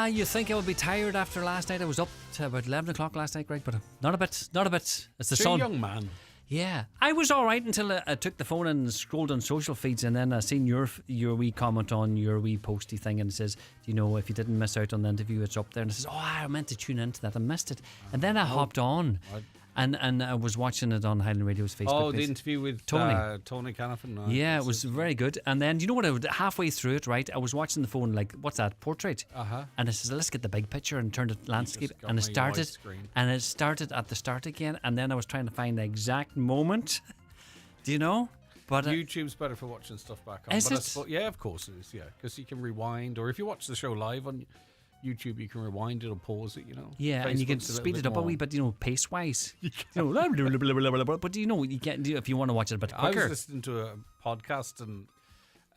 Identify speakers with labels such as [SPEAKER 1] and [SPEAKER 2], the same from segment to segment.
[SPEAKER 1] You think I would be tired after last night? I was up to about 11 o'clock last night, Greg, but not a bit. It's the sun.
[SPEAKER 2] You're a young man.
[SPEAKER 1] Yeah, I was all right until I took the phone and scrolled on social feeds, and then I seen your wee comment on your wee posty thing, and it says, you know, if you didn't miss out on the interview, it's up there. And it says, oh, I meant to tune into that. I missed it. And then I hopped on. And I was watching it on Highland Radio's Facebook page.
[SPEAKER 2] Oh, the interview with Tony Canavan.
[SPEAKER 1] Yeah, it was very good. And then, you know what, halfway through it, right, I was watching the phone, like, what's that, portrait? And it says, let's get the big picture, and turned it landscape. And it started at the start again. And then I was trying to find the exact moment. Do you know? But
[SPEAKER 2] YouTube's better for watching stuff back on.
[SPEAKER 1] Is it?
[SPEAKER 2] Yeah, of course it is, yeah. Because you can rewind, or if you watch the show live on YouTube, you can rewind it or pause it, you know.
[SPEAKER 1] Yeah,
[SPEAKER 2] Facebook's
[SPEAKER 1] and you can speed it up a wee bit, you know, pace-wise. But you know, you can't do if you want to watch it a bit quicker.
[SPEAKER 2] I was listening to a podcast, and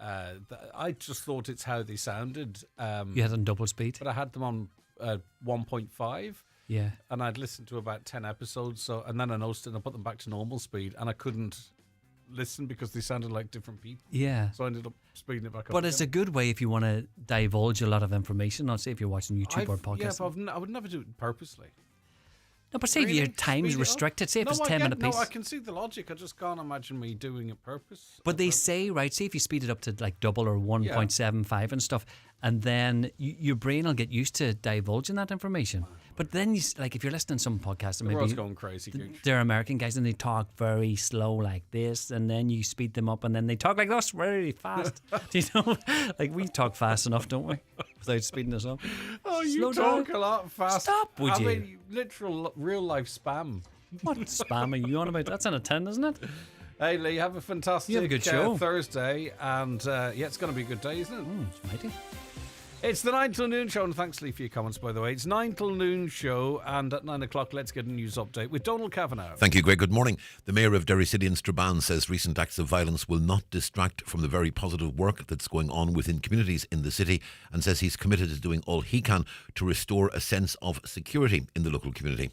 [SPEAKER 2] I just thought it's how they sounded.
[SPEAKER 1] You had it on double speed,
[SPEAKER 2] but I had them on 1.5.
[SPEAKER 1] Yeah,
[SPEAKER 2] and I'd listened to about 10 episodes. So, and then I noticed, and I put them back to normal speed, and I couldn't listen because they sounded like different people.
[SPEAKER 1] Yeah.
[SPEAKER 2] So I ended up speeding it back up.
[SPEAKER 1] But it's a good way if you want to divulge a lot of information. Not say if you're watching YouTube or podcast.
[SPEAKER 2] Yeah, but I would never do it purposely.
[SPEAKER 1] No, but say if your time's restricted, say if it's 10 minute piece.
[SPEAKER 2] No, I can see the logic. I just can't imagine me doing it purpose.
[SPEAKER 1] But they say, right, say if you speed it up to like double or 1.75 and stuff, and then your brain will get used to divulging that information. But then, like, if you're listening to some podcasts, maybe
[SPEAKER 2] going crazy.
[SPEAKER 1] They're American guys, and they talk very slow like this, and then you speed them up, and then they talk like this really fast. Do you know? Like, we talk fast enough, don't we? Without speeding us up.
[SPEAKER 2] Oh, you talk a lot fast.
[SPEAKER 1] Stop, would you?
[SPEAKER 2] I mean, literal, real life spam.
[SPEAKER 1] What spam are you on about? That's on a 10, isn't it?
[SPEAKER 2] Hey, Lee, have a fantastic
[SPEAKER 1] have a good show.
[SPEAKER 2] Thursday, and it's going to be a good day, isn't it?
[SPEAKER 1] It's mighty.
[SPEAKER 2] It's the 9 till noon show, and thanks, Lee, for your comments, by the way. It's 9 till noon show, and at 9 o'clock, let's get a news update with Donald Kavanagh.
[SPEAKER 3] Thank you, Greg. Good morning. The Mayor of Derry City in Strabane says recent acts of violence will not distract from the very positive work that's going on within communities in the city, and says he's committed to doing all he can to restore a sense of security in the local community.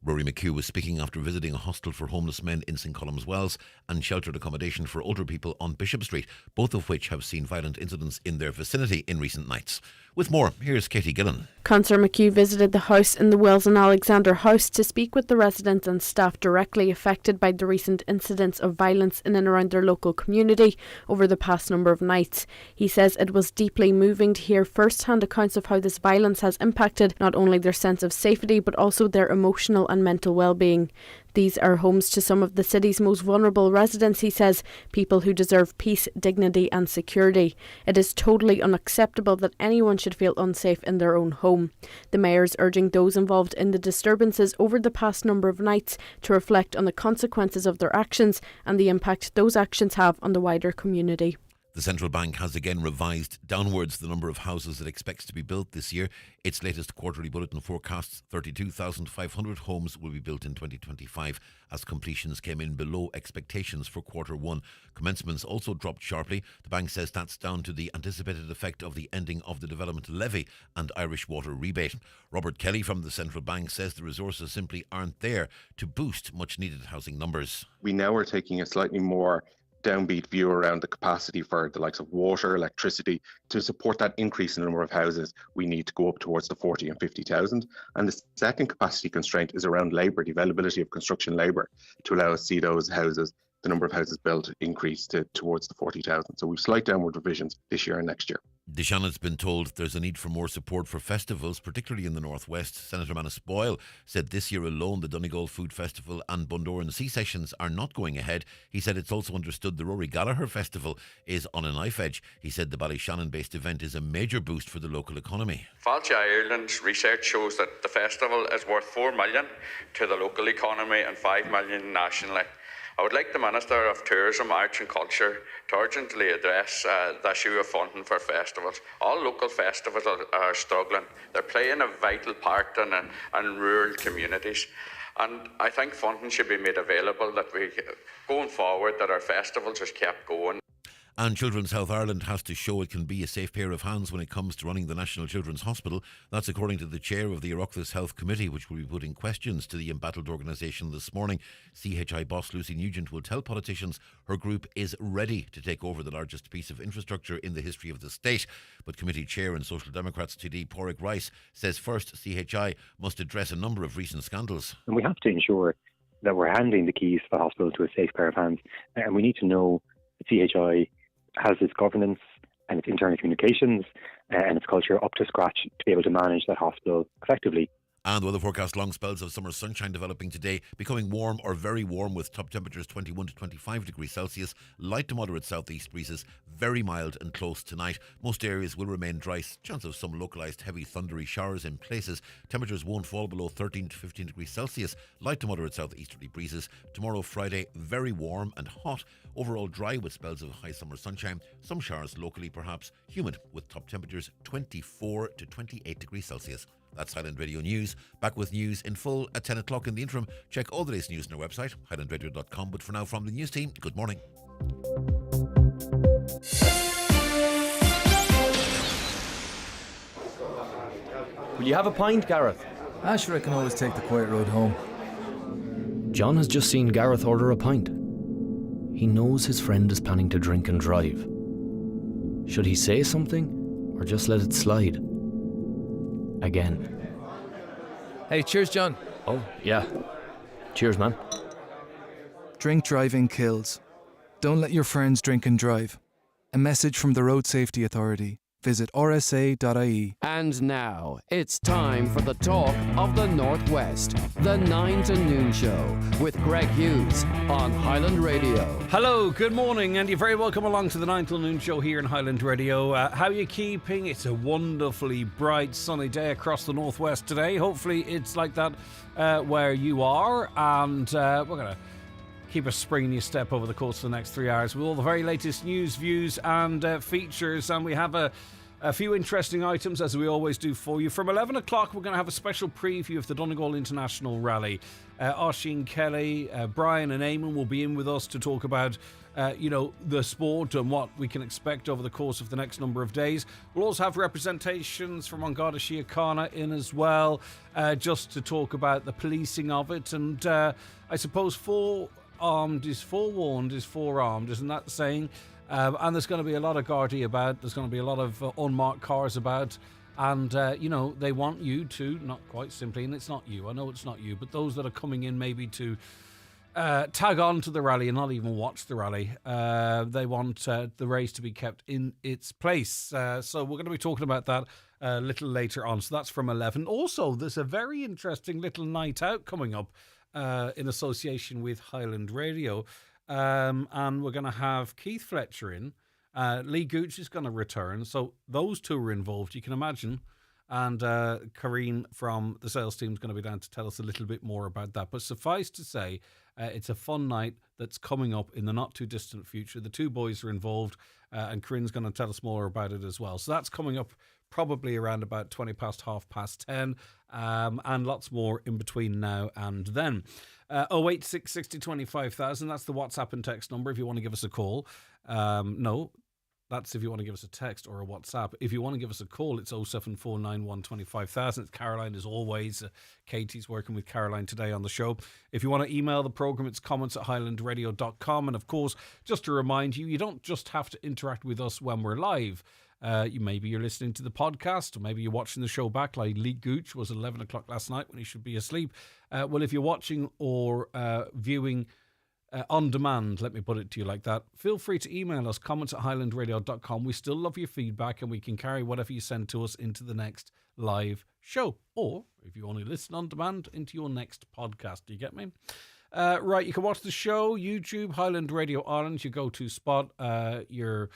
[SPEAKER 3] Rory McHugh was speaking after visiting a hostel for homeless men in St Colum's Wells and sheltered accommodation for older people on Bishop Street, both of which have seen violent incidents in their vicinity in recent nights. With more, here's Katie Gillen.
[SPEAKER 4] Councillor McHugh visited the house in the Wells and Alexander House to speak with the residents and staff directly affected by the recent incidents of violence in and around their local community over the past number of nights. He says it was deeply moving to hear first-hand accounts of how this violence has impacted not only their sense of safety but also their emotional and mental well-being. These are homes to some of the city's most vulnerable residents, he says, people who deserve peace, dignity and security. It is totally unacceptable that anyone should feel unsafe in their own home. The Mayor is urging those involved in the disturbances over the past number of nights to reflect on the consequences of their actions and the impact those actions have on the wider community.
[SPEAKER 3] The central bank has again revised downwards the number of houses it expects to be built this year. Its latest quarterly bulletin forecasts 32,500 homes will be built in 2025 as completions came in below expectations for quarter one. Commencements also dropped sharply. The bank says that's down to the anticipated effect of the ending of the development levy and Irish water rebate. Robert Kelly from the central bank says the resources simply aren't there to boost much needed housing numbers.
[SPEAKER 5] We now are taking a slightly more downbeat view around the capacity for the likes of water, electricity. To support that increase in the number of houses, we need to go up towards the 40 and 50,000. And the second capacity constraint is around labour, the availability of construction labour to allow us to see those houses, the number of houses built, increase towards the 40,000. So we've slight downward revisions this year and next year.
[SPEAKER 3] Shannon's been told there's a need for more support for festivals, particularly in the northwest. Senator Manus Boyle said this year alone the Donegal Food Festival and Bundoran Sea Sessions are not going ahead. He said it's also understood the Rory Gallagher Festival is on a knife edge. He said the Ballyshannon-based event is a major boost for the local economy.
[SPEAKER 6] Fáilte Ireland's research shows that the festival is worth 4 million to the local economy and 5 million nationally. I would like the Minister of Tourism, Arts and Culture to urgently address the issue of funding for festivals. All local festivals are struggling. They're playing a vital part in rural communities. And I think funding should be made available that we, going forward, that our festivals is kept going.
[SPEAKER 3] And Children's Health Ireland has to show it can be a safe pair of hands when it comes to running the National Children's Hospital. That's according to the chair of the Oireachtas Health Committee, which will be putting questions to the embattled organisation this morning. CHI boss Lucy Nugent will tell politicians her group is ready to take over the largest piece of infrastructure in the history of the state. But committee chair and Social Democrats TD Pádraig Rice says first CHI must address a number of recent scandals.
[SPEAKER 7] And we have to ensure that we're handing the keys for the hospital to a safe pair of hands. And we need to know that CHI has its governance and its internal communications and its culture up to scratch to be able to manage that hospital effectively.
[SPEAKER 3] And weather forecast, long spells of summer sunshine developing today, becoming warm or very warm with top temperatures 21 to 25 degrees Celsius, light to moderate southeast breezes, very mild and close tonight. Most areas will remain dry, chance of some localised heavy thundery showers in places. Temperatures won't fall below 13 to 15 degrees Celsius, light to moderate southeasterly breezes. Tomorrow, Friday, very warm and hot, overall dry with spells of high summer sunshine, some showers locally perhaps, humid with top temperatures 24 to 28 degrees Celsius. That's Highland Radio News. Back with news in full at 10 o'clock. In the interim, check all the latest news on our website, highlandradio.com. But for now, from the news team, good morning.
[SPEAKER 8] Will you have a pint, Gareth?
[SPEAKER 9] Sure, I can always take the quiet road home.
[SPEAKER 8] John has just seen Gareth order a pint. He knows his friend is planning to drink and drive. Should he say something or just let it slide? Again.
[SPEAKER 9] Hey, cheers, John.
[SPEAKER 8] Oh, yeah. Cheers, man.
[SPEAKER 9] Drink driving kills. Don't let your friends drink and drive. A message from the Road Safety Authority. Visit rsa.ie.
[SPEAKER 10] And now, it's time for the talk of the Northwest. The 9 to Noon Show with Greg Hughes on Highland Radio.
[SPEAKER 2] Hello, good morning, and you're very welcome along to the 9 till Noon Show here in Highland Radio. How are you keeping? It's a wonderfully bright, sunny day across the Northwest today. Hopefully it's like that where you are, and we're going to keep a spring in your step over the course of the next 3 hours with all the very latest news, views and features, and we have a few interesting items as we always do for you. From 11 o'clock we're going to have a special preview of the Donegal International Rally. Oisin Kelly, Brian and Eamon will be in with us to talk about the sport and what we can expect over the course of the next number of days. We'll also have representations from An Garda Síochána in as well, just to talk about the policing of it. And I suppose forearmed is forewarned is forearmed, isn't that the saying? And there's going to be a lot of Gardaí about. There's going to be a lot of unmarked cars about. And, they want you to, not quite simply, and it's not you, I know it's not you, but those that are coming in maybe to tag on to the rally and not even watch the rally. They want the race to be kept in its place. So we're going to be talking about that a little later on. So that's from 11. Also, there's a very interesting little night out coming up in association with Highland Radio. And we're going to have Keith Fletcher in. Lee Gooch is going to return. So those two are involved, you can imagine. And Kareen from the sales team is going to be down to tell us a little bit more about that. But suffice to say, it's a fun night that's coming up in the not too distant future. The two boys are involved, and Kareen's going to tell us more about it as well. So that's coming up probably around about 20 past, 10:30, and lots more in between now and then. 086 60 25,000, that's the WhatsApp and text number if you want to give us a call. No, that's if you want to give us a text or a WhatsApp. If you want to give us a call, it's 07491 25,000. It's Caroline as always. Katie's working with Caroline today on the show. If you want to email the programme, it's comments@highlandradio.com. And of course, just to remind you, you don't just have to interact with us when we're live. Maybe you're listening to the podcast, or maybe you're watching the show back, like Lee Gooch was 11 o'clock last night when he should be asleep. Well, if you're watching or viewing on demand, let me put it to you like that, feel free to email us, comments@highlandradio.com. We still love your feedback, and we can carry whatever you send to us into the next live show, or if you only listen on demand, into your next podcast. Do you get me? Right, you can watch the show, YouTube, Highland Radio Ireland. You go to spot your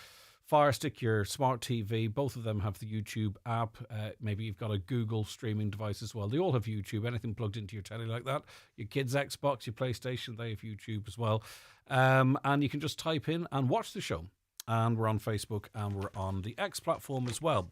[SPEAKER 2] Fire Stick, your smart TV, both of them have the YouTube app. Maybe you've got a Google streaming device as well. They all have YouTube, anything plugged into your telly like that. Your kids' Xbox, your PlayStation, they have YouTube as well. And you can just type in and watch the show. And we're on Facebook and we're on the X platform as well.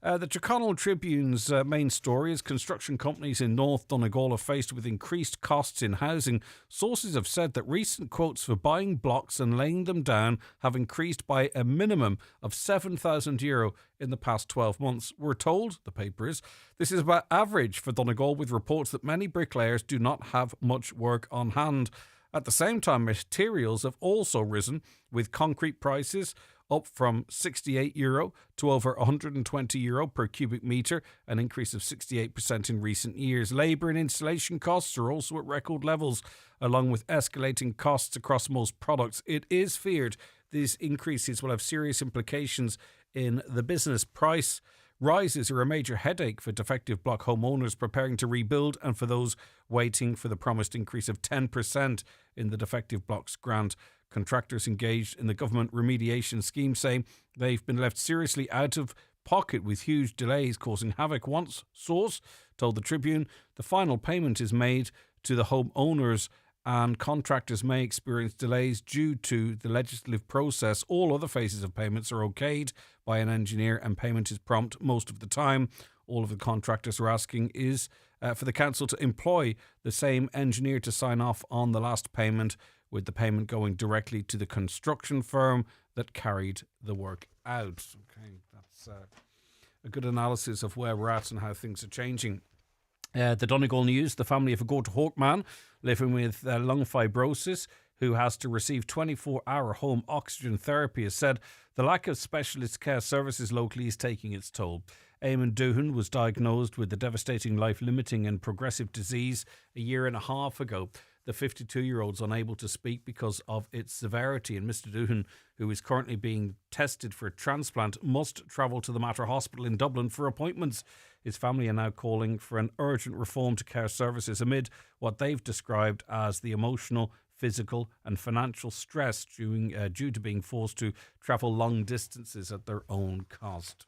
[SPEAKER 2] The Tyrconnell Tribune's main story is construction companies in North Donegal are faced with increased costs in housing. Sources have said that recent quotes for buying blocks and laying them down have increased by a minimum of €7,000 in the past 12 months. We're told, the paper is, this is about average for Donegal, with reports that many bricklayers do not have much work on hand. At the same time, materials have also risen, with concrete prices up from €68 to over €120 per cubic metre, an increase of 68% in recent years. Labour and installation costs are also at record levels, along with escalating costs across most products. It is feared these increases will have serious implications in the business. Price rises are a major headache for defective block homeowners preparing to rebuild and for those waiting for the promised increase of 10% in the defective blocks grant. Contractors engaged in the government remediation scheme say they've been left seriously out of pocket with huge delays causing havoc. One source told the Tribune the final payment is made to the homeowners and contractors may experience delays due to the legislative process. All other phases of payments are okayed by an engineer and payment is prompt most of the time. All of the contractors are asking is for the council to employ the same engineer to sign off on the last payment, with the payment going directly to the construction firm that carried the work out. Okay, that's a good analysis of where we're at and how things are changing. The Donegal News, the family of a Gorta Hawk man living with lung fibrosis who has to receive 24-hour home oxygen therapy, has said the lack of specialist care services locally is taking its toll. Eamon Doohan was diagnosed with the devastating life-limiting and progressive disease a year and a half ago. The 52-year-old's unable to speak because of its severity, and Mr. Doohan, who is currently being tested for a transplant, must travel to the Mater Hospital in Dublin for appointments. His family are now calling for an urgent reform to care services amid what they've described as the emotional, physical and financial stress due to being forced to travel long distances at their own cost.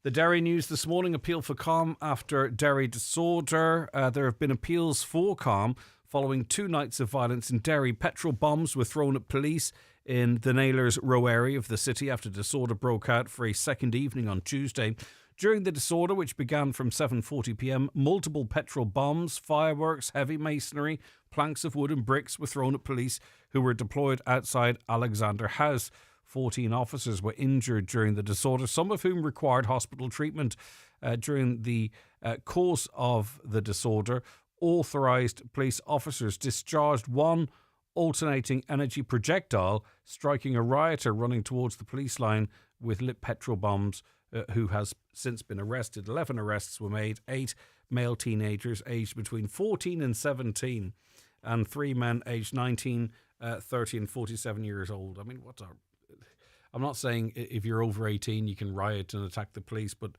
[SPEAKER 2] The Derry News this morning, appeal for calm after Derry disorder. There have been appeals for calm following 2 nights of violence in Derry. Petrol bombs were thrown at police in the Nailers Row area of the city after disorder broke out for a second evening on Tuesday. During the disorder, which began from 7:40pm, multiple petrol bombs, fireworks, heavy masonry, planks of wood and bricks were thrown at police who were deployed outside Alexander House. 14 officers were injured during the disorder, some of whom required hospital treatment. During the course of the disorder, authorised police officers discharged one alternating energy projectile, striking a rioter running towards the police line with lit petrol bombs, who has since been arrested. 11 arrests were made, 8 male teenagers aged between 14 and 17, and 3 men aged 19, 30 and 47 years old. I mean, I'm not saying if you're over 18 you can riot and attack the police, but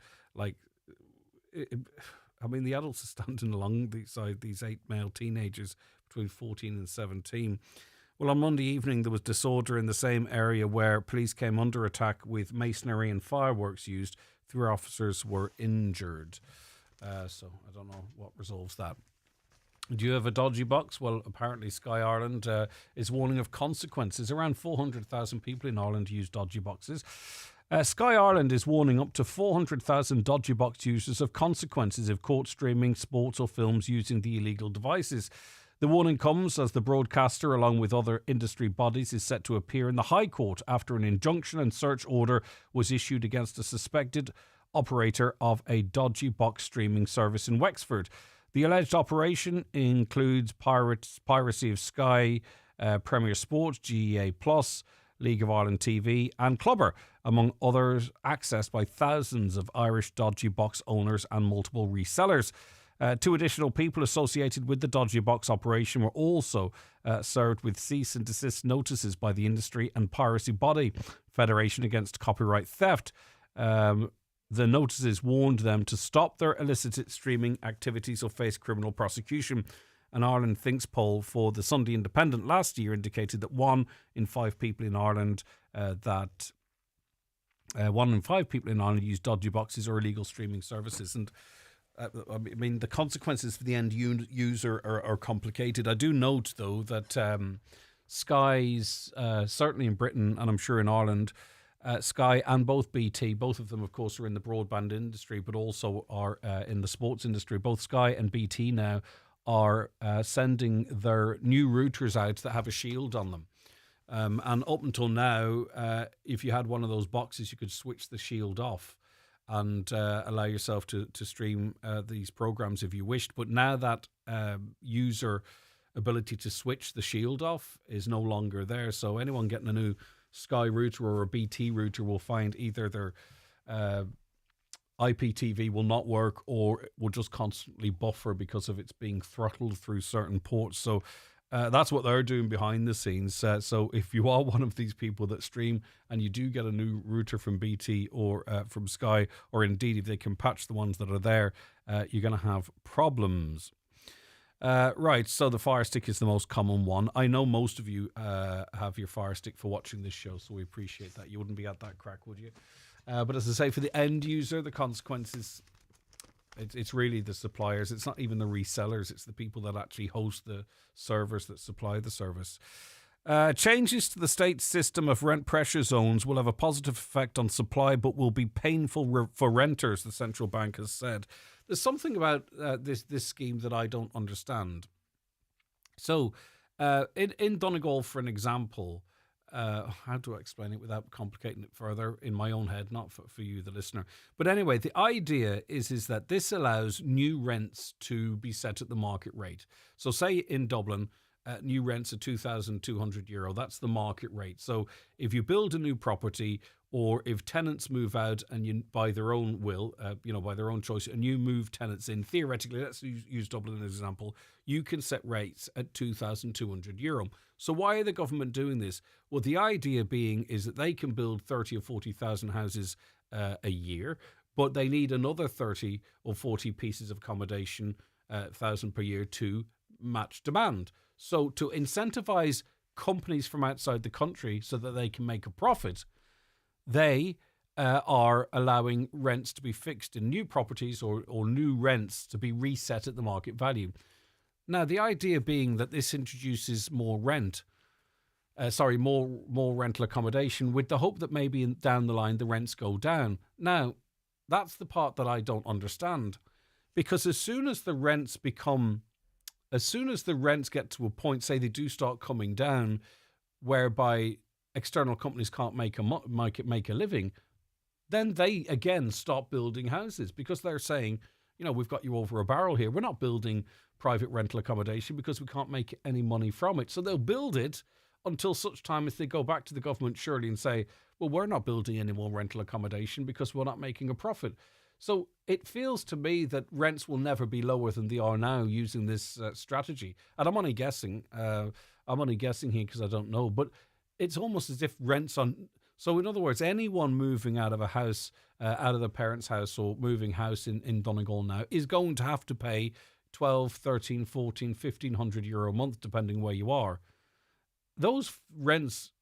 [SPEAKER 2] the adults are standing alongside these 8 male teenagers between 14 and 17. Well, on Monday evening, there was disorder in the same area where police came under attack with masonry and fireworks used. 3 officers were injured. So I don't know what resolves that. Do you have a dodgy box? Well, apparently Sky Ireland is warning of consequences. Around 400,000 people in Ireland use dodgy boxes. Sky Ireland is warning up to 400,000 dodgy box users of consequences if caught streaming sports or films using the illegal devices. The warning comes as the broadcaster, along with other industry bodies, is set to appear in the High Court after an injunction and search order was issued against a suspected operator of a dodgy box streaming service in Wexford. The alleged operation includes piracy of Sky, Premier Sports, GEA Plus, League of Ireland TV and Clubber, among others, accessed by thousands of Irish dodgy box owners and multiple resellers. 2 additional people associated with the dodgy box operation were also served with cease and desist notices by the industry and piracy body, Federation Against Copyright Theft. The notices warned them to stop their illicit streaming activities or face criminal prosecution. An Ireland Thinks poll for the Sunday Independent last year indicated that 1 in 5 people in Ireland use dodgy boxes or illegal streaming services. And the consequences for the end user are complicated. I do note, though, that Sky's, certainly in Britain and I'm sure in Ireland, Sky and both BT. Both of them, of course, are in the broadband industry, but also are in the sports industry. Both Sky and BT now are sending their new routers out that have a shield on them. And up until now, if you had one of those boxes, you could switch the shield off and allow yourself to stream these programs if you wished. But now that user ability to switch the shield off is no longer there. So anyone getting a new Sky router or a BT router will find either their IPTV will not work or it will just constantly buffer because of it's being throttled through certain ports. So that's what they're doing behind the scenes. So if you are one of these people that stream and you do get a new router from BT or from Sky, or indeed if they can patch the ones that are there, you're going to have problems. Right, so the Fire Stick is the most common one. I know most of you have your Fire Stick for watching this show, so we appreciate that. You wouldn't be at that crack, would you? But as I say, for the end user, the consequences, it's really the suppliers. It's not even the resellers. It's the people that actually host the servers that supply the service. Changes to the state system of rent pressure zones will have a positive effect on supply, but will be painful for renters, the central bank has said. There's something about this scheme that I don't understand. So, in Donegal, for an example, how do I explain it without complicating it further in my own head, not for you, the listener. But anyway, the idea is that this allows new rents to be set at the market rate. So say in Dublin, new rents are €2,200. That's the market rate. So if you build a new property, or if tenants move out and you, by their own will, by their own choice, and you move tenants in, theoretically, let's use Dublin as an example, you can set rates at €2,200. So why are the government doing this? Well, the idea being is that they can build 30 or 40,000 houses a year, but they need another 30 or 40 pieces of accommodation, 1,000 per year, to match demand. So to incentivize companies from outside the country so that they can make a profit, they are allowing rents to be fixed in new properties or new rents to be reset at the market value. Now, the idea being that this introduces more rental accommodation with the hope that maybe down the line the rents go down. Now, that's the part that I don't understand, because as soon as the rents get to a point, say they do start coming down, whereby external companies can't make a living, then they again stop building houses, because they're saying, we've got you over a barrel here. We're not building private rental accommodation because we can't make any money from it. So they'll build it until such time as they go back to the government, surely, and say, well, we're not building any more rental accommodation because we're not making a profit. So it feels to me that rents will never be lower than they are now using this strategy. And I'm only guessing. here because I don't know. But it's almost as if rents on... So in other words, anyone moving out of a house, out of their parents' house, or moving house in Donegal now is going to have to pay 12, 13, 14, 1,500 euro a month, depending where you are. Those rents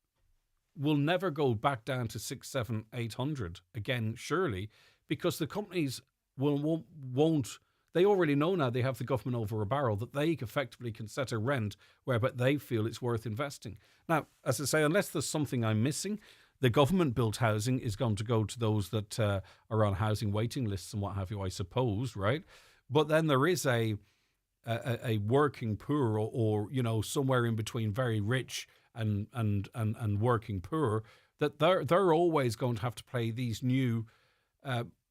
[SPEAKER 2] will never go back down to 6, 7, 800 again, surely, because the companies won't. They already know now they have the government over a barrel, that they effectively can set a rent whereby they feel it's worth investing. Now, as I say, unless there's something I'm missing, the government-built housing is going to go to those that are on housing waiting lists and what have you, I suppose, right? But then there is a working poor, or somewhere in between very rich and working poor, that they're always going to have to pay these new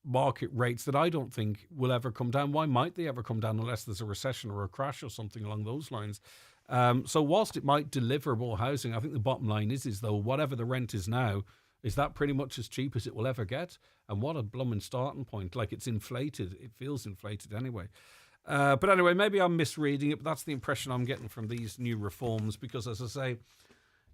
[SPEAKER 2] market rates that I don't think will ever come down. Why might they ever come down unless there's a recession or a crash or something along those lines? So whilst it might deliver more housing, I think the bottom line is though, whatever the rent is now, is that pretty much as cheap as it will ever get? And what a blooming starting point. Like, it's inflated. It feels inflated anyway. But anyway, maybe I'm misreading it, but that's the impression I'm getting from these new reforms, because, as I say,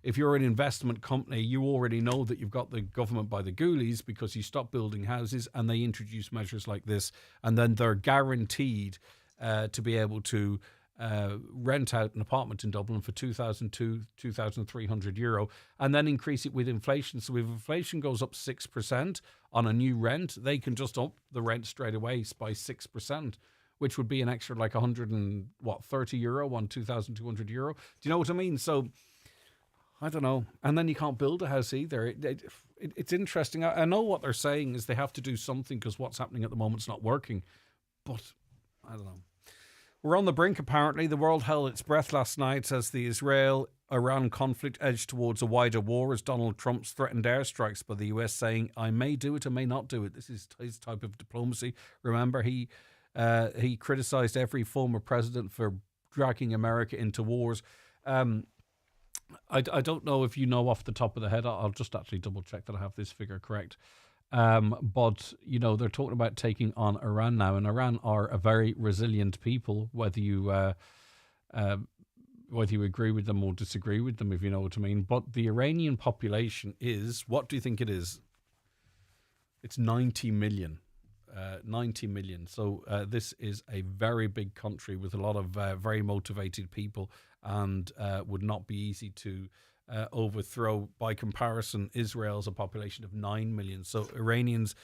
[SPEAKER 2] if you're an investment company, you already know that you've got the government by the ghoulies because you stop building houses and they introduce measures like this, and then they're guaranteed to be able to rent out an apartment in Dublin for €2,300 and then increase it with inflation. So if inflation goes up 6% on a new rent, they can just up the rent straight away by 6%, which would be an extra like €130 on €2,200. Do you know what I mean? So I don't know. And then you can't build a house either. It's interesting. I know what they're saying is they have to do something because what's happening at the moment's not working. But I don't know. We're on the brink, apparently. The world held its breath last night as the Israel-Iran conflict edged towards a wider war as Donald Trump's threatened airstrikes by the US, saying, I may do it, I may not do it. This is his type of diplomacy. Remember, he criticised every former president for dragging America into wars. I don't know if you know off the top of the head. I'll just actually double check that I have this figure correct. But, they're talking about taking on Iran now, and Iran are a very resilient people, whether you agree with them or disagree with them, if you know what I mean. But the Iranian population is, what do you think it is? It's 90 million. 90 million. So this is a very big country with a lot of very motivated people, and would not be easy to overthrow. By comparison, Israel's a population of 9 million. So Iranians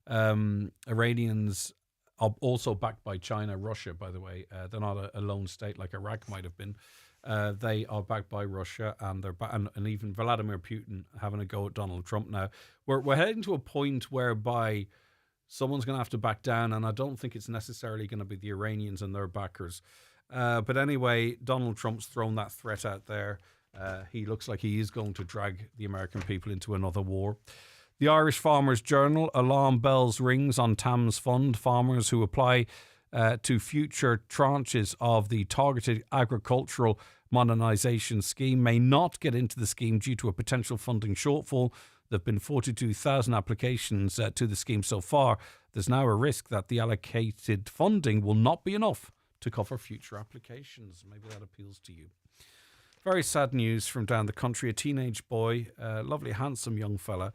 [SPEAKER 2] are also backed by China, Russia, by the way. They're not a lone state like Iraq might have been. They are backed by Russia, and and even Vladimir Putin having a go at Donald Trump now. We're heading to a point whereby someone's going to have to back down, and I don't think it's necessarily going to be the Iranians and their backers. But anyway, Donald Trump's thrown that threat out there. He looks like he is going to drag the American people into another war. The Irish Farmers Journal, alarm bells rings on Thames Fund. Farmers who apply to future tranches of the Targeted Agricultural Modernisation Scheme may not get into the scheme due to a potential funding shortfall. There have been 42,000 applications to the scheme so far. There's now a risk that the allocated funding will not be enough to cover future applications. Maybe that appeals to you. Very sad news from down the country. A teenage boy, a lovely, handsome young fella,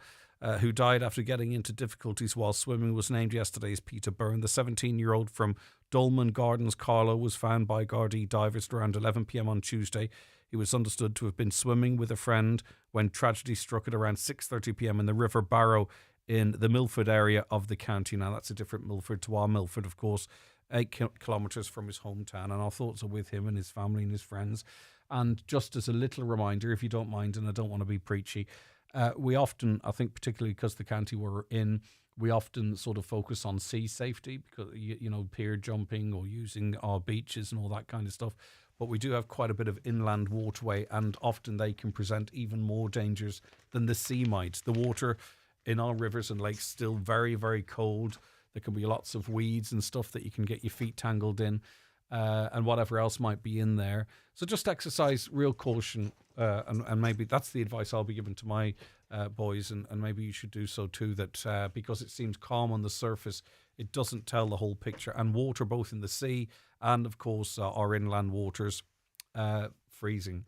[SPEAKER 2] who died after getting into difficulties while swimming, was named yesterday as Peter Byrne. The 17-year-old from Dolman Gardens, Carlow, was found by Gardaí divers around 11 p.m. on Tuesday. He was understood to have been swimming with a friend when tragedy struck at around 6:30 p.m. in the River Barrow in the Milford area of the county. Now, that's a different Milford to our Milford, of course, 8 kilometres from his hometown. And our thoughts are with him and his family and his friends. And just as a little reminder, if you don't mind, and I don't want to be preachy, we often, I think particularly because the county we're in, we often sort of focus on sea safety because, pier jumping or using our beaches and all that kind of stuff. But we do have quite a bit of inland waterway, and often they can present even more dangers than the sea might. The water in our rivers and lakes still very, very cold. There can be lots of weeds and stuff that you can get your feet tangled in, and whatever else might be in there. So just exercise real caution, and maybe that's the advice I'll be giving to my boys, and maybe you should do so too, that because it seems calm on the surface, it doesn't tell the whole picture. And water, both in the sea and, of course, our inland waters, freezing.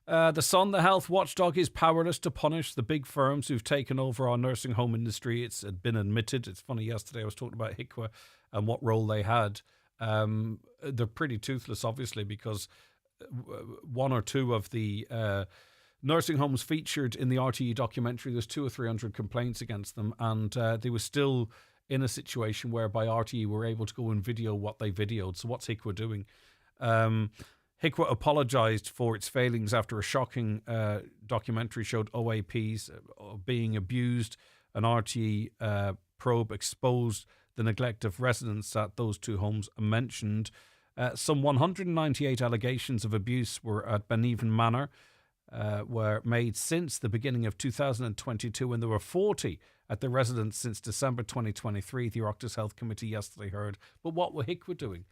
[SPEAKER 2] The Sun, the health watchdog, is powerless to punish the big firms who've taken over our nursing home industry. It's been admitted. It's funny, yesterday I was talking about HICWA and what role they had. They're pretty toothless, obviously, because one or two of the nursing homes featured in the RTE documentary, there's 200 or 300 complaints against them, and they were still in a situation whereby RTE were able to go and video what they videoed. So what's HICWA doing? HICWA apologised for its failings after a shocking documentary showed OAPs being abused. An RTE probe exposed the neglect of residents at those two homes mentioned. Some 198 allegations of abuse were at Beneven Manor, were made since the beginning of 2022, and there were 40 at the residence since December 2023, the Oireachtas Health Committee yesterday heard. But what were HICWA doing?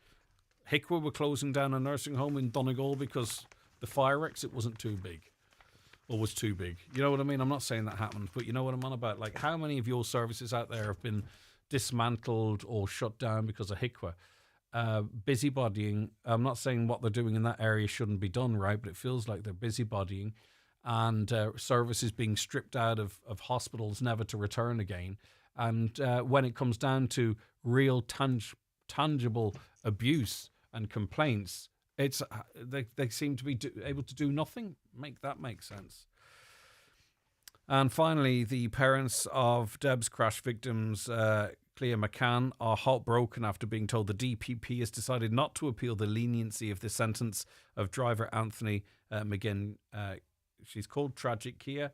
[SPEAKER 2] HICWA were closing down a nursing home in Donegal because the fire exit wasn't too big, or was too big. You know what I mean? I'm not saying that happened, but you know what I'm on about. Like, how many of your services out there have been dismantled or shut down because of HICWA? Busybodying. I'm not saying what they're doing in that area shouldn't be done, right? But it feels like they're busybodying, and services being stripped out of hospitals never to return again. And when it comes down to real tangible abuse and complaints, it's they seem to be able to do nothing. Make that make sense. And finally, the parents of Deb's crash victims, Clea McCann, are heartbroken after being told the DPP has decided not to appeal the leniency of the sentence of driver Anthony McGinn. She's called Tragic Kia.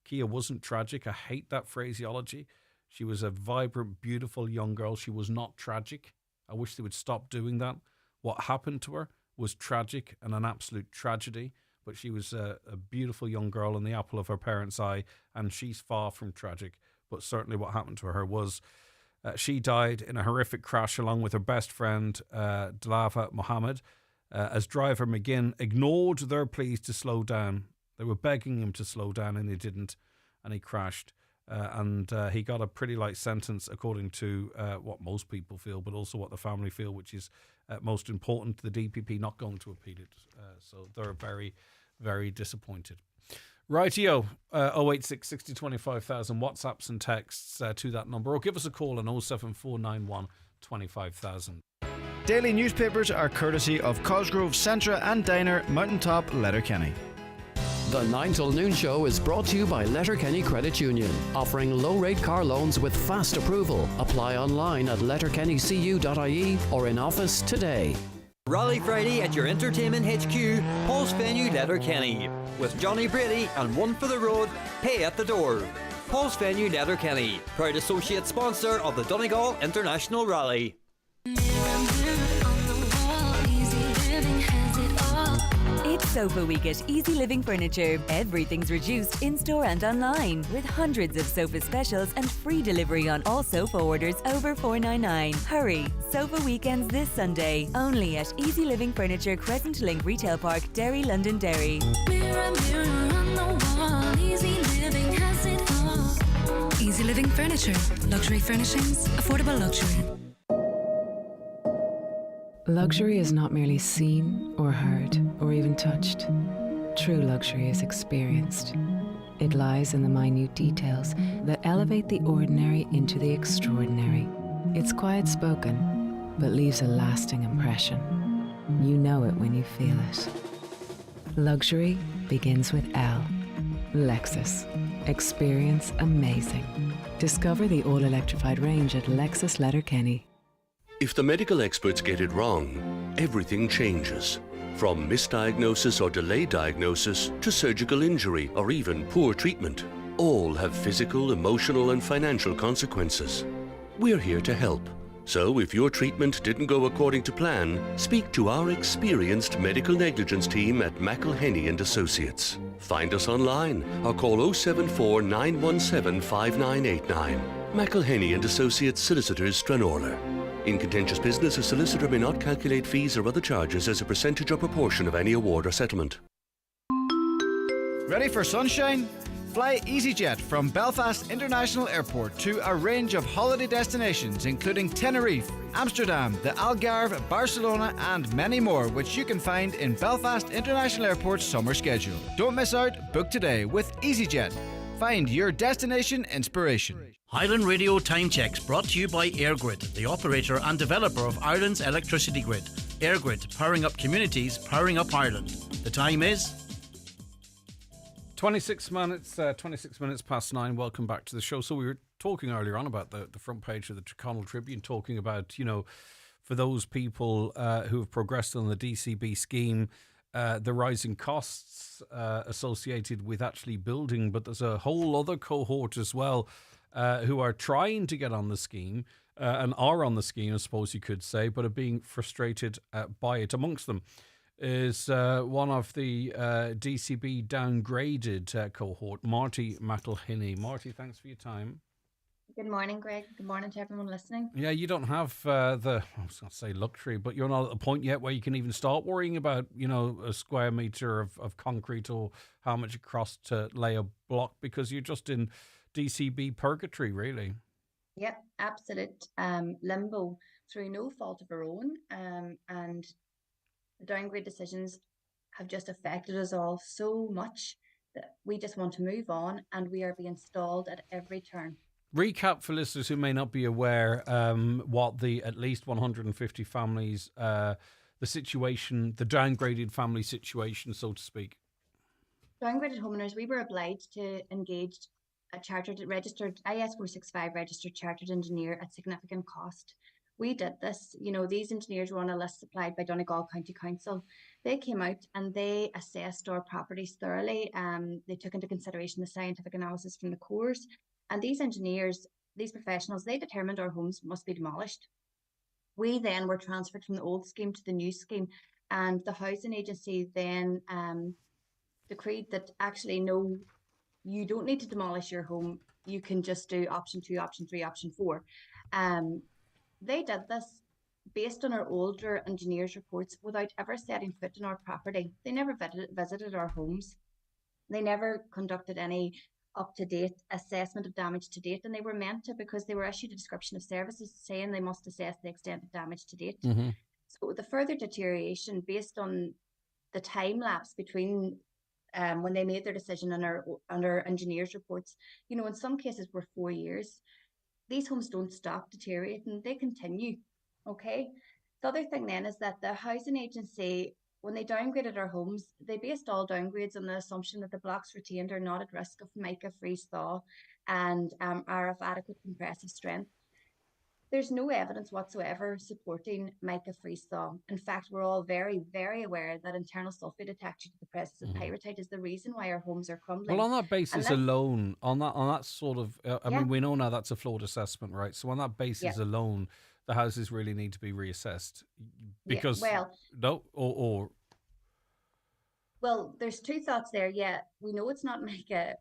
[SPEAKER 2] Kia wasn't tragic. I hate that phraseology. She was a vibrant, beautiful young girl. She was not tragic. I wish they would stop doing that. What happened to her was tragic and an absolute tragedy, but she was a beautiful young girl and the apple of her parents' eye, and she's far from tragic. But certainly what happened to her was she died in a horrific crash along with her best friend, Dalava Mohammed, as driver McGinn ignored their pleas to slow down. They were begging him to slow down and he didn't, and he crashed. And he got a pretty light sentence according to what most people feel, but also what the family feel, which is most important. The DPP not going to appeal it. So they're very, very disappointed. Rightio, 086 60 25,000 WhatsApps and texts to that number, or give us a call on 07491 25,000.
[SPEAKER 11] Daily newspapers are courtesy of Cosgrove, Centra and Diner, Mountaintop, Letterkenny.
[SPEAKER 10] The 9 till noon show is brought to you by Letterkenny Credit Union, offering low-rate car loans with fast approval. Apply online at letterkennycu.ie or in office today.
[SPEAKER 12] Rally Friday at your entertainment HQ, Paul's Venue, Letterkenny, with Johnny Brady and One for the Road, pay at the door. Paul's Venue, Letterkenny, proud associate sponsor of the Donegal International Rally.
[SPEAKER 13] It's Sofa Week at Easy Living Furniture. Everything's reduced in-store and online, with hundreds of sofa specials and free delivery on all sofa orders over $4.99. Hurry! Sofa Weekends this Sunday, only at Easy Living Furniture, Crescent Link Retail Park, Derry, London, Derry.
[SPEAKER 14] Mirror, mirror on the wall, Easy Living has it all. Easy Living Furniture, luxury furnishings, affordable luxury.
[SPEAKER 15] Luxury is not merely seen or heard or even touched. True luxury is experienced. It lies in the minute details that elevate the ordinary into the extraordinary. It's quiet spoken, but leaves a lasting impression. You know it when you feel it. Luxury begins with L. Lexus. Experience amazing. Discover the all-electrified range at Lexus Letterkenny.
[SPEAKER 16] If the medical experts get it wrong, everything changes. From misdiagnosis or delayed diagnosis to surgical injury or even poor treatment. All have physical, emotional and financial consequences. We're here to help. So if your treatment didn't go according to plan, speak to our experienced medical negligence team at McElhenney and Associates. Find us online or call 074 917 5989. McElhenney and Associates Solicitors, Stranorlar. In contentious business, a solicitor may not calculate fees or other charges as a percentage or proportion of any award or settlement.
[SPEAKER 11] Ready for sunshine? Fly EasyJet from Belfast International Airport to a range of holiday destinations including Tenerife, Amsterdam, the Algarve, Barcelona and many more, which you can find in Belfast International Airport's summer schedule. Don't miss out, book today with EasyJet. Find your destination inspiration.
[SPEAKER 17] Highland Radio Time Checks brought to you by EirGrid, the operator and developer of Ireland's electricity grid. EirGrid, powering up communities, powering up Ireland. The time is
[SPEAKER 2] 26 minutes past 9. Welcome back to the show. So we were talking earlier on about the front page of the Tyrconnell Tribune, talking about, you know, for those people who have progressed on the DCB scheme, the rising costs associated with actually building, but there's a whole other cohort as well who are trying to get on the scheme and are on the scheme, I suppose you could say, but are being frustrated by it. Amongst them is one of the DCB downgraded cohort, Marty McElhinney. Marty, thanks for your time.
[SPEAKER 18] Good morning, Greg. Good morning to everyone listening.
[SPEAKER 2] Yeah, you don't have I was going to say luxury, but you're not at a point yet where you can even start worrying about, you know, a square metre of concrete or how much it costs to lay a block, because you're just in DCB purgatory, really.
[SPEAKER 18] Yep, absolute limbo through no fault of our own. And the downgrade decisions have just affected us all so much that we just want to move on, and we are being stalled at every turn.
[SPEAKER 2] Recap for listeners who may not be aware what the at least 150 families, the situation, the downgraded family situation, so to speak.
[SPEAKER 18] Downgraded homeowners, we were obliged to engage a chartered, registered, IS 465 registered chartered engineer at significant cost. We did this. You know, these engineers were on a list supplied by Donegal County Council. They came out and they assessed our properties thoroughly. They took into consideration the scientific analysis from the cores. And these engineers, these professionals, they determined our homes must be demolished. We then were transferred from the old scheme to the new scheme. And the housing agency then decreed that actually, no, you don't need to demolish your home. You can just do option 2, option 3, option 4. They did this based on our older engineers' reports without ever setting foot in our property. They never visited our homes. They never conducted any up-to-date assessment of damage to date, and they were meant to, because they were issued a description of services saying they must assess the extent of damage to date. So the further deterioration based on the time lapse between when they made their decision and our engineers' reports, in some cases were 4 years. These homes don't stop deteriorating, they continue. Okay. The other thing then is that the housing agency, when they downgraded our homes, they based all downgrades on the assumption that the blocks retained are not at risk of mica freeze thaw and are of adequate compressive strength. There's no evidence whatsoever supporting mica freeze thaw. In fact, we're all very, very aware that internal sulfate attached to the presence of pyrite is the reason why our homes are crumbling.
[SPEAKER 2] Well, on that basis alone, on that sort of, I mean, we know now that's a flawed assessment, right? So on that basis alone, the houses really need to be reassessed because
[SPEAKER 18] Well, there's two thoughts there. Yeah, we know it's not mica.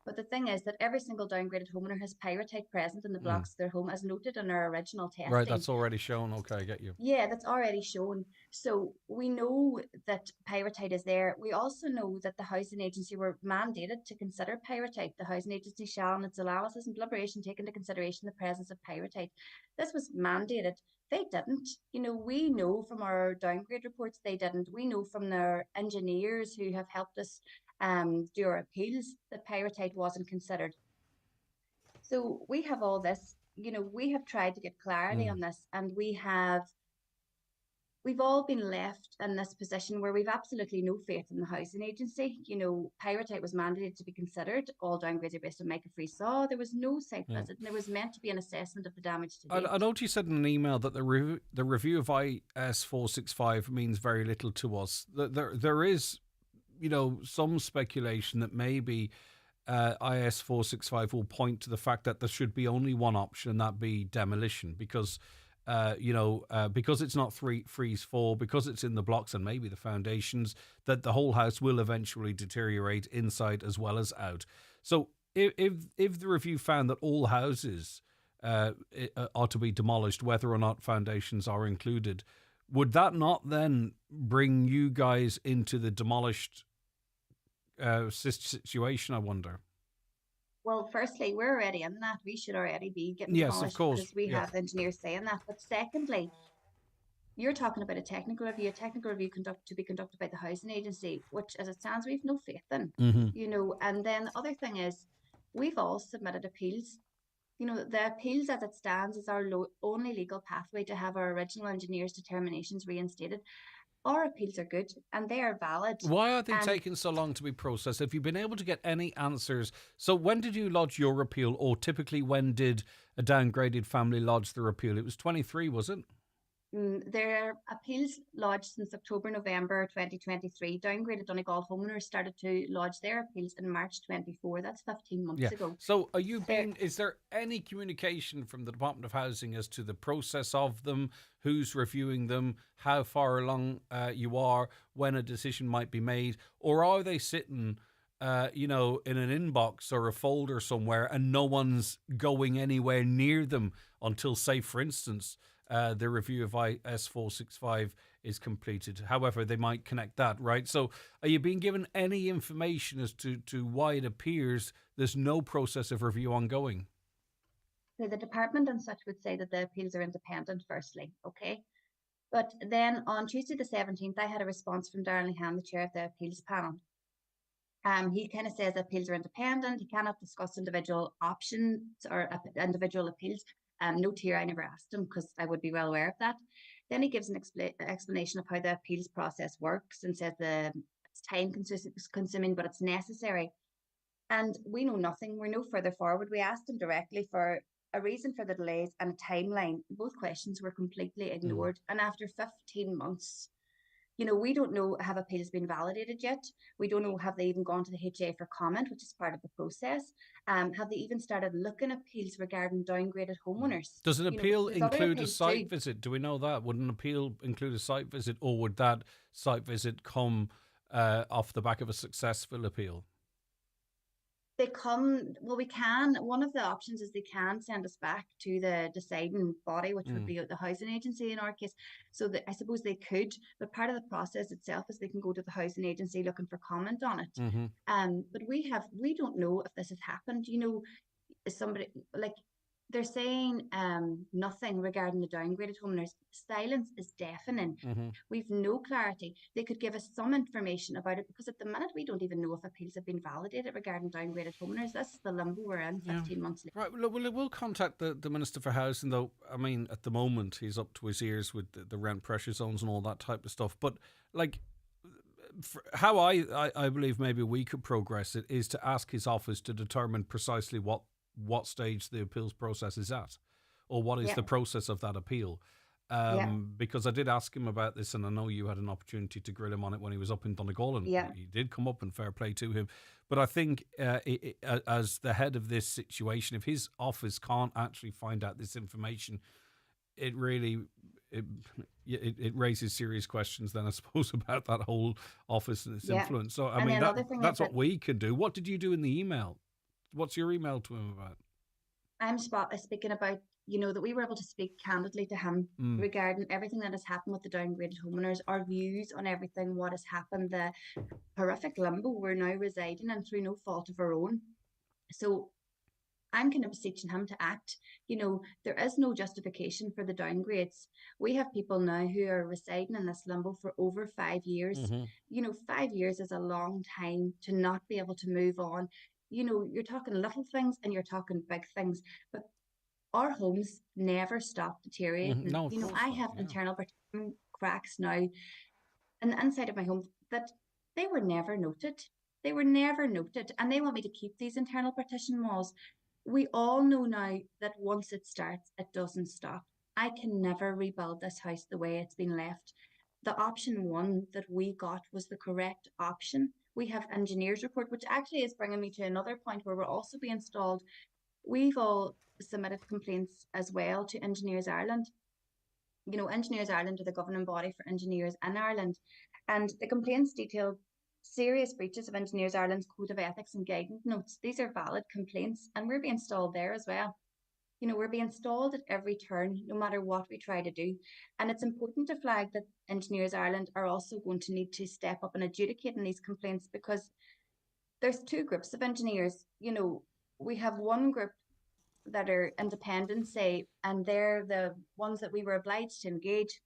[SPEAKER 18] But the thing is that every single downgraded homeowner has pyrite present in the blocks of their home, as noted in our original testing.
[SPEAKER 2] Right, that's already shown. Okay, I get you.
[SPEAKER 18] Yeah, that's already shown. So we know that pyrite is there. We also know that the housing agency were mandated to consider pyrite. The housing agency shall, in its analysis and deliberation, take into consideration the presence of pyrite. This was mandated. They didn't. We know from our downgrade reports they didn't. We know from their engineers who have helped us do our appeals that pyrite wasn't considered. So we have all this, we have tried to get clarity on this, and we've all been left in this position where we've absolutely no faith in the housing agency. Pyrite was mandated to be considered. All downgrades are based on mica freeze thaw. There was no site visit, and there was meant to be an assessment of the damage to date.
[SPEAKER 2] I noticed you said in an email that the review of IS 465 means very little to us. There is, some speculation that maybe IS 465 will point to the fact that there should be only one option, and that be demolition, because because it's not freeze fall, because it's in the blocks and maybe the foundations, that the whole house will eventually deteriorate inside as well as out. So if the review found that all houses are to be demolished, whether or not foundations are included, would that not then bring you guys into the demolished situation, I wonder?
[SPEAKER 18] Well, firstly, we're already in that. We should already be getting
[SPEAKER 2] demolished,
[SPEAKER 18] demolished,
[SPEAKER 2] of course,
[SPEAKER 18] because we have engineers saying that. But secondly, you're talking about a technical review to be conducted by the housing agency, which, as it stands, we've no faith in. And then the other thing is, we've all submitted appeals. The appeals as it stands is our only legal pathway to have our original engineers' determinations reinstated. Our appeals are good and they are valid.
[SPEAKER 2] Why are they taking so long to be processed? Have you been able to get any answers? So when did you lodge your appeal, or typically when did a downgraded family lodge their appeal? It was 23, was it?
[SPEAKER 18] Their appeals lodged since October, November 2023. Downgraded Donegal homeowners started to lodge their appeals in March 24. That's 15 months ago.
[SPEAKER 2] So is there any communication from the Department of Housing as to the process of them, who's reviewing them, how far along you are, when a decision might be made? Or are they sitting in an inbox or a folder somewhere and no one's going anywhere near them until, say, for instance, the review of IS 465 is completed? However, they might connect that, right? So are you being given any information as to why it appears there's no process of review ongoing?
[SPEAKER 18] So the department and such would say that the appeals are independent, firstly, okay? But then on Tuesday the 17th, I had a response from Darren Lehan, the chair of the appeals panel. He kind of says appeals are independent. He cannot discuss individual options or individual appeals. Note here, I never asked him because I would be well aware of that. Then he gives an explanation of how the appeals process works and says it's time consuming, but it's necessary. And we know nothing. We're no further forward. We asked him directly for a reason for the delays and a timeline. Both questions were completely ignored. And after 15 months, We don't know, have appeals been validated yet? We don't know, have they even gone to the HA for comment, which is part of the process? Have they even started looking at appeals regarding downgraded homeowners?
[SPEAKER 2] Does an appeal
[SPEAKER 18] there's other
[SPEAKER 2] include a
[SPEAKER 18] appeals
[SPEAKER 2] site
[SPEAKER 18] too.
[SPEAKER 2] visit? Do we know that? Would an appeal include a site visit, or would that site visit come off the back of a successful appeal?
[SPEAKER 18] They come, well, one of the options is they can send us back to the deciding body, which would be the housing agency in our case. So I suppose they could, but part of the process itself is they can go to the housing agency looking for comment on it. But we don't know if this has happened. Is somebody, like, they're saying nothing regarding the downgraded homeowners. Silence is deafening. We've no clarity. They could give us some information about it, because at the minute we don't even know if appeals have been validated regarding downgraded homeowners. This is the limbo we're in 15 months later.
[SPEAKER 2] Right, well, we'll contact the Minister for Housing, though. I mean, at the moment, he's up to his ears with the rent pressure zones and all that type of stuff. But, like, how I believe maybe we could progress it is to ask his office to determine precisely what stage the appeals process is at, or what is the process of that appeal. Because I did ask him about this, and I know you had an opportunity to grill him on it when he was up in Donegal, and he did come up, and fair play to him. But I think as the head of this situation, if his office can't actually find out this information, it really it raises serious questions then, I suppose, about that whole office and its influence. So I mean, that's what we can do. What did you do in the email? What's your email to him about?
[SPEAKER 18] I'm speaking about, that we were able to speak candidly to him regarding everything that has happened with the downgraded homeowners, our views on everything, what has happened, the horrific limbo we're now residing in through no fault of our own. So I'm kind of beseeching him to act. There is no justification for the downgrades. We have people now who are residing in this limbo for over 5 years. 5 years is a long time to not be able to move on. You're talking little things and you're talking big things, but our homes never stop deteriorating.
[SPEAKER 2] No,
[SPEAKER 18] I have internal partition cracks now in the inside of my home that they were never noted. They were never noted, and they want me to keep these internal partition walls. We all know now that once it starts, it doesn't stop. I can never rebuild this house the way it's been left. The option one that we got was the correct option. We have engineers report, which actually is bringing me to another point where we're also being stalled. We've all submitted complaints as well to Engineers Ireland. Engineers Ireland are the governing body for engineers in Ireland, and the complaints detail serious breaches of Engineers Ireland's Code of Ethics and Guidance Notes. These are valid complaints, and we're being stalled there as well. We're being stalled at every turn, no matter what we try to do. And it's important to flag that Engineers Ireland are also going to need to step up and adjudicating these complaints, because there's two groups of engineers. We have one group that are independent, say, and they're the ones that we were obliged to engage.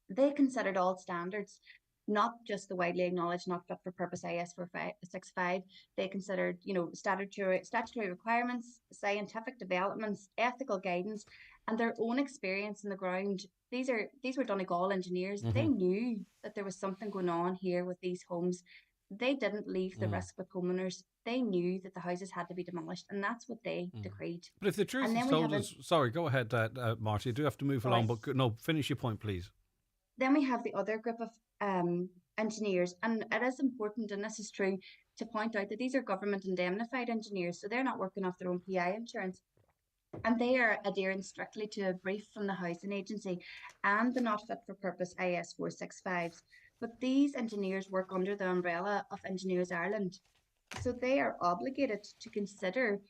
[SPEAKER 18] They considered all standards, not just the widely acknowledged not fit for purpose IS 465. They considered, statutory requirements, scientific developments, ethical guidance, and their own experience on the ground. These were Donegal engineers. They knew that there was something going on here with these homes. They didn't leave the risk with homeowners. They knew that the houses had to be demolished, and that's what they decreed.
[SPEAKER 2] But if the truth is told us, sorry, go ahead, Marty. I do have to move along, but no, finish your point, please.
[SPEAKER 18] Then we have the other group of engineers, and it is important, and this is true, to point out that these are government indemnified engineers, so they're not working off their own PI insurance, and they are adhering strictly to a brief from the housing agency and the not fit for purpose IS 465s. But these engineers work under the umbrella of Engineers Ireland, so they are obligated to consider,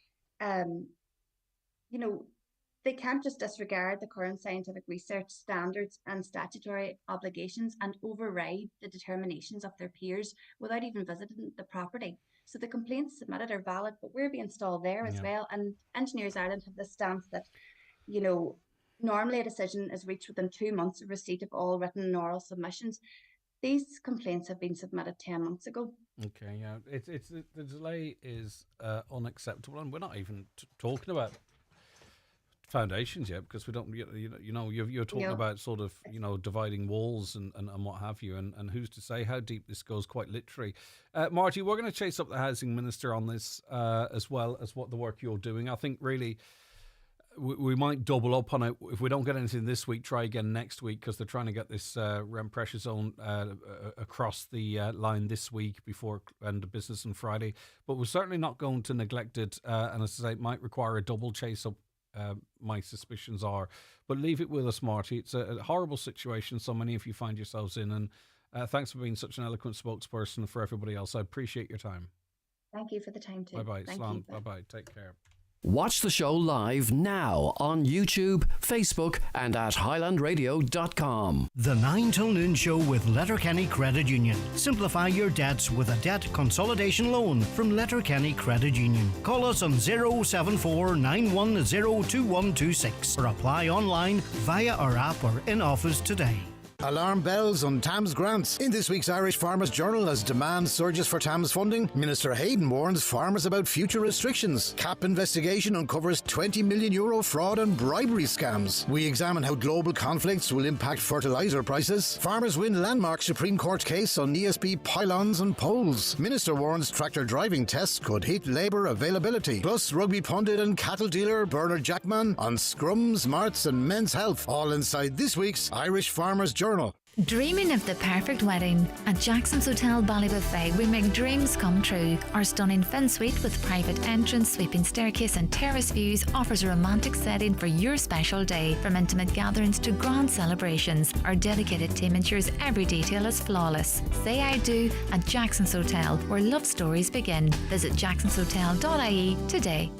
[SPEAKER 18] they can't just disregard the current scientific research standards and statutory obligations and override the determinations of their peers without even visiting the property. So the complaints submitted are valid, but we're being stalled there as well. And Engineers Ireland have this stance that, normally a decision is reached within 2 months of receipt of all written and oral submissions. These complaints have been submitted 10 months ago.
[SPEAKER 2] Okay, yeah, it's the delay is unacceptable, and we're not even talking about foundations yet, because we don't, you're talking about sort of, dividing walls and what have you, and who's to say how deep this goes, quite literally. Marty, we're going to chase up the housing minister on this as well as what the work you're doing. I think really we might double up on it. If we don't get anything this week, try again next week, because they're trying to get this rent pressure zone across the line this week before end of business on Friday. But we're certainly not going to neglect it, and as I say, it might require a double chase up. My suspicions are, but leave it with us, Marty. It's a horrible situation so many of you find yourselves in, and thanks for being such an eloquent spokesperson for everybody else. I appreciate your time.
[SPEAKER 18] Thank you for the time too.
[SPEAKER 2] Bye-bye.
[SPEAKER 18] Thank
[SPEAKER 2] Slán.
[SPEAKER 18] you.
[SPEAKER 2] Bye-bye. Take care.
[SPEAKER 10] Watch the show live now on YouTube, Facebook, and at highlandradio.com.
[SPEAKER 17] The 9 till noon show with Letterkenny Credit Union. Simplify your debts with a debt consolidation loan from Letterkenny Credit Union. Call us on 074 910 2126 or apply online via our app or in office today.
[SPEAKER 19] Alarm bells on TAMS grants. In this week's Irish Farmers Journal, as demand surges for TAMS funding, Minister Hayden warns farmers about future restrictions. CAP investigation uncovers €20 million fraud and bribery scams. We examine how global conflicts will impact fertiliser prices. Farmers win landmark Supreme Court case on ESB pylons and poles. Minister warns tractor driving tests could hit labour availability. Plus, rugby pundit and cattle dealer Bernard Jackman on scrums, marts and men's health. All inside this week's Irish Farmers Journal.
[SPEAKER 14] Dreaming of the perfect wedding? At Jackson's Hotel Ballybuffet, we make dreams come true. Our stunning fin suite with private entrance, sweeping staircase and terrace views offers a romantic setting for your special day. From intimate gatherings to grand celebrations, our dedicated team ensures every detail is flawless. Say I do at Jackson's Hotel, where love stories begin. Visit jacksonshotel.ie today.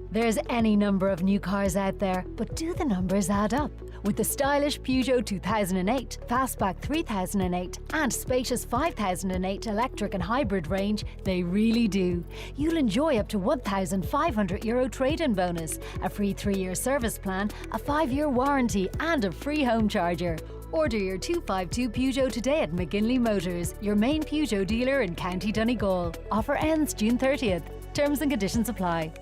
[SPEAKER 20] There's any number of new cars out there, but do the numbers add up? With the stylish Peugeot 2008, Fastback 3008 and spacious 5008 electric and hybrid range, they really do. You'll enjoy up to €1,500 trade-in bonus, a free 3-year service plan, a 5-year warranty and a free home charger. Order your 252 Peugeot today at McGinley Motors, your main Peugeot dealer in County Donegal. Offer ends June 30th. Terms and conditions apply.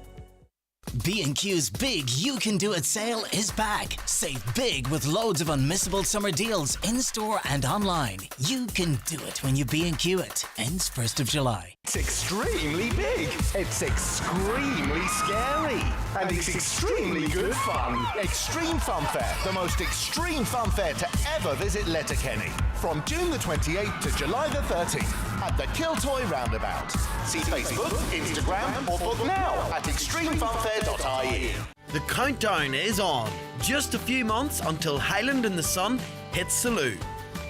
[SPEAKER 21] B&Q's big You Can Do It sale is back. Save big with loads of unmissable summer deals in-store and online. You can do it when you B&Q it. Ends 1st of July.
[SPEAKER 22] It's extremely big. It's extremely scary. And it's extremely good fun. Extreme Fun Fair, the most extreme fun fair to ever visit Letterkenny. From June the 28th to July the 13th at the Kiltoy Roundabout. See Facebook, Instagram or book now at extremefunfair.ie.
[SPEAKER 17] The countdown is on. Just a few months until Highland in the Sun hits Salou.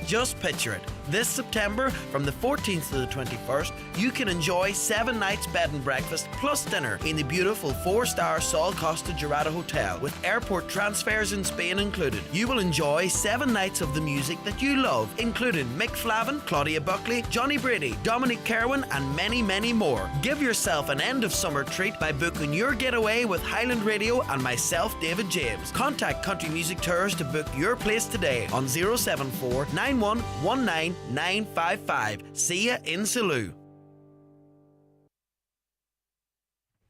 [SPEAKER 17] Just picture it. This September, from the 14th to the 21st, you can enjoy 7 nights bed and breakfast plus dinner in the beautiful 4-star Sol Costa Jurado Hotel with airport transfers in Spain included. You will enjoy 7 nights of the music that you love, including Mick Flavin, Claudia Buckley, Johnny Brady, Dominic Kerwin and many, many more. Give yourself an end of summer treat by booking your getaway with Highland Radio and myself, David James. Contact Country Music Tours to book your place today on 074 9119 955. See ya in Salou.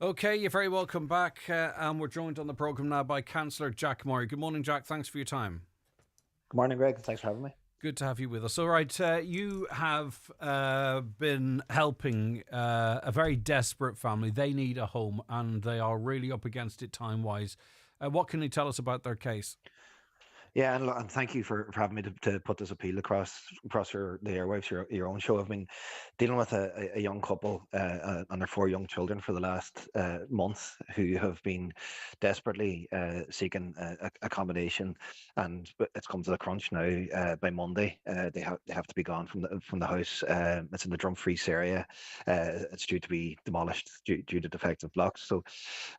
[SPEAKER 2] Okay, you're very welcome back, and we're joined on the programme now by Councillor Jack Murray. Good morning, Jack. Thanks for your time.
[SPEAKER 23] Good morning, Greg. Thanks for having me.
[SPEAKER 2] Good to have you with us. All right, you have been helping a very desperate family. They need a home, and they are really up against it time-wise. What can you tell us about their case?
[SPEAKER 23] Yeah, and thank you for having me to put this appeal across the airwaves, your own show. I've been dealing with a young couple and their 4 young children for the last month who have been desperately seeking accommodation, and it's come to the crunch now. By Monday, they have to be gone from the house. It's in the Dumfries area. It's due to be demolished due to defective blocks. So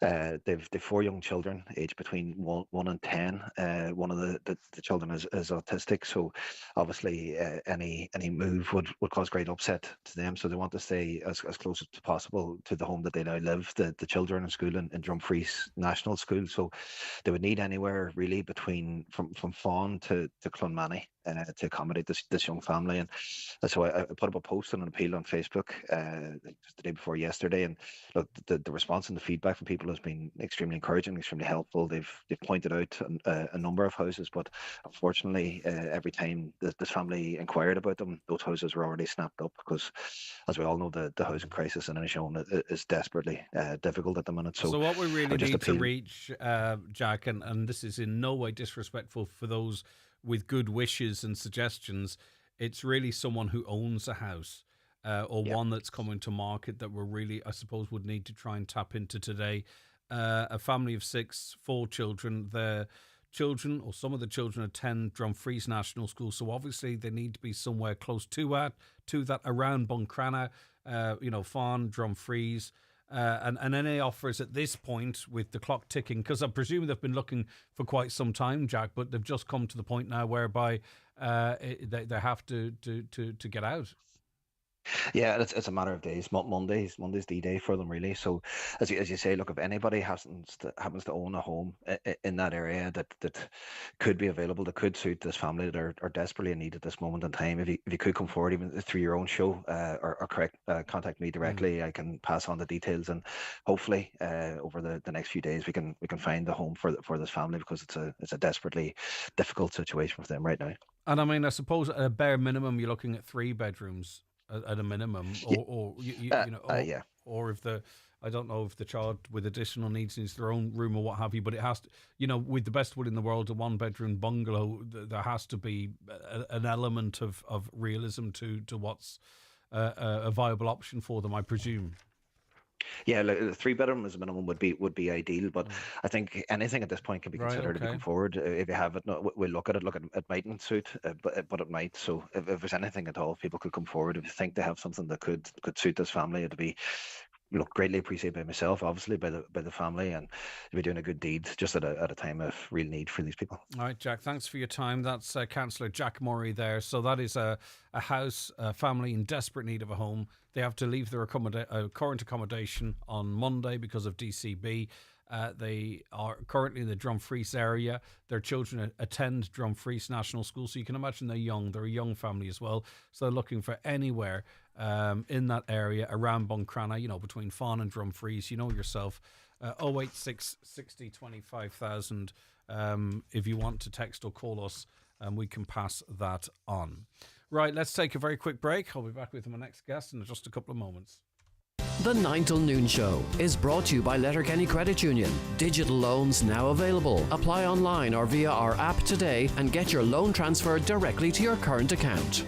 [SPEAKER 23] they've 4 young children, aged between 1 and 10. One of the children is autistic, so obviously any move would cause great upset to them, so they want to stay as close as possible to the home that they now live. The children in school in Dumfries National School, so they would need anywhere really between from Fawn to Clonmany. to accommodate this young family. And so I put up a post and an appeal on Facebook just the day before yesterday. And look, the response and the feedback from people has been extremely encouraging, extremely helpful. They've pointed out a number of houses, but unfortunately, every time this family inquired about them, those houses were already snapped up because, as we all know, the housing crisis in Inishowen is desperately difficult at the minute. So
[SPEAKER 2] what we really need to reach, Jack, and this is in no way disrespectful for those with good wishes and suggestions, it's really someone who owns a house or one that's coming to market that we really, I suppose, would need to try and tap into today. A family of 6, 4 children. Their children, or some of the children, attend Dumfries National School, so obviously they need to be somewhere close to that around Buncrana, Farn, Dumfries. And any offers at this point with the clock ticking, because I presume they've been looking for quite some time, Jack, but they've just come to the point now whereby they have to get out.
[SPEAKER 23] Yeah, it's a matter of days. Monday's the day for them, really. So, as you say, look, if anybody happens to own a home in that area that could be available, that could suit this family that are desperately in need at this moment in time, if you could come forward even through your own show or contact me directly, I can pass on the details, and hopefully over the next few days we can find the home for this family, because it's a desperately difficult situation for them right now.
[SPEAKER 2] And I mean, I suppose at a bare minimum, you're looking at 3 bedrooms. At a minimum, or if I don't know if the child with additional needs needs their own room or what have you, but it has to, with the best will in the world, a 1-bedroom bungalow, there has to be an element of realism to what's a viable option for them, I presume.
[SPEAKER 23] Yeah, like, 3-bedroom as a minimum would be ideal, but I think anything at this point can be considered to come forward. If you have it, we'll look at it. It mightn't suit, but it might. So if there's anything at all, people could come forward. If you think they have something that could suit this family, it'd be greatly appreciated by myself, obviously by the family, and you'll be doing a good deed just at a time of real need for these people.
[SPEAKER 2] All right, Jack, thanks for your time. That's Councillor Jack Murray there. So that is a family in desperate need of a home. They have to leave their current accommodation on Monday because of DCB. They are currently in the Dumfries area. Their children attend Dumfries National School, so you can imagine they're young. They're a young family as well, so they're looking for anywhere in that area around Buncrana, between Fawn and Dumfries. You know yourself. 086 60 25,000 if you want to text or call us, and we can pass that on. Right, let's take a very quick break. I'll be back with my next guest in just a couple of moments.
[SPEAKER 10] The 9 till noon show is brought to you by Letterkenny Credit Union. Digital loans now available. Apply online or via our app today and get your loan transferred directly to your current account.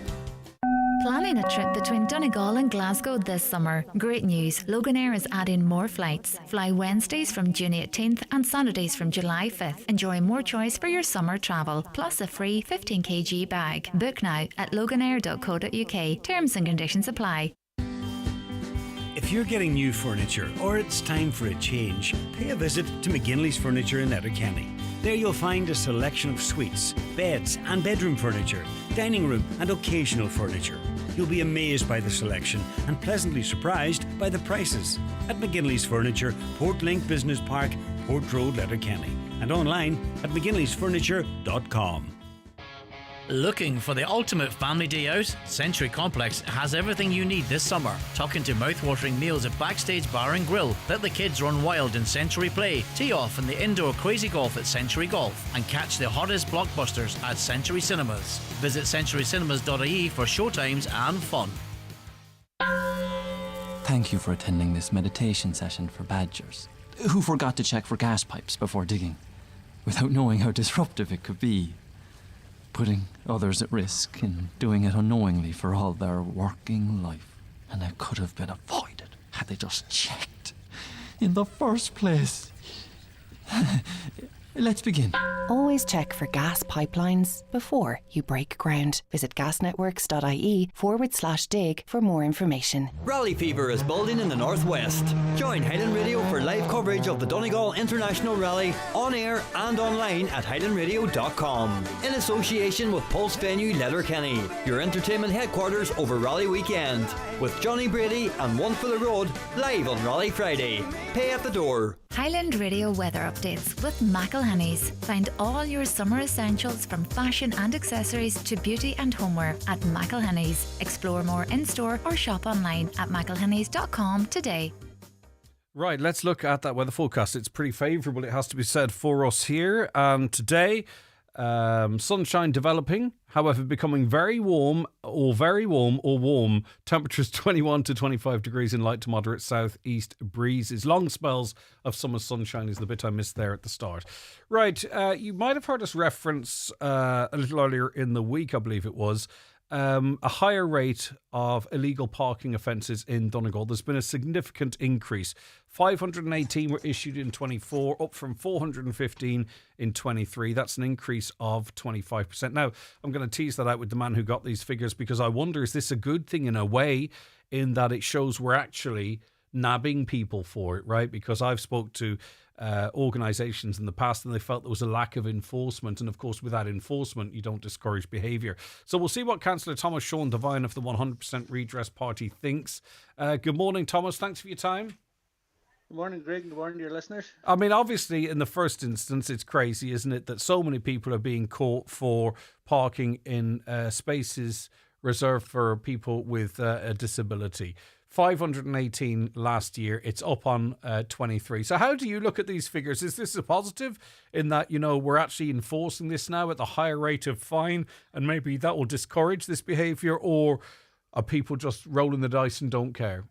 [SPEAKER 14] Planning a trip between Donegal and Glasgow this summer. Great news, Loganair is adding more flights. Fly Wednesdays from June 18th and Saturdays from July 5th. Enjoy more choice for your summer travel, plus a free 15kg bag. Book now at loganair.co.uk. Terms and conditions apply.
[SPEAKER 1] If you're getting new furniture or it's time for a change, pay a visit to McGinley's Furniture in Letterkenny. There you'll find a selection of suites, beds and bedroom furniture, dining room and occasional furniture. You'll be amazed by the selection and pleasantly surprised by the prices. At McGinley's Furniture, Portlink Business Park, Port Road, Letterkenny, and online at mcginleysfurniture.com.
[SPEAKER 4] Looking for the ultimate family day out? Century Complex has everything you need this summer. Tuck into mouth-watering meals at Backstage Bar and Grill. Let the kids run wild in Century Play. Tee off in the indoor crazy golf at Century Golf. And catch the hottest blockbusters at Century Cinemas. Visit centurycinemas.ie for showtimes and fun.
[SPEAKER 5] Thank you for attending this meditation session for badgers who forgot to check for gas pipes before digging, without knowing how disruptive it could be. Putting others at risk and doing it unknowingly for all their working life. And it could have been avoided had they just checked in the first place. Let's begin.
[SPEAKER 24] Always check for gas pipelines before you break ground. Visit gasnetworks.ie/dig for more information.
[SPEAKER 12] Rally fever is building in the northwest. Join Highland Radio for live coverage of the Donegal International Rally on air and online at highlandradio.com in association with Pulse Venue Letterkenny, your entertainment headquarters over Rally weekend, with Johnny Brady and One for the Road live on Rally Friday. Pay at the door.
[SPEAKER 14] Highland Radio weather updates with Mackle McElhenny's. Find all your summer essentials from fashion and accessories to beauty and homeware at McElhenny's. Explore more in-store or shop online at mcelhennys.com today.
[SPEAKER 2] Right, let's look at that weather forecast. It's pretty favourable, it has to be said, for us here. Today, sunshine developing, however, becoming very warm or warm. Temperatures 21 to 25 degrees in light to moderate southeast breezes. Long spells of summer sunshine is the bit I missed there at the start. Right, you might have heard us reference a little earlier in the week, I believe it was, a higher rate of illegal parking offences in Donegal. There's been a significant increase. 518 were issued in 24, up from 415 in 23. That's an increase of 25%. Now, I'm going to tease that out with the man who got these figures, because I wonder, is this a good thing in a way, in that it shows we're actually nabbing people for it, right? Because I've spoke to organisations in the past and they felt there was a lack of enforcement, and of course without enforcement you don't discourage behaviour. So we'll see what Councillor Thomas Sean Devine of the 100% Redress Party thinks. Good morning, Thomas, thanks for your time.
[SPEAKER 3] Good morning, Greg. Good morning to your listeners.
[SPEAKER 2] I mean, obviously in the first instance it's crazy, isn't it, that so many people are being caught for parking in spaces reserved for people with a disability. 518 last year. It's up on 23. So how do you look at these figures? Is this a positive in that, you know, we're actually enforcing this now at the higher rate of fine and maybe that will discourage this behaviour, or are people just rolling the dice and don't care?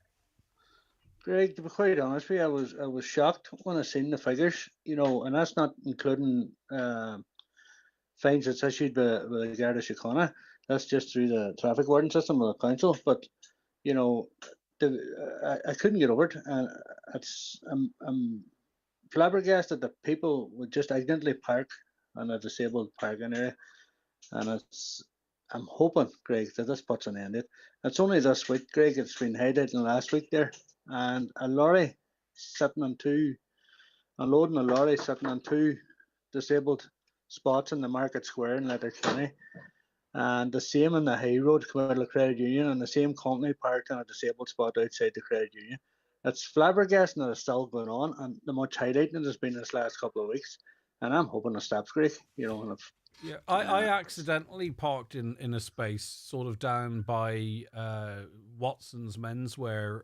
[SPEAKER 3] Greg, to be quite honest with you, I was shocked when I seen the figures, you know, and that's not including fines that's issued by the Garda Síochána. That's just through the traffic warden system of the council. But, you know, I couldn't get over it, and I'm flabbergasted that people would just ignorantly park on a disabled parking area, and I'm hoping, Greg, that this puts an end to it. It's only this week, Greg. It's been highlighted last week there, and a lorry sitting on unloading a lorry sitting on two disabled spots in the Market Square in Letterkenny. And the same in the High Road, Commercial Credit Union, and the same company parked on a disabled spot outside the credit union. It's flabbergasting that it's still going on, and the much highlighting it has been this last couple of weeks. And I'm hoping it stops, Greg. You know, and
[SPEAKER 2] yeah, I accidentally parked in a space sort of down by Watson's Menswear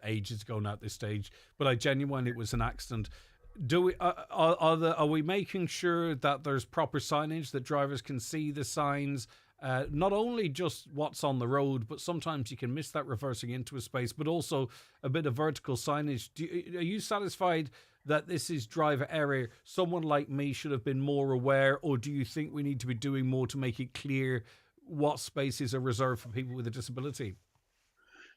[SPEAKER 2] ages ago now at this stage, but I genuinely, it was an accident. Do we are we making sure that there's proper signage, that drivers can see the signs, not only just what's on the road, but sometimes you can miss that reversing into a space, but also a bit of vertical signage? Are you satisfied that this is driver error? Someone like me should have been more aware, or do you think we need to be doing more to make it clear what spaces are reserved for people with a disability?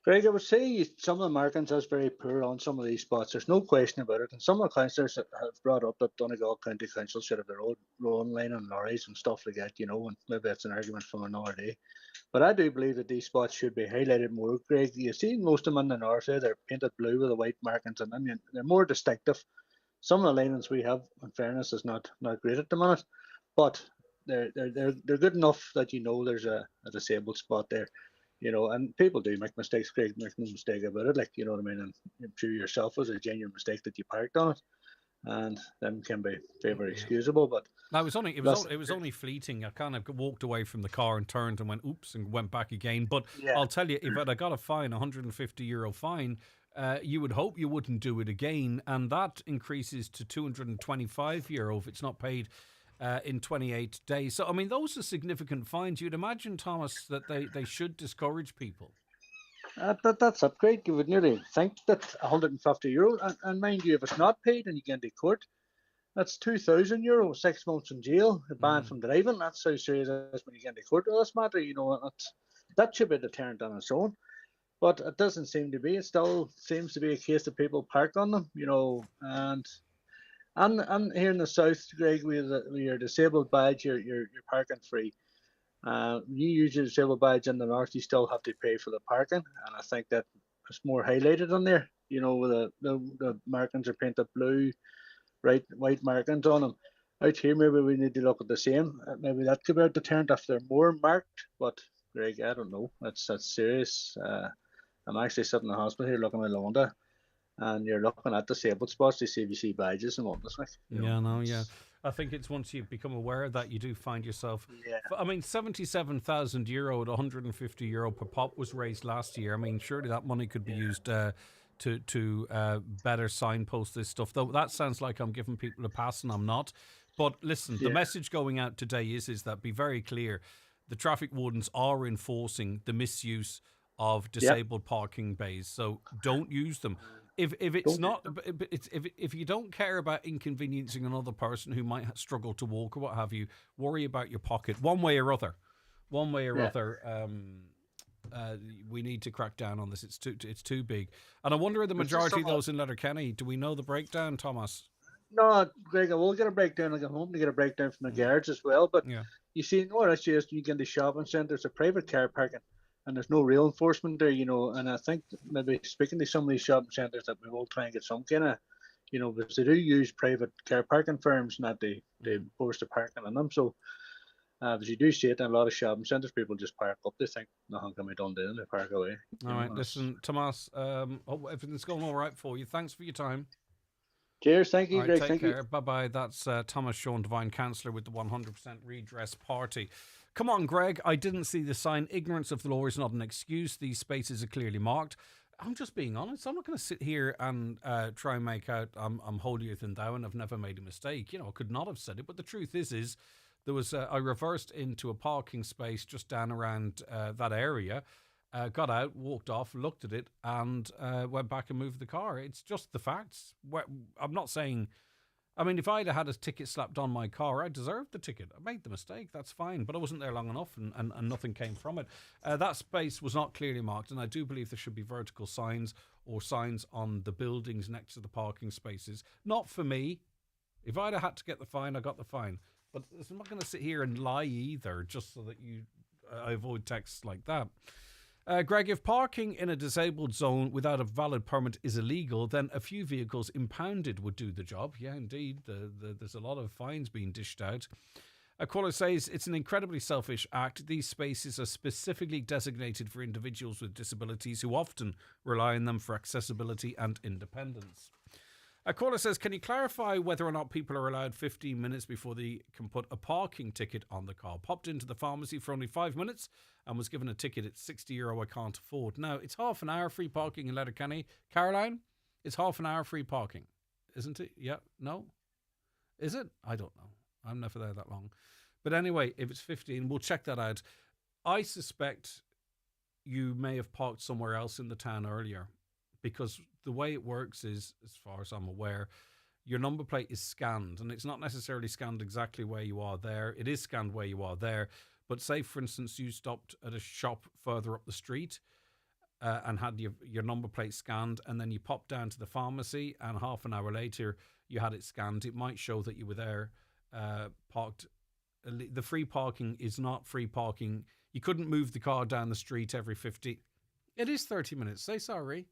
[SPEAKER 3] Greg, I would say some of the markings is very poor on some of these spots. There's no question about it. And some of the councillors have brought up that Donegal County Council should have their own line on lorries and stuff like that, you know, and maybe that's an argument from another day. But I do believe that these spots should be highlighted more, Greg. You see most of them in the north there, they're painted blue with the white markings, and I mean, they're more distinctive. Some of the linings we have, in fairness, is not great at the minute, but they're good enough that you know there's a disabled spot there. You know, and people do make mistakes, Greg, make no mistake about it. Like, you know what I mean? And I'm sure yourself was a genuine mistake that you parked on it, and them can be very excusable. But
[SPEAKER 2] no, it was only fleeting. I kind of walked away from the car and turned and went oops and went back again. But yeah. I'll tell you, if I got a fine, €150 fine, you would hope you wouldn't do it again, and that increases to €225 if it's not paid in 28 days. So, I mean, those are significant fines. You'd imagine, Thomas, that they should discourage people.
[SPEAKER 3] That's it, Greg. You would nearly think that €150, and mind you, if it's not paid and you get into court, that's €2,000, 6 months in jail, banned from driving. That's how serious it is when you get into court with this matter. You know, that should be a deterrent on its own. But it doesn't seem to be. It still seems to be a case that people park on them, you know, and here in the south, Greg, with your disabled badge, you're parking free. You use your disabled badge in the north, you still have to pay for the parking, and I think that it's more highlighted on there. You know, with the markings are painted blue, right, white markings on them. Out here, maybe we need to look at the same. Maybe that could be a deterrent if they're more marked. But Greg, I don't know. That's serious. I'm actually sitting in the hospital here looking at my Londa, and you're looking at disabled spots to see if you see badges and whatnot. Like,
[SPEAKER 2] Yeah. I think it's once you become aware of that, you do find yourself.
[SPEAKER 3] Yeah.
[SPEAKER 2] I mean, €77,000 at €150 per pop was raised last year. I mean, surely that money could be used to better signpost this stuff. Though that sounds like I'm giving people a pass, and I'm not. But listen, the message going out today is that be very clear. The traffic wardens are enforcing the misuse of disabled parking bays, so don't use them. If it's not, if you don't care about inconveniencing another person who might struggle to walk or what have you, worry about your pocket one way or other. We need to crack down on this. It's too big, and I wonder the majority of those in Letterkenny. Do we know the breakdown, Thomas?
[SPEAKER 3] No, Greg, I will get a breakdown. I'm hoping to get a breakdown from the guards as well. But you see, no, that's just you get the shopping centres, a private car parking, and there's no real enforcement there, And I think maybe speaking to some of these shopping centres that we will try and get some kind of, because they do use private car parking firms, not they force the parking on them. So as you do see it in a lot of shopping centres, people just park up. They think nothing can be done to them. They park away.
[SPEAKER 2] All right, listen, Tomas, hope everything's going all right for you. Thanks for your time.
[SPEAKER 3] Cheers, thank you,
[SPEAKER 2] right,
[SPEAKER 3] Greg.
[SPEAKER 2] Take
[SPEAKER 3] thank
[SPEAKER 2] care.
[SPEAKER 3] you.
[SPEAKER 2] Bye-bye. That's Thomas Sean Devine, Councillor with the 100% Redress Party. Come on, Greg. I didn't see the sign. Ignorance of the law is not an excuse. These spaces are clearly marked. I'm just being honest. I'm not going to sit here and try and make out I'm holier than thou and I've never made a mistake. I could not have said it. But the truth is there was I reversed into a parking space just down around that area. Got out, walked off, looked at it, and went back and moved the car. It's just the facts. I'm not saying... I mean, if I'd had a ticket slapped on my car, I deserved the ticket. I made the mistake, that's fine. But I wasn't there long enough, and nothing came from it. That space was not clearly marked, and I do believe there should be vertical signs or signs on the buildings next to the parking spaces. Not for me. If I'd had to get the fine, I got the fine. But I'm not going to sit here and lie either, just so that I avoid texts like that. Greg, if parking in a disabled zone without a valid permit is illegal, then a few vehicles impounded would do the job. Yeah, indeed. There's a lot of fines being dished out. A caller says it's an incredibly selfish act. These spaces are specifically designated for individuals with disabilities who often rely on them for accessibility and independence. A caller says, can you clarify whether or not people are allowed 15 minutes before they can put a parking ticket on the car? Popped into the pharmacy for only 5 minutes and was given a ticket at €60 I can't afford. Now, it's half an hour free parking in Letterkenny. Caroline, it's half an hour free parking, isn't it? Yeah, no? Is it? I don't know. I'm never there that long. But anyway, if it's 15, we'll check that out. I suspect you may have parked somewhere else in the town earlier, because the way it works is, as far as I'm aware, your number plate is scanned, and it's not necessarily scanned exactly where you are there. It is scanned where you are there. But say, for instance, you stopped at a shop further up the street and had your number plate scanned, and then you popped down to the pharmacy, and half an hour later you had it scanned. It might show that you were there parked. The free parking is not free parking. You couldn't move the car down the street every 50. It is 30 minutes. Say sorry.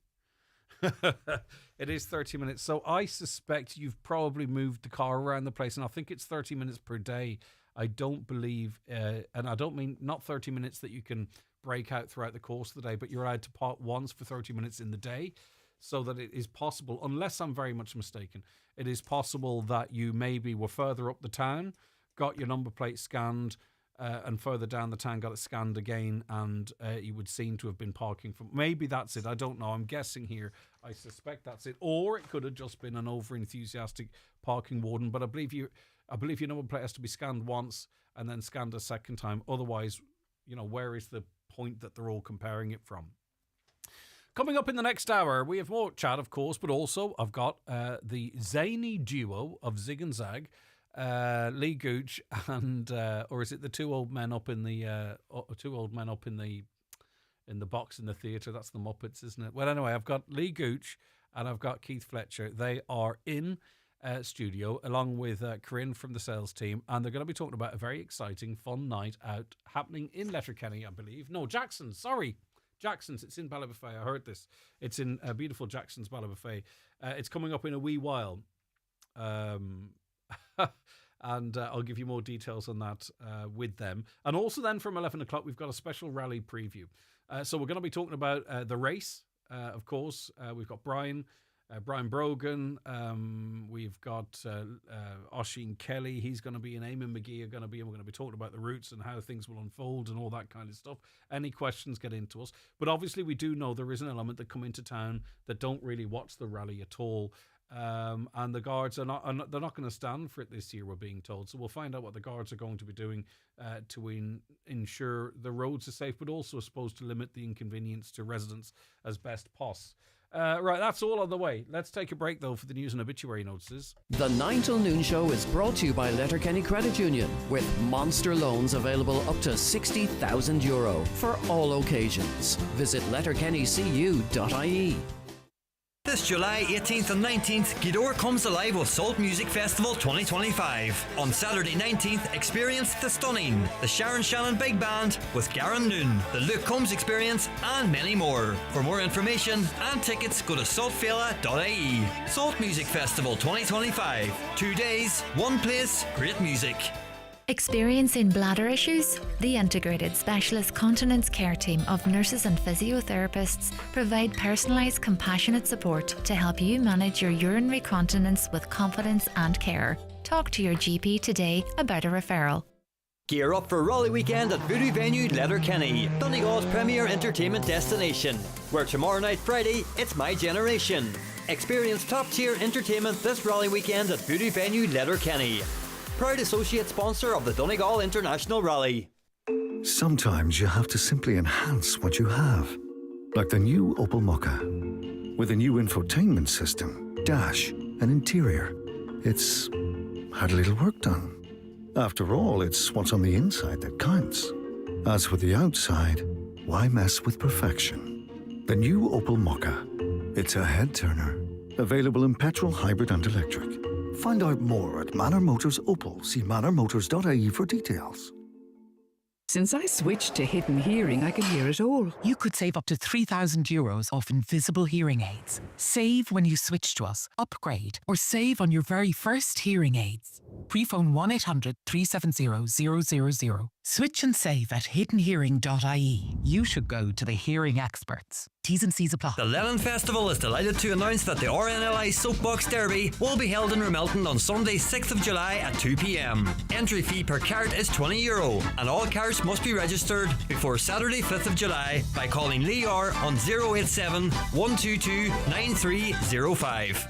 [SPEAKER 2] It is 30 minutes. So I suspect you've probably moved the car around the place, and I think it's 30 minutes per day. I don't believe, and I don't mean not 30 minutes that you can break out throughout the course of the day, but you're allowed to park once for 30 minutes in the day, so that it is possible, unless I'm very much mistaken, it is possible that you maybe were further up the town, got your number plate scanned, and further down the town got it scanned again, and you would seem to have been parking from... Maybe that's it. I don't know. I'm guessing here. I suspect that's it. Or it could have just been an over-enthusiastic parking warden. But I believe your number plate has to be scanned once and then scanned a second time. Otherwise, where is the point that they're all comparing it from? Coming up in the next hour, we have more chat, of course, but also I've got the zany duo of Zig and Zag, Lee Gooch and or is it the two old men up in the box in the theatre? That's the Muppets, isn't it? Well, anyway, I've got Lee Gooch and I've got Keith Fletcher. They are in studio along with Corinne from the sales team, and they're going to be talking about a very exciting, fun night out happening in Letterkenny, I believe. No, Jackson's. Sorry. Jackson's. It's in Ballybofey. I heard this. It's in beautiful Jackson's, Ballybofey. It's coming up in a wee while. And I'll give you more details on that with them. And also then from 11 o'clock, we've got a special rally preview. So we're going to be talking about the race, of course. We've got Brian Brian Brogan. We've got Oisin Kelly. He's going to be in. Eamon McGee are going to be, and we're going to be talking about the routes and how things will unfold and all that kind of stuff. Any questions, get into us. But obviously we do know there is an element that come into town that don't really watch the rally at all. And the guards they're not going to stand for it this year, we're being told. So we'll find out what the guards are going to be doing to ensure the roads are safe, but also supposed to limit the inconvenience to residents as best possible. Right, that's all on the way. Let's take a break, though, for the news and obituary notices.
[SPEAKER 10] The 9 till noon show is brought to you by Letterkenny Credit Union, with monster loans available up to €60,000 for all occasions. Visit letterkennycu.ie.
[SPEAKER 12] This July 18th and 19th, Gidor comes alive with Salt Music Festival 2025. On Saturday 19th, experience The Stunning, the Sharon Shannon Big Band with Garen Noon, the Luke Combs Experience, and many more. For more information and tickets, go to saltfela.ie. Salt Music Festival 2025. 2 days, one place, great music.
[SPEAKER 14] Experiencing bladder issues? The integrated specialist continence care team of nurses and physiotherapists provide personalised, compassionate support to help you manage your urinary continence with confidence and care. Talk to your GP today about a referral.
[SPEAKER 12] Gear up for Rally Weekend at Voodoo Venue Letterkenny, Donegal's premier entertainment destination, where tomorrow night Friday, it's My Generation. Experience top-tier entertainment this Rally Weekend at Voodoo Venue Letterkenny. Proud associate sponsor of the Donegal International Rally.
[SPEAKER 6] Sometimes you have to simply enhance what you have. Like the new Opel Mokka. With a new infotainment system, dash, and interior. It's had a little work done. After all, it's what's on the inside that counts. As with the outside, why mess with perfection? The new Opel Mokka. It's a head-turner. Available in petrol, hybrid and electric. Find out more at Manor Motors Opel. See manormotors.ie for details.
[SPEAKER 7] Since I switched to Hidden Hearing, I can hear it all. You could save up to €3,000 off invisible hearing aids. Save when you switch to us, upgrade, or save on your very first hearing aids. Pre-phone 1-800-370-000. Switch and save at hiddenhearing.ie. You should go to the hearing experts. T's and C's apply.
[SPEAKER 12] The Lennon Festival is delighted to announce that the RNLI Soapbox Derby will be held in Ramelton on Sunday 6th of July at 2 p.m. Entry fee per cart is €20 and all carts must be registered before Saturday 5th of July by calling Lee R on 087 122 9305.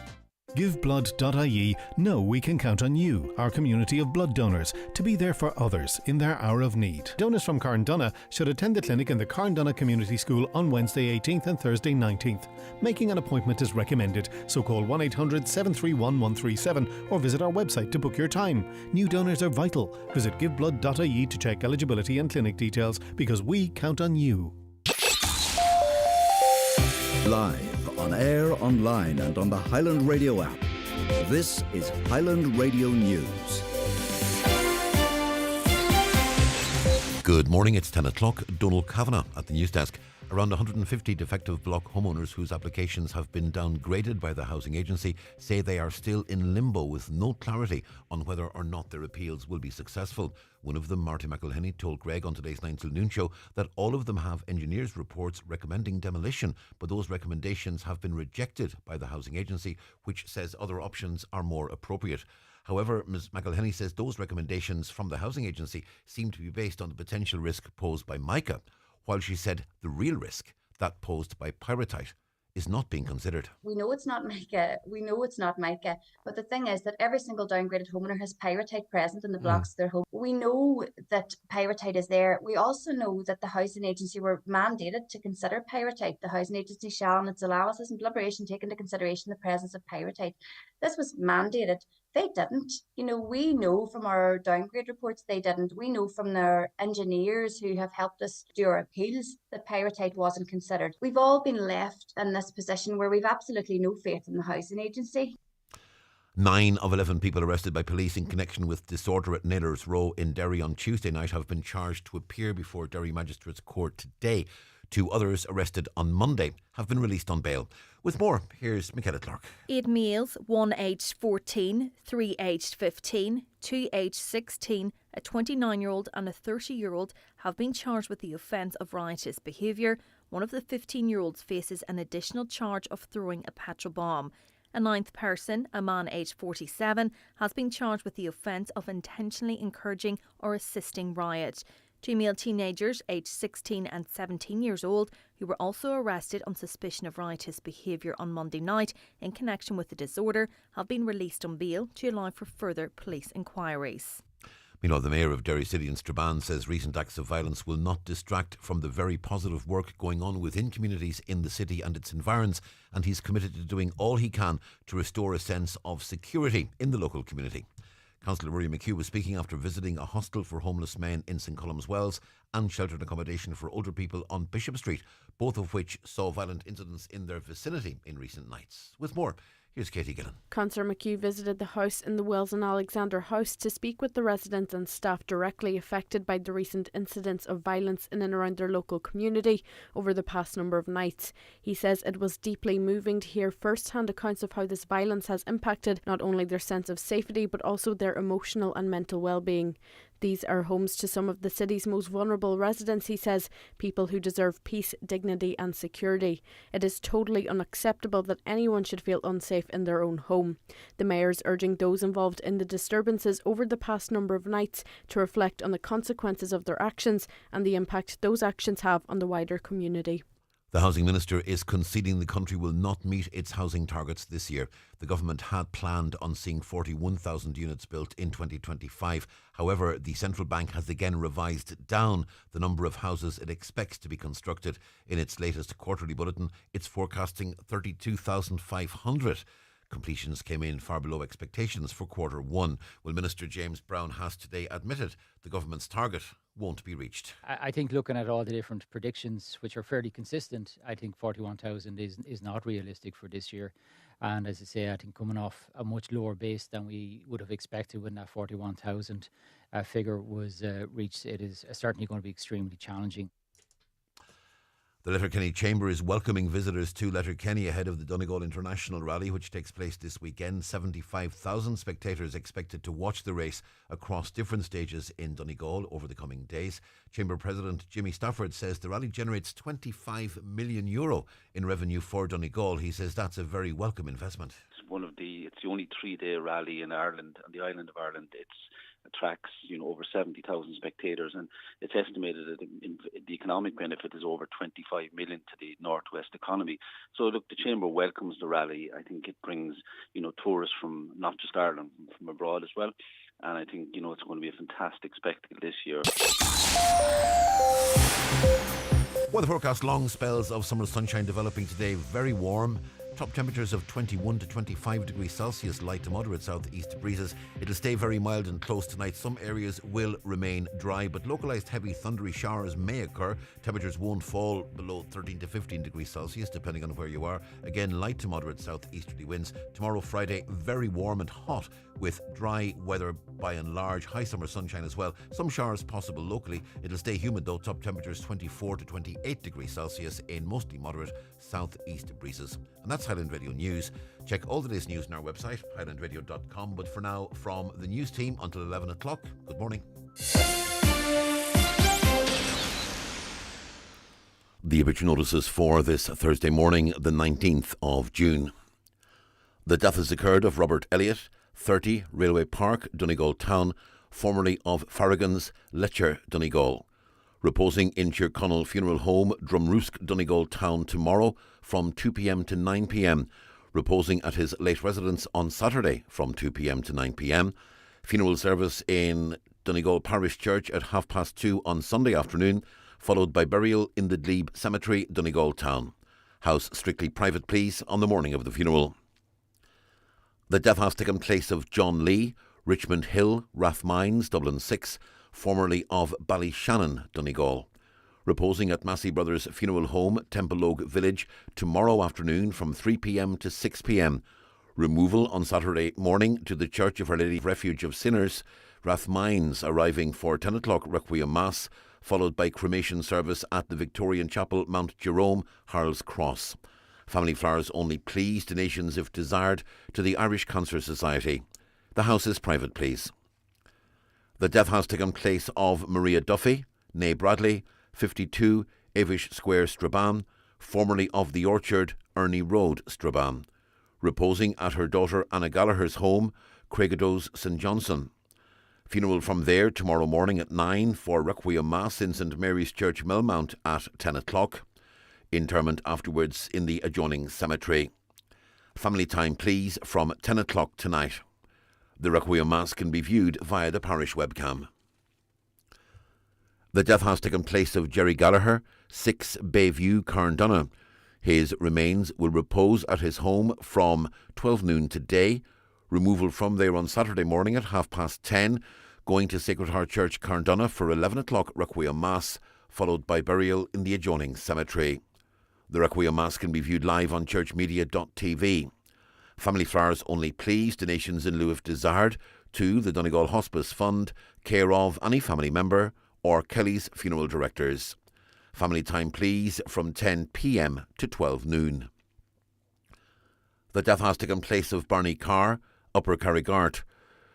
[SPEAKER 8] GiveBlood.ie know we can count on you, our community of blood donors, to be there for others in their hour of need. Donors from Carndonagh should attend the clinic in the Carndonagh Community School on Wednesday 18th and Thursday 19th. Making an appointment is recommended, so call 1-800-731-137 or visit our website to book your time. New donors are vital. Visit GiveBlood.ie to check eligibility and clinic details, because we count on you.
[SPEAKER 9] Live, on air, online and on the Highland Radio app. This is Highland Radio News.
[SPEAKER 25] Good morning, it's 10 o'clock. Donal Kavanagh at the news desk. Around 150 defective block homeowners whose applications have been downgraded by the housing agency say they are still in limbo with no clarity on whether or not their appeals will be successful. One of them, Marty McElhenney, told Greg on today's 9 till noon show that all of them have engineers' reports recommending demolition, but those recommendations have been rejected by the housing agency, which says other options are more appropriate. However, Ms McElhenney says those recommendations from the housing agency seem to be based on the potential risk posed by mica, while she said the real risk, that posed by pyrite, is not being considered.
[SPEAKER 18] We know it's not mica. But the thing is that every single downgraded homeowner has pyrite present in the blocks of their home. We know that pyrite is there. We also know that the housing agency were mandated to consider pyrite. The housing agency shall, in its analysis and deliberation, take into consideration the presence of pyrite. This was mandated. They didn't. We know from our downgrade reports they didn't. We know from their engineers who have helped us do our appeals that pyrite wasn't considered. We've all been left in this position where we've absolutely no faith in the housing agency.
[SPEAKER 25] 9 of 11 people arrested by police in connection with disorder at Naylor's Row in Derry on Tuesday night have been charged to appear before Derry Magistrates Court today. 2 others arrested on Monday have been released on bail. With more, here's Michaela Clark.
[SPEAKER 26] 8 males, 1 aged 14, 3 aged 15, 2 aged 16, a 29-year-old and a 30-year-old have been charged with the offence of riotous behaviour, one of the 15-year-olds faces an additional charge of throwing a petrol bomb. A ninth person, a man aged 47, has been charged with the offence of intentionally encouraging or assisting riot. 2 male teenagers aged 16 and 17 years old, who were also arrested on suspicion of riotous behaviour on Monday night in connection with the disorder, have been released on bail to allow for further police inquiries.
[SPEAKER 25] Meanwhile, the Mayor of Derry City in Strabane says recent acts of violence will not distract from the very positive work going on within communities in the city and its environs, and he's committed to doing all he can to restore a sense of security in the local community. Councillor Murray McHugh was speaking after visiting a hostel for homeless men in St Colum's Wells and sheltered accommodation for older people on Bishop Street, both of which saw violent incidents in their vicinity in recent nights. With more, here's Katie Gillen.
[SPEAKER 11] Councillor McHugh visited the house in the Wells and Alexander House to speak with the residents and staff directly affected by the recent incidents of violence in and around their local community over the past number of nights. He says it was deeply moving to hear first-hand accounts of how this violence has impacted not only their sense of safety but also their emotional and mental well-being. These are homes to some of the city's most vulnerable residents, he says, people who deserve peace, dignity and security. It is totally unacceptable that anyone should feel unsafe in their own home. The Mayor's urging those involved in the disturbances over the past number of nights to reflect on the consequences of their actions and the impact those actions have on the wider community.
[SPEAKER 25] The Housing Minister is conceding the country will not meet its housing targets this year. The government had planned on seeing 41,000 units built in 2025. However, the central bank has again revised down the number of houses it expects to be constructed. In its latest quarterly bulletin, it's forecasting 32,500. Completions came in far below expectations for quarter one. Well, Minister James Brown has today admitted the government's target won't be reached.
[SPEAKER 13] I think looking at all the different predictions, which are fairly consistent, I think 41,000 is not realistic for this year. And as I say, I think coming off a much lower base than we would have expected when that 41,000 figure was reached, it is certainly going to be extremely challenging.
[SPEAKER 25] The Letterkenny Chamber is welcoming visitors to Letterkenny ahead of the Donegal International Rally, which takes place this weekend. 75,000 spectators expected to watch the race across different stages in Donegal over the coming days. Chamber President Jimmy Stafford says the rally generates €25 million in revenue for Donegal. He says that's a very welcome investment.
[SPEAKER 15] It's the only 3-day rally in Ireland, on the island of Ireland. It attracts over 70,000 spectators, and it's estimated that the economic benefit is over 25 million to the northwest economy. So look, the Chamber welcomes the rally. I think it brings tourists from not just Ireland, from abroad as well, and I think it's going to be a fantastic spectacle this year.
[SPEAKER 25] Weather forecast: long spells of summer sunshine developing today, very warm. Top temperatures of 21 to 25 degrees Celsius, light to moderate southeast breezes. It'll stay very mild and close tonight. Some areas will remain dry, but localised heavy thundery showers may occur. Temperatures won't fall below 13 to 15 degrees Celsius, depending on where you are. Again, light to moderate southeasterly winds. Tomorrow, Friday, very warm and hot with dry weather by and large. High summer sunshine as well. Some showers possible locally. It'll stay humid though. Top temperatures 24 to 28 degrees Celsius in mostly moderate southeast breezes. And that's Highland Radio News. Check all the day's news on our website, highlandradio.com. But for now, from the news team until 11 o'clock, good morning. The obituary notices for this Thursday morning, the 19th of June. The death has occurred of Robert Elliott, 30, Railway Park, Donegal Town, formerly of Farragon's, Letcher, Donegal. Reposing in Tyrconnell Funeral Home, Drumroosk, Donegal Town tomorrow from 2 p.m. to 9 p.m. Reposing at his late residence on Saturday from 2 p.m. to 9 p.m. Funeral service in Donegal Parish Church at 2:30 on Sunday afternoon, followed by burial in the Glebe Cemetery, Donegal Town. House strictly private, please, on the morning of the funeral. The death has taken place of John Lee, Richmond Hill, Rathmines, Dublin 6, formerly of Ballyshannon, Donegal. Reposing at Massey Brothers Funeral Home, Templeogue Village, tomorrow afternoon from 3 p.m. to 6 p.m. Removal on Saturday morning to the Church of Our Lady of Refuge of Sinners, Rathmines arriving for 10 o'clock Requiem Mass, followed by cremation service at the Victorian Chapel, Mount Jerome, Harles Cross. Family flowers only, please. Donations, if desired, to the Irish Cancer Society. The house is private, please. The death has taken place of Maria Duffy, née Bradley, 52, Avish Square, Strabane, formerly of the Orchard, Ernie Road, Strabane, reposing at her daughter Anna Gallagher's home, Craigadoes, St Johnson. Funeral from there tomorrow morning at 9 for Requiem Mass in St Mary's Church, Millmount at 10 o'clock. Interment afterwards in the adjoining cemetery. Family time, please, from 10 o'clock tonight. The Requiem Mass can be viewed via the parish webcam. The death has taken place of Jerry Gallagher, 6 Bayview, Carndonagh. His remains will repose at his home from 12 noon today. Removal from there on Saturday morning at 10:30, going to Sacred Heart Church, Carndonagh for 11 o'clock Requiem Mass, followed by burial in the adjoining cemetery. The Requiem Mass can be viewed live on churchmedia.tv. Family flowers only, please. Donations in lieu if desired to the Donegal Hospice Fund, care of any family member or Kelly's funeral directors. Family time, please, from 10 p.m. to 12 noon. The death has taken place of Barney Carr, Upper Carrigart,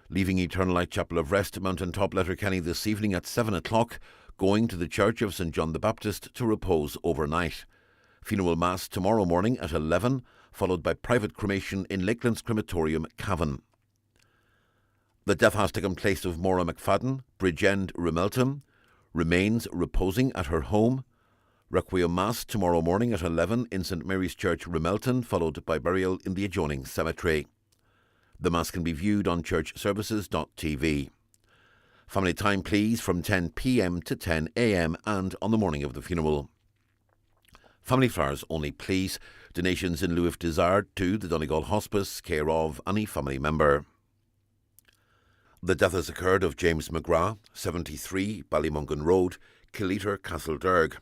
[SPEAKER 25] leaving Eternal Light Chapel of Rest, Mountain Top, Letterkenny this evening at 7 o'clock, going to the Church of St John the Baptist to repose overnight. Funeral Mass tomorrow morning at 11, followed by private cremation in Lakelands Crematorium, Cavan. The death has taken place of Maura McFadden, Bridgend, Remelton, remains reposing at her home. Requiem Mass tomorrow morning at 11 in St Mary's Church, Remelton, followed by burial in the adjoining cemetery. The Mass can be viewed on churchservices.tv. Family time, please, from 10 p.m. to 10 a.m. and on the morning of the funeral. Family flowers only, please. Donations in lieu if desired to the Donegal Hospice, care of any family member. The death has occurred of James McGrath, 73, Ballymungan Road, Killeater, Castlederg,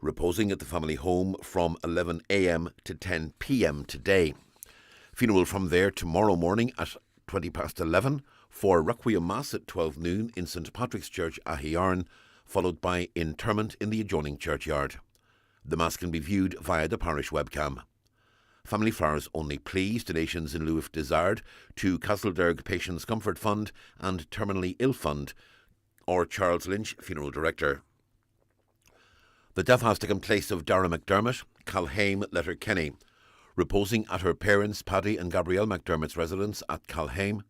[SPEAKER 25] reposing at the family home from 11 a.m. to 10 p.m. today. Funeral from there tomorrow morning at 11:20 for Requiem Mass at 12 noon in St Patrick's Church, Ahiyarn, followed by interment in the adjoining churchyard. The Mass can be viewed via the parish webcam. Family flowers only, please. Donations in lieu if desired to Castlederg Patients Comfort Fund and Terminally Ill Fund, or Charles Lynch, Funeral Director. The death has taken place of Dara McDermott, Calhame, Letterkenny, reposing at her parents Paddy and Gabrielle McDermott's residence at Calhame.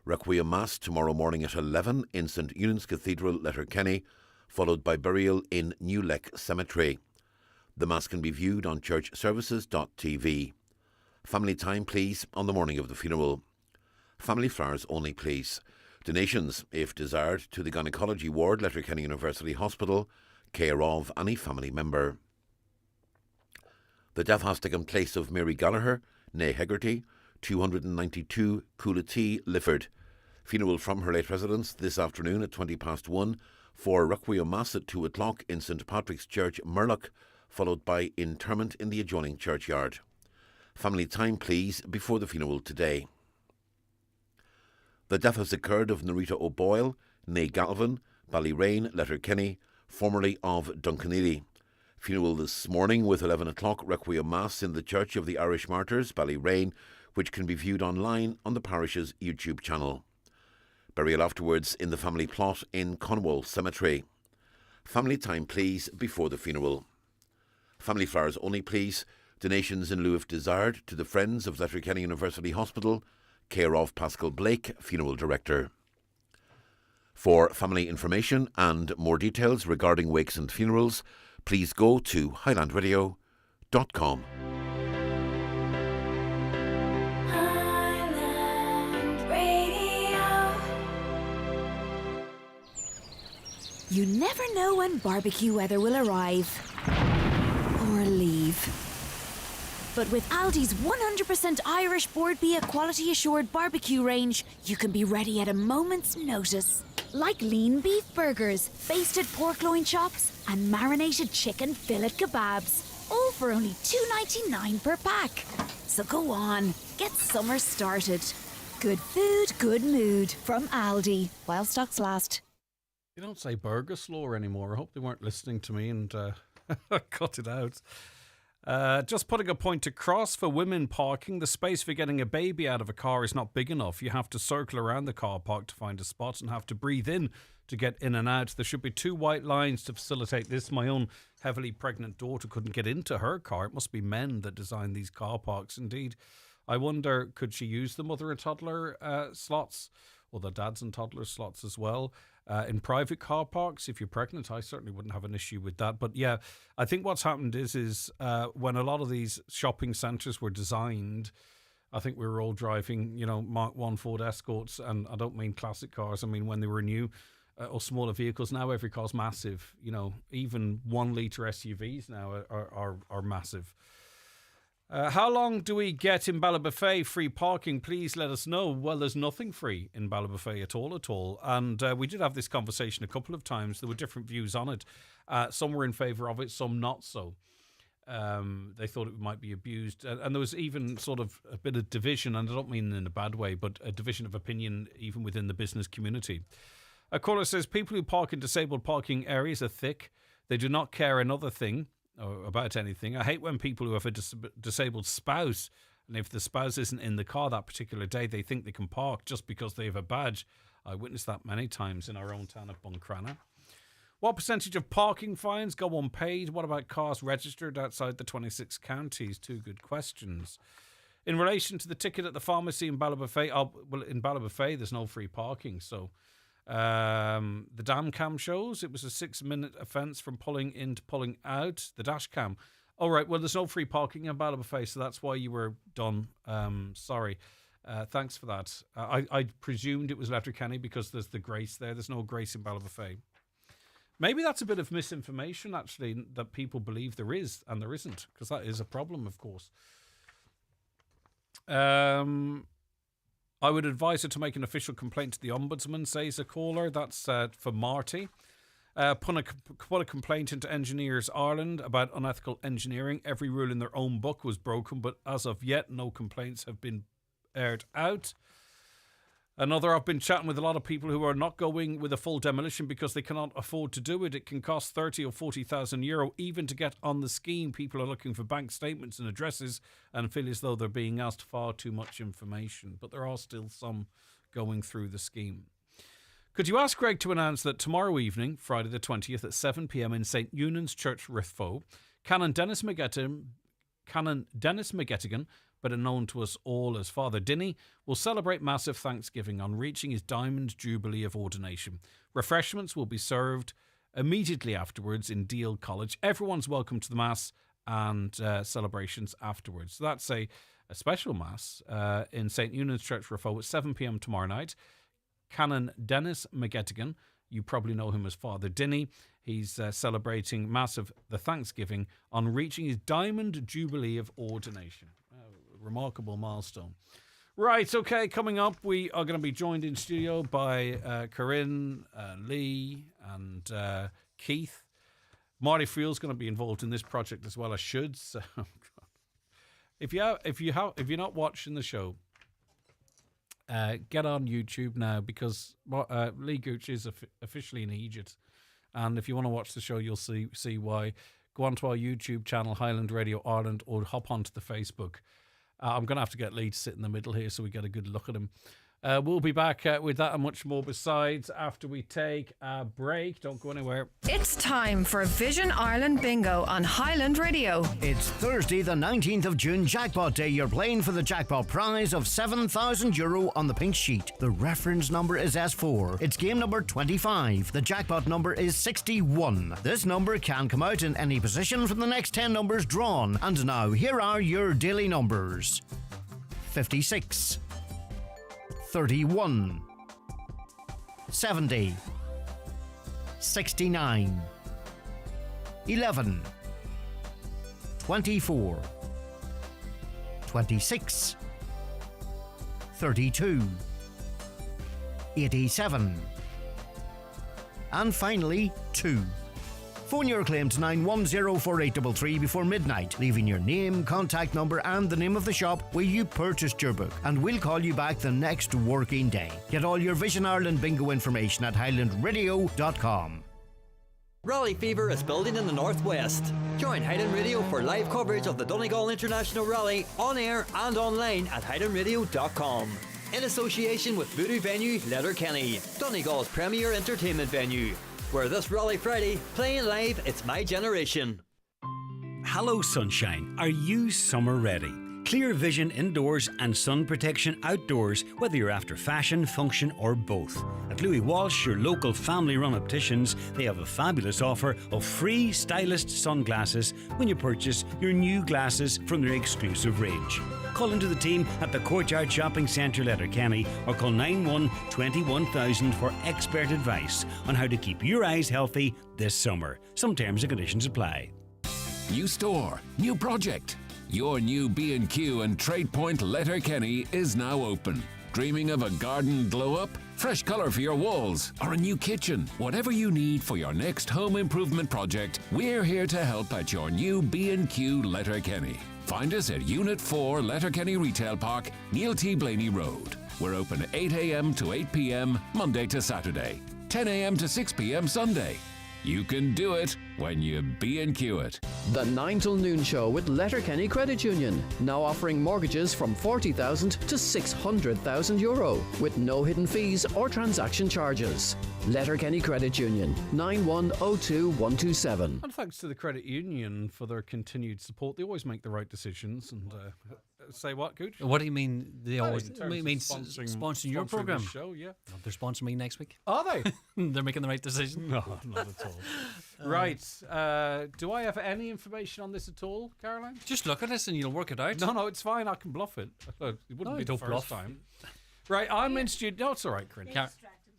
[SPEAKER 25] Requiem Mass tomorrow morning at 11 in St Eunan's Cathedral, Letterkenny, followed by burial in New Leck Cemetery. The Mass can be viewed on churchservices.tv. Family time, please, on the morning of the funeral. Family flowers only, please. Donations, if desired, to the Gynecology Ward, Letterkenny University Hospital, care of any family member. The death has taken place of Mary Gallagher, née Hegarty, 292 Coolatee, Lifford. Funeral from her late residence this afternoon at 1:20 for Requiem Mass at 2 o'clock in St Patrick's Church, Murlock, followed by interment in the adjoining churchyard. Family time, please, before the funeral today. The death has occurred of Narita O'Boyle, née Galvin, Ballyrain, Letterkenny, formerly of Duncanilly. Funeral this morning with 11 o'clock Requiem Mass in the Church of the Irish Martyrs, Ballyrain, which can be viewed online on the parish's YouTube channel. Burial afterwards in the family plot in Conwall Cemetery. Family time, please, before the funeral. Family flowers only, please. Donations in lieu if desired to the Friends of Letterkenny University Hospital, care of Pascal Blake, Funeral Director. For family information and more details regarding wakes and funerals, please go to highlandradio.com.
[SPEAKER 16] You never know when barbecue weather will arrive or leave. But with Aldi's 100% Irish Board Beer quality assured barbecue range, you can be ready at a moment's notice. Like lean beef burgers, basted pork loin chops, and marinated chicken fillet kebabs. All for only $2.99 per pack. So go on, get summer started. Good food, good mood from Aldi, while stocks last.
[SPEAKER 2] You don't say burger slur anymore. I hope they weren't listening to me and cut it out. Just putting a point across for women parking. The space for getting a baby out of a car is not big enough. You have to circle around the car park to find a spot and have to breathe in to get in and out. There should be 2 white lines to facilitate this. My own heavily pregnant daughter couldn't get into her car. It must be men that design these car parks. Indeed, I wonder, could she use the mother and toddler slots, or the dads and toddler slots as well? In private car parks, if you're pregnant, I certainly wouldn't have an issue with that. But yeah, I think what's happened is when a lot of these shopping centres were designed, I think we were all driving, Mark 1 Ford Escorts, and I don't mean classic cars. I mean when they were new or smaller vehicles. Now every car's massive. Even 1 litre SUVs now are massive. How long do we get in Ballybofey free parking? Please let us know. Well, there's nothing free in Ballybofey at all. And we did have this conversation a couple of times. There were different views on it. Some were in favour of it, some not so. They thought it might be abused. And there was even sort of a bit of division, and I don't mean in a bad way, but a division of opinion even within the business community. A caller says, people who park in disabled parking areas are thick. They do not care another thing or about anything. I hate when people who have a disabled spouse, and if the spouse isn't in the car that particular day, they think they can park just because they have a badge. I witnessed that many times in our own town of Buncrana. What percentage of parking fines go unpaid? What about cars registered outside the 26 counties? 2 good questions. In relation to the ticket at the pharmacy in Ballybofey, in Ballybofey there's no free parking, so the dam cam shows it was a 6-minute offence from pulling in to pulling out. The dash cam. All right, well, there's no free parking in Ballybofey, so that's why you were done. Sorry. Thanks for that. I presumed it was Letterkenny because there's the Grace there. There's no Grace in Ballybofey. Maybe that's a bit of misinformation, actually, that people believe there is and there isn't, because that is a problem, of course. I would advise her to make an official complaint to the Ombudsman, says a caller. That's for Marty. Put a complaint into Engineers Ireland about unethical engineering. Every rule in their own book was broken, but as of yet, no complaints have been aired out. Another, I've been chatting with a lot of people who are not going with a full demolition because they cannot afford to do it. It can cost 30 or 40,000 euro even to get on the scheme. People are looking for bank statements and addresses and feel as though they're being asked far too much information. But there are still some going through the scheme. Could you ask Greg to announce that tomorrow evening, Friday the 20th at 7 p.m. in St. Eunan's Church, Rithfoe, Canon Dennis McGettigan, better known to us all as Father Dinny, will celebrate massive Thanksgiving on reaching his Diamond Jubilee of ordination. Refreshments will be served immediately afterwards in Deal College. Everyone's welcome to the Mass and celebrations afterwards. So that's a special Mass in St. Eunan's Church, Rithfoe at 7 p.m. tomorrow night. Canon Dennis McGettigan, you probably know him as Father Dinny. He's celebrating Mass of the Thanksgiving on reaching his Diamond Jubilee of ordination. Remarkable milestone. Right, okay, coming up, we are going to be joined in studio by Corinne, Lee, and Keith. Marty Friel's going to be involved in this project as well as should. So, if you're not watching the show, get on YouTube now because Lee Gooch is officially in Egypt, and if you want to watch the show, you'll see why. Go onto our YouTube channel, Highland Radio Ireland, or hop onto the Facebook. I'm going to have to get Lee to sit in the middle here so we get a good look at him. We'll be back with that and much more besides after we take a break. Don't go anywhere.
[SPEAKER 17] It's time for Vision Ireland Bingo on Highland Radio.
[SPEAKER 19] It's Thursday the 19th of June, Jackpot Day. You're playing for the jackpot prize of €7,000 on the pink sheet. The reference number is S4. It's game number 25. The jackpot number is 61. This number can come out in any position from the next 10 numbers drawn. And now, here are your daily numbers. 56. 31, 70, 69, 11, 24, 26, 32, 87, and finally 2. Phone your claim to 9104833 before midnight, leaving your name, contact number and the name of the shop where you purchased your book, and we'll call you back the next working day. Get all your Vision Ireland bingo information at highlandradio.com.
[SPEAKER 12] Rally fever is building in the northwest. Join Highland Radio for live coverage of the Donegal International Rally on air and online at highlandradio.com. In association with Voodoo Venue Letterkenny, Donegal's premier entertainment venue. Where this Rally Friday, playing live, it's my generation.
[SPEAKER 1] Hello Sunshine, are you summer ready? Clear vision indoors and sun protection outdoors, whether you're after fashion, function or both. At Louis Walsh, your local family-run opticians, they have a fabulous offer of free stylist sunglasses when you purchase your new glasses from their exclusive range. Call into the team at the Courtyard Shopping Centre, Letterkenny, or call 91 21,000 for expert advice on how to keep your eyes healthy this summer. Some terms and conditions apply.
[SPEAKER 4] New store, new project. Your new B&Q and TradePoint Letterkenny is now open. Dreaming of a garden glow-up, fresh colour for your walls, or a new kitchen? Whatever you need for your next home improvement project, we're here to help at your new B&Q Letterkenny. Find us at Unit 4 Letterkenny Retail Park, Neil T. Blaney Road. We're open 8 a.m. to 8 p.m. Monday to Saturday, 10 a.m. to 6 p.m. Sunday. You can do it when you B&Q it.
[SPEAKER 10] The 9 till noon show with Letterkenny Credit Union, now offering mortgages from 40,000 to 600,000 euro with no hidden fees or transaction charges. Letterkenny Credit Union, 9102127.
[SPEAKER 2] And thanks to the credit union for their continued support. They always make the right decisions. And say what, Gooch?
[SPEAKER 20] What do you mean? They always
[SPEAKER 2] mean
[SPEAKER 20] sponsoring your program?
[SPEAKER 2] Show, yeah.
[SPEAKER 20] No, they're sponsoring me next week.
[SPEAKER 2] Are they?
[SPEAKER 20] They're making the right decision.
[SPEAKER 2] No, not at all. Right. Do I have any information on this at all, Caroline?
[SPEAKER 20] Just look at this and you'll work it out.
[SPEAKER 2] No, it's fine. I can bluff it. It wouldn't be the first time. Right, I'm in studio. No, it's all right, Corinne.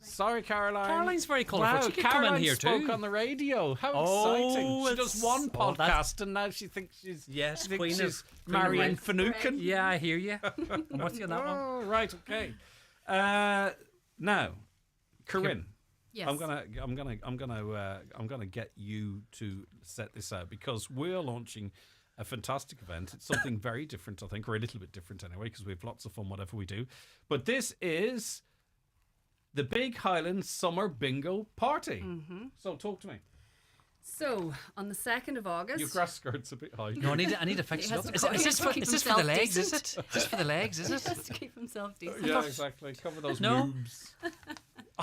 [SPEAKER 2] Sorry, Caroline.
[SPEAKER 20] Caroline's very colourful.
[SPEAKER 2] Wow,
[SPEAKER 20] She could
[SPEAKER 2] Caroline
[SPEAKER 20] come in here
[SPEAKER 2] spoke
[SPEAKER 20] too.
[SPEAKER 2] on the radio. How exciting. She does one podcast and now she thinks she's
[SPEAKER 20] Queen of
[SPEAKER 2] Marion Finucane.
[SPEAKER 20] Yeah, I hear you. I'm with you on that one.
[SPEAKER 2] Oh, right, okay. Now, Corinne.
[SPEAKER 11] Yes.
[SPEAKER 2] I'm gonna get you to set this out because we're launching a fantastic event. It's something very different, I think, or a little bit different anyway, because we have lots of fun whatever we do. But this is the Big Highland Summer Bingo Party.
[SPEAKER 21] Mm-hmm.
[SPEAKER 2] So talk to me.
[SPEAKER 21] So, on the 2nd of August...
[SPEAKER 2] Your grass skirt's a bit high.
[SPEAKER 20] No, I need to fix it up. Is this for the legs, is it? Is this for the legs, is it?
[SPEAKER 21] He has to keep himself decent.
[SPEAKER 2] Yeah, exactly. Cover those moves.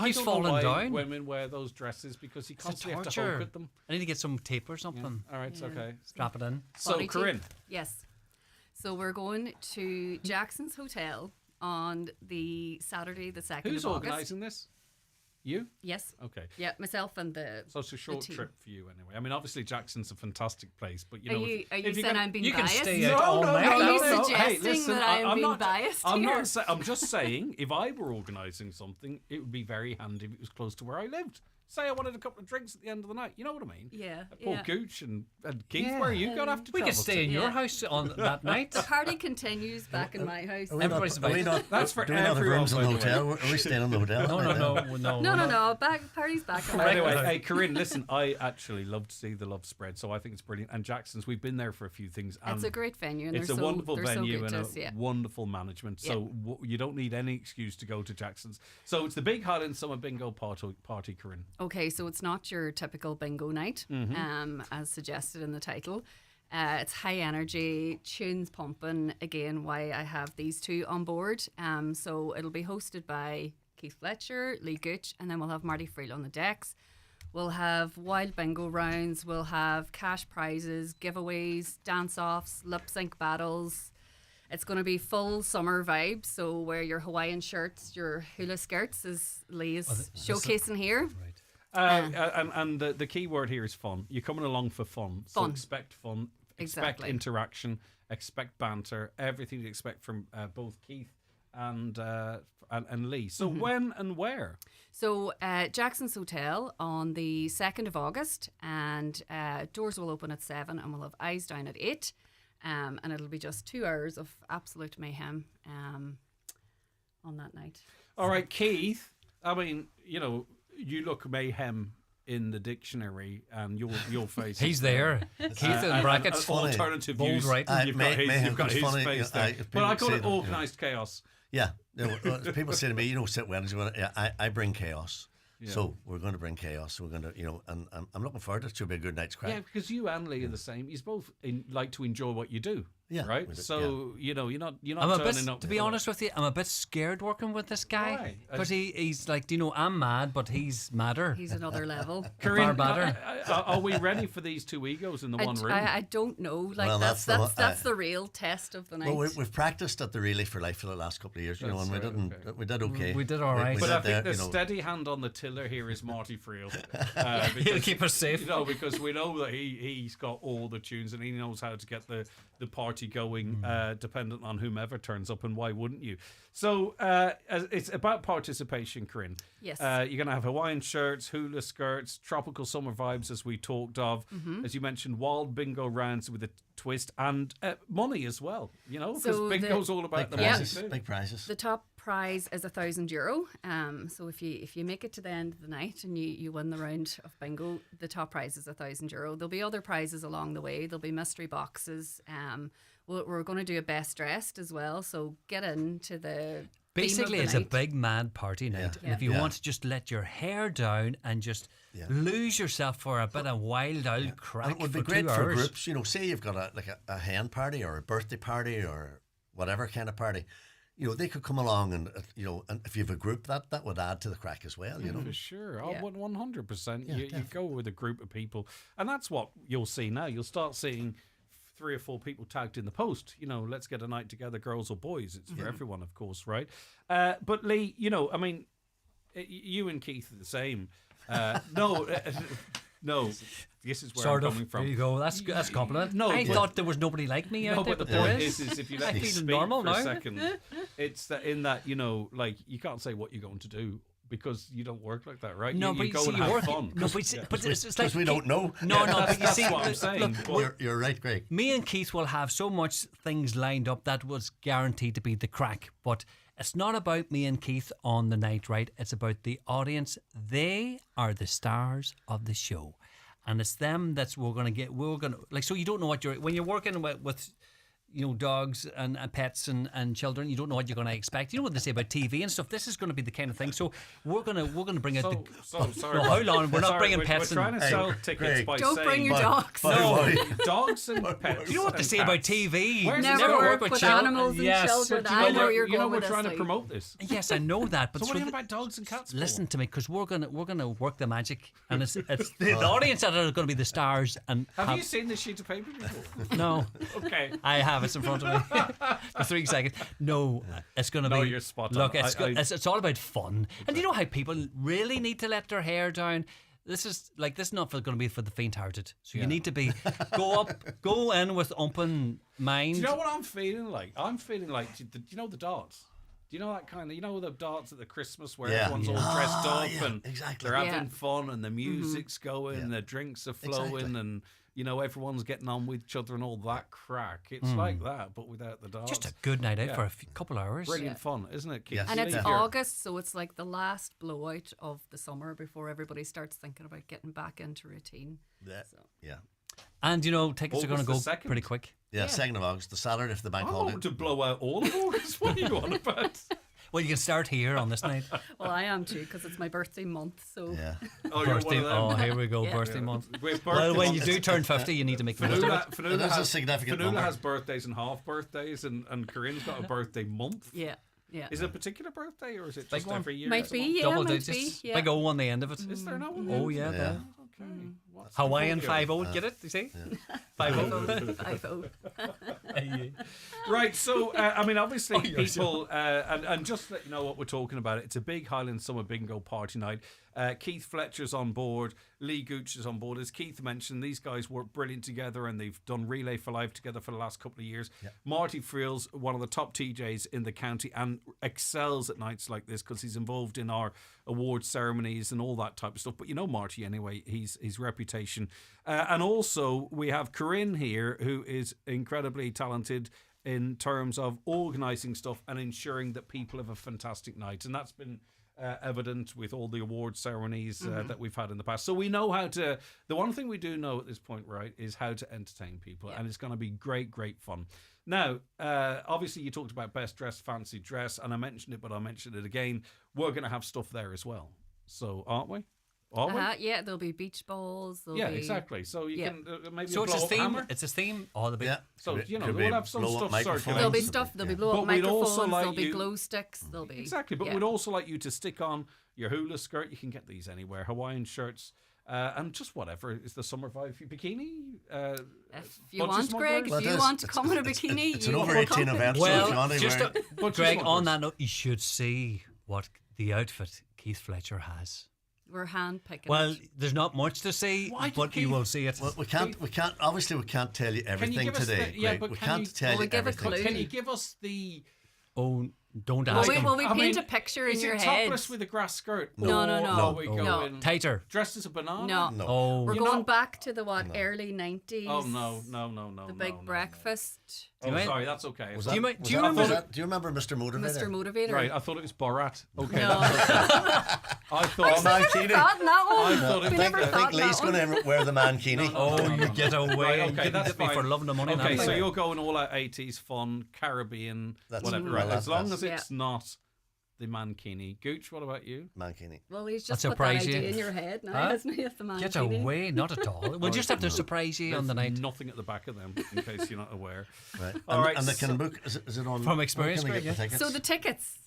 [SPEAKER 20] He's falling down.
[SPEAKER 2] Women wear those dresses because you constantly have to hope at them.
[SPEAKER 20] I need to get some tape or something.
[SPEAKER 2] Yeah. All right, okay.
[SPEAKER 20] Strap it in.
[SPEAKER 2] So, Corinne.
[SPEAKER 21] Yes. So, we're going to Jackson's Hotel on the Saturday, the 2nd of August.
[SPEAKER 2] Who's organising this? You?
[SPEAKER 21] Yes.
[SPEAKER 2] Okay.
[SPEAKER 21] Yeah, myself and the
[SPEAKER 2] So it's a short trip for you anyway. I mean, obviously Jackson's a fantastic place, but you
[SPEAKER 21] are
[SPEAKER 2] know...
[SPEAKER 21] you saying I'm being biased?
[SPEAKER 20] You can stay out all night.
[SPEAKER 21] Are you
[SPEAKER 2] no.
[SPEAKER 21] suggesting
[SPEAKER 2] Hey, listen,
[SPEAKER 21] that I am being biased here?
[SPEAKER 2] I'm just saying, if I were organising something, it would be very handy if it was close to where I lived. Say I wanted a couple of drinks at the end of the night. You know what I mean?
[SPEAKER 21] Yeah.
[SPEAKER 2] Poor Gooch and Keith, where are you going to have to
[SPEAKER 20] We
[SPEAKER 2] travel
[SPEAKER 20] could stay in your house on that night.
[SPEAKER 21] The party continues back in my house.
[SPEAKER 20] Everybody's invited.
[SPEAKER 2] That's for
[SPEAKER 22] do we not have
[SPEAKER 2] everyone.
[SPEAKER 22] rooms in the hotel? Are we staying in the hotel?
[SPEAKER 21] No. Party's back.
[SPEAKER 2] Anyway, hey, Corinne, listen, I actually love to see the love spread, so I think it's brilliant. And Jackson's, we've been there for a few things.
[SPEAKER 21] It's a great venue. And
[SPEAKER 2] it's a wonderful venue and a
[SPEAKER 21] yeah.
[SPEAKER 2] wonderful management. So you don't need any excuse to go to Jackson's. So it's the Big Highland Summer Bingo Party, Corinne.
[SPEAKER 21] Okay, so it's not your typical bingo night, as suggested in the title. It's high energy, tunes pumping. Again, why I have these two on board. So it'll be hosted by Keith Fletcher, Lee Gooch, and then we'll have Marty Freel on the decks. We'll have wild bingo rounds. We'll have cash prizes, giveaways, dance-offs, lip-sync battles. It's going to be full summer vibes. So wear your Hawaiian shirts, your hula skirts, as Lee is showcasing here.
[SPEAKER 2] And the key word here is fun. You're coming along for fun. So expect fun, expect interaction, expect banter, everything you expect from both Keith and Lee. So when and where?
[SPEAKER 21] So Jackson's Hotel on the 2nd of August, and doors will open at 7 and we'll have eyes down at 8. And it'll be just 2 hours of absolute mayhem on that night.
[SPEAKER 2] All right, Keith, I mean, you know, you look mayhem in the dictionary, and your face.
[SPEAKER 20] He's there. Keith in brackets.
[SPEAKER 2] Alternative
[SPEAKER 20] bold
[SPEAKER 2] use.
[SPEAKER 20] right.
[SPEAKER 2] You've got his face there. But I call it organised chaos.
[SPEAKER 22] Yeah. People say to me, you don't sit Wednesday. I bring chaos.
[SPEAKER 2] Yeah.
[SPEAKER 22] So we're going to bring chaos. We're going to, and I'm looking forward to it. It should be a good night's crack.
[SPEAKER 2] Yeah, because you and Lee are the same. You both like to enjoy what you do.
[SPEAKER 22] Yeah,
[SPEAKER 2] right.
[SPEAKER 22] we do,
[SPEAKER 2] So you're not
[SPEAKER 20] I'm a
[SPEAKER 2] turning
[SPEAKER 20] bit,
[SPEAKER 2] up.
[SPEAKER 20] to be honest with you, I'm a bit scared working with this guy because he's like, I'm mad, but he's madder.
[SPEAKER 21] He's another level.
[SPEAKER 2] Corinne,
[SPEAKER 20] far better.
[SPEAKER 2] Are we ready for these two egos in the one room?
[SPEAKER 21] I don't know. Like
[SPEAKER 22] Well,
[SPEAKER 21] that's
[SPEAKER 22] that's
[SPEAKER 21] the real test of the night.
[SPEAKER 22] Well, we've practiced at the Relay for Life for the last couple of years, and we did okay.
[SPEAKER 20] We did all right.
[SPEAKER 2] But I think the steady hand on the tiller here is Marty Friel.
[SPEAKER 20] He'll keep us safe.
[SPEAKER 2] Because we know that he's got all the tunes and he knows how to get the party going, dependent on whomever turns up, and why wouldn't you? So it's about participation, Corinne.
[SPEAKER 21] Yes.
[SPEAKER 2] You're going to have Hawaiian shirts, hula skirts, tropical summer vibes, as we talked of. As you mentioned, wild bingo rounds with a twist, and money as well, because bingo's all about the money too.
[SPEAKER 22] Big prizes.
[SPEAKER 21] The top prize is €1,000. So if you make it to the end of the night and you win the round of bingo, the top prize is €1,000. There'll be other prizes along the way. There'll be mystery boxes. We're going to do a best dressed as well. So get into the
[SPEAKER 20] Basically, it's
[SPEAKER 21] night.
[SPEAKER 20] a big mad party night.
[SPEAKER 21] Yeah.
[SPEAKER 20] And if you want to just let your hair down and just lose yourself for a bit of wild out crack,
[SPEAKER 22] And it would be
[SPEAKER 20] for
[SPEAKER 22] great
[SPEAKER 20] 2
[SPEAKER 22] for
[SPEAKER 20] hours.
[SPEAKER 22] groups. Say you've got a hen party or a birthday party or whatever kind of party. They could come along and and if you have a group, that would add to the crack as well.
[SPEAKER 2] For sure. 100%.
[SPEAKER 22] Yeah,
[SPEAKER 2] You go with a group of people, and that's what you'll see now. You'll start seeing 3 or 4 people tagged in the post. Let's get a night together, girls or boys. It's for everyone, of course, right? But Lee, you and Keith are the same. No, this is where
[SPEAKER 20] Sort
[SPEAKER 2] I'm
[SPEAKER 20] of.
[SPEAKER 2] coming from.
[SPEAKER 20] There you go. That's a compliment.
[SPEAKER 2] No,
[SPEAKER 20] I thought there was nobody like me out there.
[SPEAKER 2] But the point is if you let me
[SPEAKER 20] feel
[SPEAKER 2] speak
[SPEAKER 20] normal
[SPEAKER 2] for
[SPEAKER 20] now.
[SPEAKER 2] a second, it's that you can't say what you're going to do because you don't work like that, right?
[SPEAKER 20] No,
[SPEAKER 2] you
[SPEAKER 20] but
[SPEAKER 2] go
[SPEAKER 20] see,
[SPEAKER 2] and
[SPEAKER 20] you
[SPEAKER 2] have
[SPEAKER 20] work.
[SPEAKER 2] fun.
[SPEAKER 20] No, but it's like
[SPEAKER 22] we don't know.
[SPEAKER 20] No, but you see,
[SPEAKER 2] that's what I'm saying.
[SPEAKER 20] Look,
[SPEAKER 22] You're right, Greg.
[SPEAKER 20] me and Keith will have so much things lined up that was guaranteed to be the crack. But it's not about me and Keith on the night, right? It's about the audience. They are the stars of the show. And it's them we're going to so you don't know when you're working with dogs and pets and children, you don't know what you're going to expect. You know what they say about TV and stuff. This is going to be the kind of thing. So we're going to bring out
[SPEAKER 2] sorry.
[SPEAKER 20] No, hold on. We're not bringing pets.
[SPEAKER 2] We're trying to sell tickets by
[SPEAKER 21] Don't
[SPEAKER 2] saying
[SPEAKER 21] bring your dogs.
[SPEAKER 2] No, dogs and pets.
[SPEAKER 20] You know what they say about TV?
[SPEAKER 21] Never work with animals and children. I know you're going with
[SPEAKER 2] we're trying
[SPEAKER 21] this,
[SPEAKER 2] to promote this.
[SPEAKER 20] Yes, I know that. But
[SPEAKER 2] So what are you about dogs and cats?
[SPEAKER 20] listen to me, because we're gonna work the magic, and it's the audience that are going to be the stars. And
[SPEAKER 2] Have you seen this sheet of paper before?
[SPEAKER 20] No.
[SPEAKER 2] Okay.
[SPEAKER 20] I have it in front of me for 3 seconds. No, it's going to
[SPEAKER 2] No,
[SPEAKER 20] be.
[SPEAKER 2] you're spot on.
[SPEAKER 20] Look, it's all about fun, and you know how people really need to let their hair down. This is not going to be for the faint-hearted. So you need to go in with open mind.
[SPEAKER 2] Do you know what I'm feeling like? I'm feeling like, do you know the darts? Do you know that kind of, the darts at the Christmas where everyone's all dressed up and
[SPEAKER 22] exactly.
[SPEAKER 2] they're having fun and the music's going, the drinks are flowing, and everyone's getting on with each other and all that crack. It's like that, but without the darts.
[SPEAKER 20] Just a good night out for a couple hours.
[SPEAKER 2] Brilliant fun, isn't it, Keith?
[SPEAKER 22] Yes.
[SPEAKER 21] And it's August, so it's like the last blowout of the summer before everybody starts thinking about getting back into routine.
[SPEAKER 22] Yeah.
[SPEAKER 20] And tickets are going to go
[SPEAKER 2] August the 2nd.
[SPEAKER 20] pretty quick.
[SPEAKER 22] Yeah, 2nd of August, the Saturday for the bank
[SPEAKER 2] I
[SPEAKER 22] holiday.
[SPEAKER 2] want to blow out all of August. What are you on about?
[SPEAKER 20] Well, you can start here on this night.
[SPEAKER 21] Well, I am too, because it's my birthday month. So
[SPEAKER 22] Yeah.
[SPEAKER 2] Oh, you're one of them.
[SPEAKER 20] Oh, here we go,
[SPEAKER 21] Yeah.
[SPEAKER 20] birthday month.
[SPEAKER 2] With
[SPEAKER 20] Well,
[SPEAKER 2] birthday
[SPEAKER 20] when you
[SPEAKER 2] month.
[SPEAKER 20] do turn 50, you need to make the most of it.
[SPEAKER 2] Fanula
[SPEAKER 22] It is a significant number.
[SPEAKER 2] has birthdays and half birthdays, and Corinne's got a birthday month.
[SPEAKER 21] yeah.
[SPEAKER 2] Is it a particular birthday, or is it
[SPEAKER 20] Big
[SPEAKER 2] just
[SPEAKER 20] one.
[SPEAKER 2] every year?
[SPEAKER 21] Might
[SPEAKER 2] as a
[SPEAKER 21] be,
[SPEAKER 2] month?
[SPEAKER 21] yeah,
[SPEAKER 20] Double
[SPEAKER 21] might
[SPEAKER 20] digits.
[SPEAKER 21] be, yeah.
[SPEAKER 20] Big O on the end of it.
[SPEAKER 2] Is there no one?
[SPEAKER 20] Oh, yeah. there.
[SPEAKER 2] Okay. What's
[SPEAKER 20] Hawaiian
[SPEAKER 2] the
[SPEAKER 20] 5-0, get it? You see? 5-0.
[SPEAKER 21] 5-0.
[SPEAKER 2] Right, so obviously people, and just to let you know what we're talking about, it's a big Highland Summer Bingo party night. Keith Fletcher's on board, Lee Gooch is on board. As Keith mentioned, these guys work brilliant together, and they've done Relay for Life together for the last couple of years.
[SPEAKER 22] Yeah.
[SPEAKER 2] Marty Friel's one of the top TJs in the county and excels at nights like this because he's involved in our award ceremonies and all that type of stuff. But you know Marty anyway, his reputation. And also we have Corinne here, who is incredibly talented in terms of organising stuff and ensuring that people have a fantastic night. And that's been evident with all the award ceremonies that we've had in the past. So we know how to, the one thing we do know at this point, right, is how to entertain people. And it's going to be great, great fun. Now, obviously you talked about best dressed, fancy dress, and I mentioned it, but I'll mention it again. We're going to have stuff there as well. So aren't we? Are we?
[SPEAKER 21] Yeah, there'll be beach balls.
[SPEAKER 2] Yeah, exactly. So you can maybe
[SPEAKER 20] So
[SPEAKER 2] a
[SPEAKER 20] it's a
[SPEAKER 2] blow-up
[SPEAKER 20] theme.
[SPEAKER 2] hammer.
[SPEAKER 20] It's a theme. Oh, the big.
[SPEAKER 2] Yeah. So we'll have some stuff circulating.
[SPEAKER 21] There'll be stuff. There'll be blow-up microphones. There'll be glow sticks. There'll be
[SPEAKER 2] exactly. But we'd also like you to stick on your hula skirt. You can get these anywhere. Hawaiian shirts. And just whatever is the summer vibe. Bikini?
[SPEAKER 21] If you want, Greg, if you want to come in a bikini,
[SPEAKER 22] it's an over 18 event.
[SPEAKER 20] Well,
[SPEAKER 22] so
[SPEAKER 20] Greg, on that note, you should see what the outfit Keith Fletcher has.
[SPEAKER 21] We're hand picking.
[SPEAKER 20] Well, there's not much to see, but you will see it.
[SPEAKER 22] Well, we can't. Obviously, we can't tell you everything today.
[SPEAKER 2] But
[SPEAKER 22] we can't tell you everything.
[SPEAKER 2] Can you give us the?
[SPEAKER 20] Oh, don't ask him.
[SPEAKER 21] Will we paint a picture in your head?
[SPEAKER 2] Is it topless with a grass skirt?
[SPEAKER 21] No.
[SPEAKER 2] Tighter. Dressed as a banana?
[SPEAKER 21] No.
[SPEAKER 20] Oh.
[SPEAKER 21] We're going back to the early 90s.
[SPEAKER 2] Oh no.
[SPEAKER 21] The big breakfast.
[SPEAKER 2] Sorry, that's okay.
[SPEAKER 22] Do you remember Mr. Motivator?
[SPEAKER 21] Mr. Motivator.
[SPEAKER 2] Right, I thought it was Borat. Okay.
[SPEAKER 21] No.
[SPEAKER 2] I thought
[SPEAKER 22] I think Lee's going to wear the mankini.
[SPEAKER 20] Oh, you get away.
[SPEAKER 2] Okay, that's
[SPEAKER 20] fine. Me for loving the money.
[SPEAKER 2] Okay, so you're going all out 80s fun, Caribbean, whatever. Right, as long as it's not the mankini. Gooch, what about you?
[SPEAKER 22] Mankini.
[SPEAKER 21] Well, he's just put that idea in your head now, hasn't he? The mankini.
[SPEAKER 20] Get away, not at all. We'll just have to surprise you on the night.
[SPEAKER 2] Nothing at the back of them, in case you're not aware.
[SPEAKER 22] Right.
[SPEAKER 2] All right.
[SPEAKER 22] And they can book. Is it on
[SPEAKER 20] from experience?
[SPEAKER 21] So the tickets.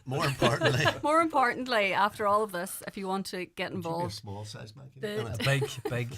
[SPEAKER 22] More importantly,
[SPEAKER 21] after all of this, if you want to get involved,
[SPEAKER 22] small size mankini.
[SPEAKER 20] Big.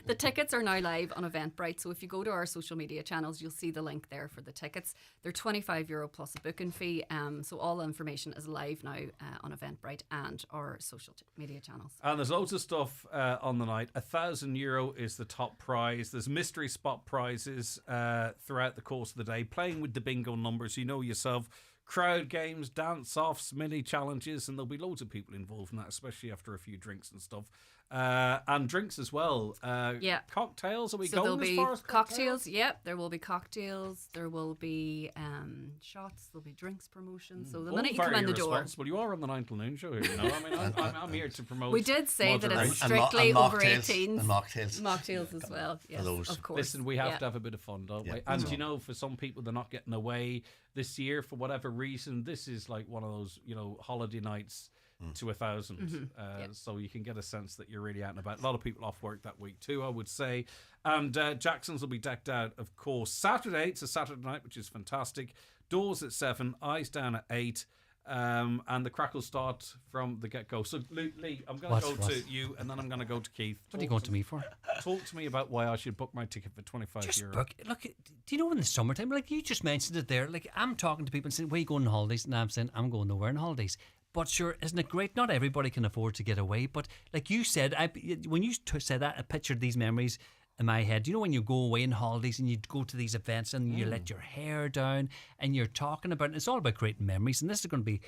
[SPEAKER 21] The tickets are now live on Eventbrite. So if you go to our social media channels, you'll see the link there for the tickets. They're €25 plus a booking fee. So all the information is live now on Eventbrite and our social media channels.
[SPEAKER 2] And there's loads of stuff on the night. €1,000 is the top prize. There's mystery spot prizes throughout the course of the day. Playing with the bingo numbers, you know yourself. Crowd games, dance-offs, mini challenges, and there'll be loads of people involved in that, especially after a few drinks and stuff. And drinks as well. Cocktails, are we going as far as
[SPEAKER 21] cocktails? Yep, there will be cocktails. There will be shots. There'll be drinks promotions. So the minute you come in the door.
[SPEAKER 2] Well, you are on the 9 till noon show here, you know. I mean, I'm here to promote.
[SPEAKER 21] We did say that it's strictly over 18s.
[SPEAKER 22] And mocktails.
[SPEAKER 21] Mocktails as well, yes, of course.
[SPEAKER 2] Listen, we have to have a bit of fun, don't we? And you know, for some people, they're not getting away this year for whatever reason. This is like one of those, holiday nights to 1,000. So you can get a sense that you're really out and about. A lot of people off work that week too, I would say. And Jackson's will be decked out, of course. Saturday, it's a Saturday night, which is fantastic. Doors at 7, eyes down at 8. And the crack will start from the get-go. So, Lee, I'm going to go to you, and then I'm going to go to Keith.
[SPEAKER 20] What are you going to me for?
[SPEAKER 2] Talk to me about why I should book my ticket for €25.
[SPEAKER 20] Just book. Look, do you know in the summertime, like you just mentioned it there, like I'm talking to people and saying, where are you going on holidays? And I'm saying, I'm going nowhere on holidays. But sure, isn't it great? Not everybody can afford to get away. But like you said, when you said that, I pictured these memories in my head. You know when you go away on holidays and you go to these events and you let your hair down and you're talking about it. It's all about creating memories. And this is going to be,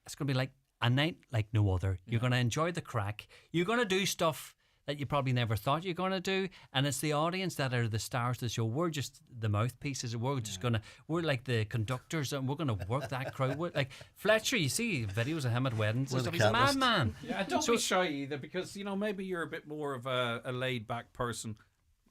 [SPEAKER 20] it's going to be like a night like no other. You're going to enjoy the crack. You're going to do stuff that you probably never thought you're going to do, and it's the audience that are the stars of the show. We're just the mouthpieces. We're just we're like the conductors, and we're going to work that crowd. Like Fletcher, you see videos of him at weddings and stuff. He's a madman.
[SPEAKER 2] Yeah, don't be shy either, because maybe you're a bit more of a laid back person.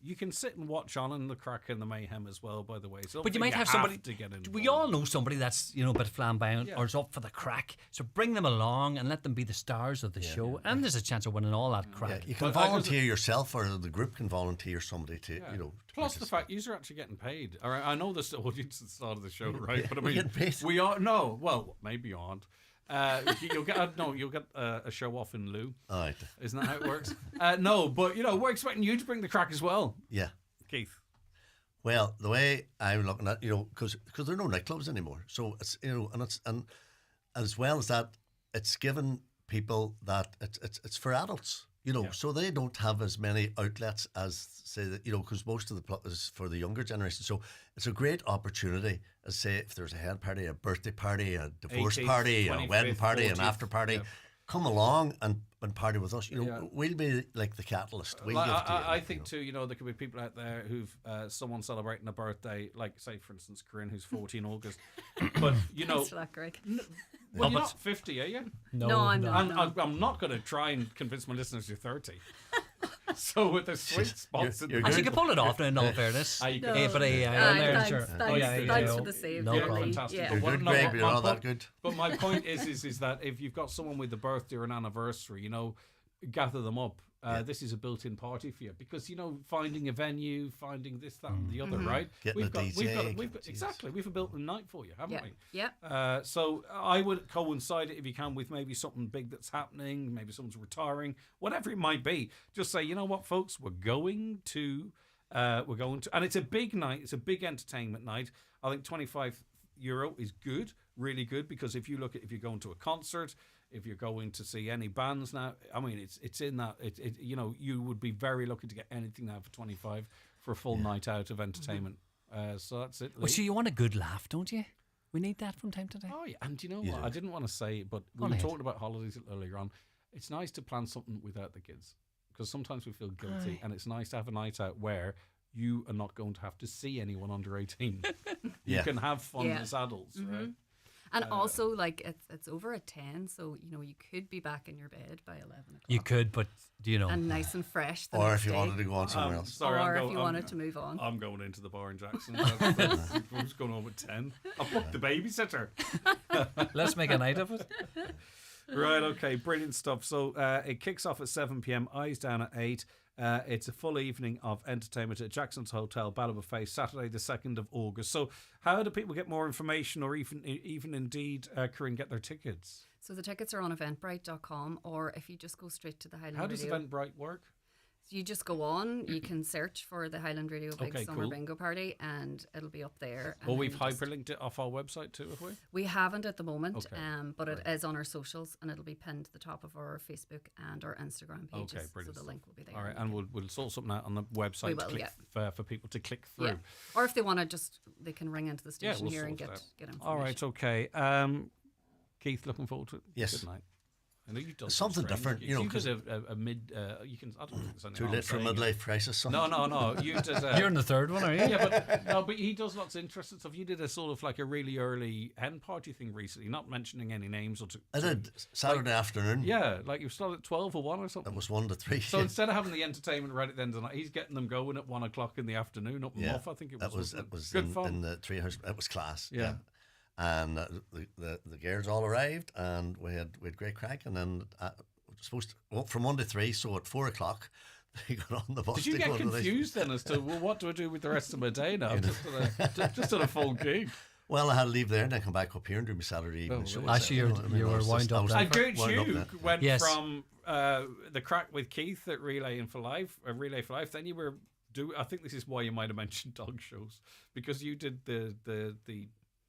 [SPEAKER 2] You can sit and watch on in the crack and the mayhem as well, by the way. So
[SPEAKER 20] but you might have somebody
[SPEAKER 2] to get in.
[SPEAKER 20] We all know somebody that's a bit flamboyant or is up for the crack. So bring them along and let them be the stars of the show. And there's a chance of winning all that crack.
[SPEAKER 22] Yeah, you can volunteer yourself, or the group can volunteer somebody to
[SPEAKER 2] Plus the fact you're actually getting paid. All right, I know this audience at the start of the show, right? But I mean,
[SPEAKER 22] get paid.
[SPEAKER 2] We are maybe you aren't. You'll get a show off in lieu.
[SPEAKER 22] All right.
[SPEAKER 2] Isn't that how it works? No, but we're expecting you to bring the crack as well.
[SPEAKER 22] Yeah,
[SPEAKER 2] Keith.
[SPEAKER 22] Well, the way I'm looking at because there are no nightclubs anymore, so it's and as well as that, it's given people that it's for adults. So they don't have as many outlets as, say, that, because most of the plot is for the younger generation. So it's a great opportunity, as say, if there's a hen party, a birthday party, a divorce
[SPEAKER 2] 18th,
[SPEAKER 22] party, a wedding party,
[SPEAKER 2] 40th,
[SPEAKER 22] an after party. Yeah. Come along and party with us.
[SPEAKER 2] Yeah.
[SPEAKER 22] We'll be like the catalyst. We'll
[SPEAKER 2] Like,
[SPEAKER 22] give to you.
[SPEAKER 2] I think too. There could be people out there who've someone celebrating a birthday, like say for instance Corinne, who's 40 in August. But
[SPEAKER 21] Thanks for that, Greg.
[SPEAKER 2] Well, you're not 50, are you?
[SPEAKER 21] No, I'm not.
[SPEAKER 2] I'm not going to try and convince my listeners you're 30. So with the sweet spots,
[SPEAKER 20] and she could pull it off. Now, in all fairness,
[SPEAKER 21] Thanks
[SPEAKER 20] for
[SPEAKER 21] the save.
[SPEAKER 20] No problem.
[SPEAKER 2] Fantastic.
[SPEAKER 21] Yeah.
[SPEAKER 2] But
[SPEAKER 22] You're good, Greg, but you're not that good.
[SPEAKER 2] But my point is that if you've got someone with a birthday or an anniversary, gather them up. This is a built-in party for you because finding a venue, finding this, that, and the other, right?
[SPEAKER 22] Getting a DJ.
[SPEAKER 2] We've a built-in night for you, haven't we?
[SPEAKER 21] Yeah.
[SPEAKER 2] So I would coincide it if you can with maybe something big that's happening, maybe someone's retiring, whatever it might be. Just say, you know what, folks, we're going to, and it's a big night. It's a big entertainment night. I think €25 is good, really good, because if you're going to a concert. If you're going to see any bands now, I mean, it's in that. You would be very lucky to get anything now for 25 for a full night out of entertainment. So that's it.
[SPEAKER 20] Well, so you want a good laugh, don't you? We need that from time to time.
[SPEAKER 2] Oh yeah, and you know what? I didn't want to say it, but we were talking about holidays earlier on. It's nice to plan something without the kids because sometimes we feel guilty, and it's nice to have a night out where you are not going to have to see anyone under 18. You can have fun as adults, right?
[SPEAKER 21] And also, it's over at 10, so, you could be back in your bed by 11 o'clock.
[SPEAKER 20] You could, but,
[SPEAKER 21] And nice and fresh the
[SPEAKER 22] Or
[SPEAKER 21] next
[SPEAKER 22] if you
[SPEAKER 21] day.
[SPEAKER 22] wanted to go on somewhere else.
[SPEAKER 21] Or if you wanted to move on.
[SPEAKER 2] I'm going into the bar in Jackson. I'm just going home at 10. I'll book the babysitter.
[SPEAKER 20] Let's make a night of it.
[SPEAKER 2] Right, okay, brilliant stuff. So it kicks off at 7 p.m, eyes down at 8. It's a full evening of entertainment at Jackson's Hotel, Ballybofey, Saturday the 2nd of August. So how do people get more information or even indeed, Corinne, get their tickets?
[SPEAKER 21] So the tickets are on eventbrite.com, or if you just go straight to the Highland
[SPEAKER 2] How
[SPEAKER 21] Radio.
[SPEAKER 2] does Eventbrite work?
[SPEAKER 21] You just go on, you can search for the Highland Radio Big Summer Bingo Party and it'll be up there.
[SPEAKER 2] Well, we've hyperlinked it off our website too, have we?
[SPEAKER 21] We haven't at the moment,
[SPEAKER 2] Okay.
[SPEAKER 21] but it is on our socials and it'll be pinned to the top of our Facebook and our Instagram pages.
[SPEAKER 2] Okay, brilliant.
[SPEAKER 21] So the link will be there.
[SPEAKER 2] All right, and we'll sort something out on the website for people to click through.
[SPEAKER 21] Yeah. Or if they want to they can ring into the station here and get information.
[SPEAKER 2] All right, okay. Keith, looking forward to it.
[SPEAKER 22] Yes.
[SPEAKER 2] Good night. I know you've done
[SPEAKER 22] something different,
[SPEAKER 2] you
[SPEAKER 22] because
[SPEAKER 2] did a mid. You can. I don't think there's
[SPEAKER 22] too late for a midlife crisis. Son.
[SPEAKER 2] No. You did.
[SPEAKER 20] You're in the third one, are you?
[SPEAKER 2] Yeah, but he does lots of interesting stuff. You did a sort of like a really early hen party thing recently, not mentioning any names.
[SPEAKER 22] I did Saturday afternoon.
[SPEAKER 2] Yeah, like you started at 12 or 1 or something.
[SPEAKER 22] It was 1 to 3.
[SPEAKER 2] So instead of having the entertainment right at the end of the night, he's getting them going at 1 o'clock in the afternoon up and off. I think it was good fun.
[SPEAKER 22] In the treehouse. It was class.
[SPEAKER 2] Yeah.
[SPEAKER 22] And the girls all arrived, and we had great crack, and then supposed to from 1 to 3. So at 4 o'clock, they got on the bus.
[SPEAKER 2] Did you get confused then as to what do I do with the rest of my day now? Just on a full gig.
[SPEAKER 22] Well, I had to leave there and then come back up here and do my Saturday evening show.
[SPEAKER 20] Actually, you were wound up.
[SPEAKER 2] And Gert, you went from the crack with Keith at Relay for Life. Then you were I think this is why you might have mentioned dog shows, because you did the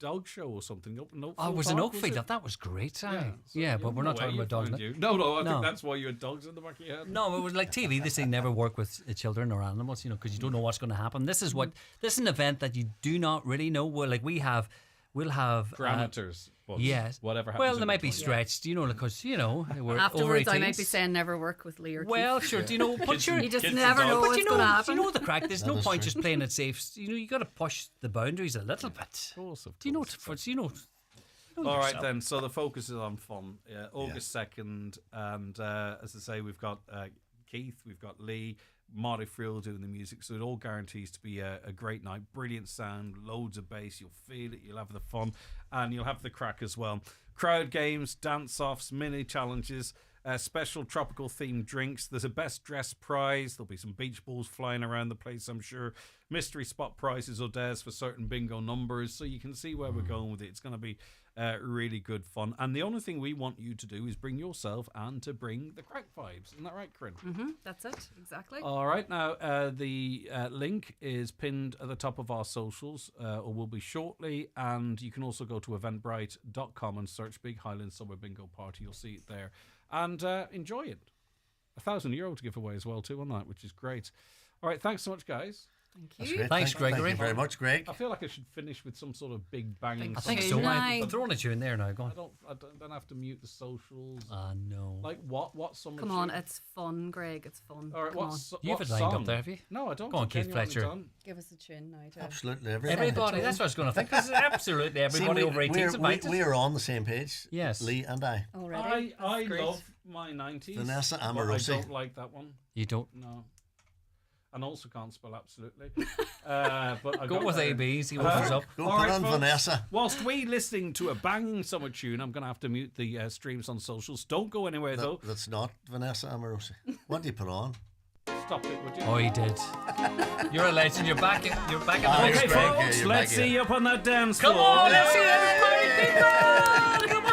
[SPEAKER 2] dog show or something. It
[SPEAKER 20] was an Oakfield. That was great. But we're not talking about dogs.
[SPEAKER 2] No, I think that's why you had dogs in the back of your head.
[SPEAKER 20] No, it was like TV. This thing never work with children or animals, because you don't know what's going to happen. This is an event that you do not really know. We'll have
[SPEAKER 2] parameters.
[SPEAKER 20] Yes.
[SPEAKER 2] Whatever happens.
[SPEAKER 20] Well, they might be stretched, because, we're
[SPEAKER 21] afterwards
[SPEAKER 20] over
[SPEAKER 21] I might be saying never work with Lee or
[SPEAKER 20] Well,
[SPEAKER 21] Keith.
[SPEAKER 20] sure, but
[SPEAKER 21] you just never know what's going to happen.
[SPEAKER 20] You know the crack. There's no point just playing it safe. You got to push the boundaries a little bit.
[SPEAKER 2] Of course.
[SPEAKER 20] Do you know?
[SPEAKER 2] All right then. So the focus is on fun. August 2nd, and as I say, we've got Keith, we've got Lee, Marty Frill doing the music, so it all guarantees to be a great night. Brilliant sound, loads of bass, you'll feel it, you'll have the fun, and you'll have the crack as well. Crowd games, dance-offs, mini challenges, special tropical themed drinks. There's a best dressed prize. There'll be some beach balls flying around the place, I'm sure. Mystery spot prizes or dares for certain bingo numbers, so you can see where we're going with it. It's going to be really good fun. And the only thing we want you to do is bring yourself and to bring the crack vibes. Isn't that right, Corinne?
[SPEAKER 21] That's it, exactly.
[SPEAKER 2] All right, now the link is pinned at the top of our socials, or will be shortly, and you can also go to eventbrite.com and search Big Highland Summer Bingo Party. You'll see it there, and enjoy it. €1,000 to give away as well too on that, which is great. All right, thanks so much, guys.
[SPEAKER 21] Thank you.
[SPEAKER 20] Thanks, Gregory.
[SPEAKER 22] Thank you very much, Greg.
[SPEAKER 2] I feel like I should finish with some sort of big banging.
[SPEAKER 20] I think so. I'm throwing a tune there now. Go on.
[SPEAKER 2] I don't have to mute the socials.
[SPEAKER 20] No.
[SPEAKER 2] Like what summer?
[SPEAKER 21] Come on, it's fun, Greg. It's fun.
[SPEAKER 2] All right,
[SPEAKER 20] you have it lined up there, have you?
[SPEAKER 2] No, I don't.
[SPEAKER 20] Go on, Keith Fletcher.
[SPEAKER 21] Give us a tune now.
[SPEAKER 22] Absolutely,
[SPEAKER 20] everybody. That's what I was going to think. Absolutely, everybody over 18 is invited.
[SPEAKER 22] We are on the same page.
[SPEAKER 20] Yes,
[SPEAKER 22] Lee and I.
[SPEAKER 21] Already.
[SPEAKER 2] I love my 90s.
[SPEAKER 22] Vanessa
[SPEAKER 2] but
[SPEAKER 22] Amorosi.
[SPEAKER 2] I don't like that one.
[SPEAKER 20] You don't?
[SPEAKER 2] No. And also can't spell absolutely. But I
[SPEAKER 20] Go
[SPEAKER 2] got
[SPEAKER 20] with
[SPEAKER 2] that
[SPEAKER 20] AB,
[SPEAKER 2] in.
[SPEAKER 20] see what comes up.
[SPEAKER 22] Go
[SPEAKER 2] All
[SPEAKER 22] put
[SPEAKER 2] right,
[SPEAKER 22] on
[SPEAKER 2] folks,
[SPEAKER 22] Vanessa.
[SPEAKER 2] Whilst we listening to a banging summer tune, I'm going to have to mute the streams on socials. Don't go anywhere, though.
[SPEAKER 22] That's not Vanessa Amorosi. What do you put on?
[SPEAKER 2] Stop it, would you?
[SPEAKER 20] Oh, he did. You're a legend. You're back in the
[SPEAKER 2] Okay,
[SPEAKER 20] race, Greg.
[SPEAKER 2] folks, let's see you up on that dance floor.
[SPEAKER 20] Come on, let's see everybody, people! Come on!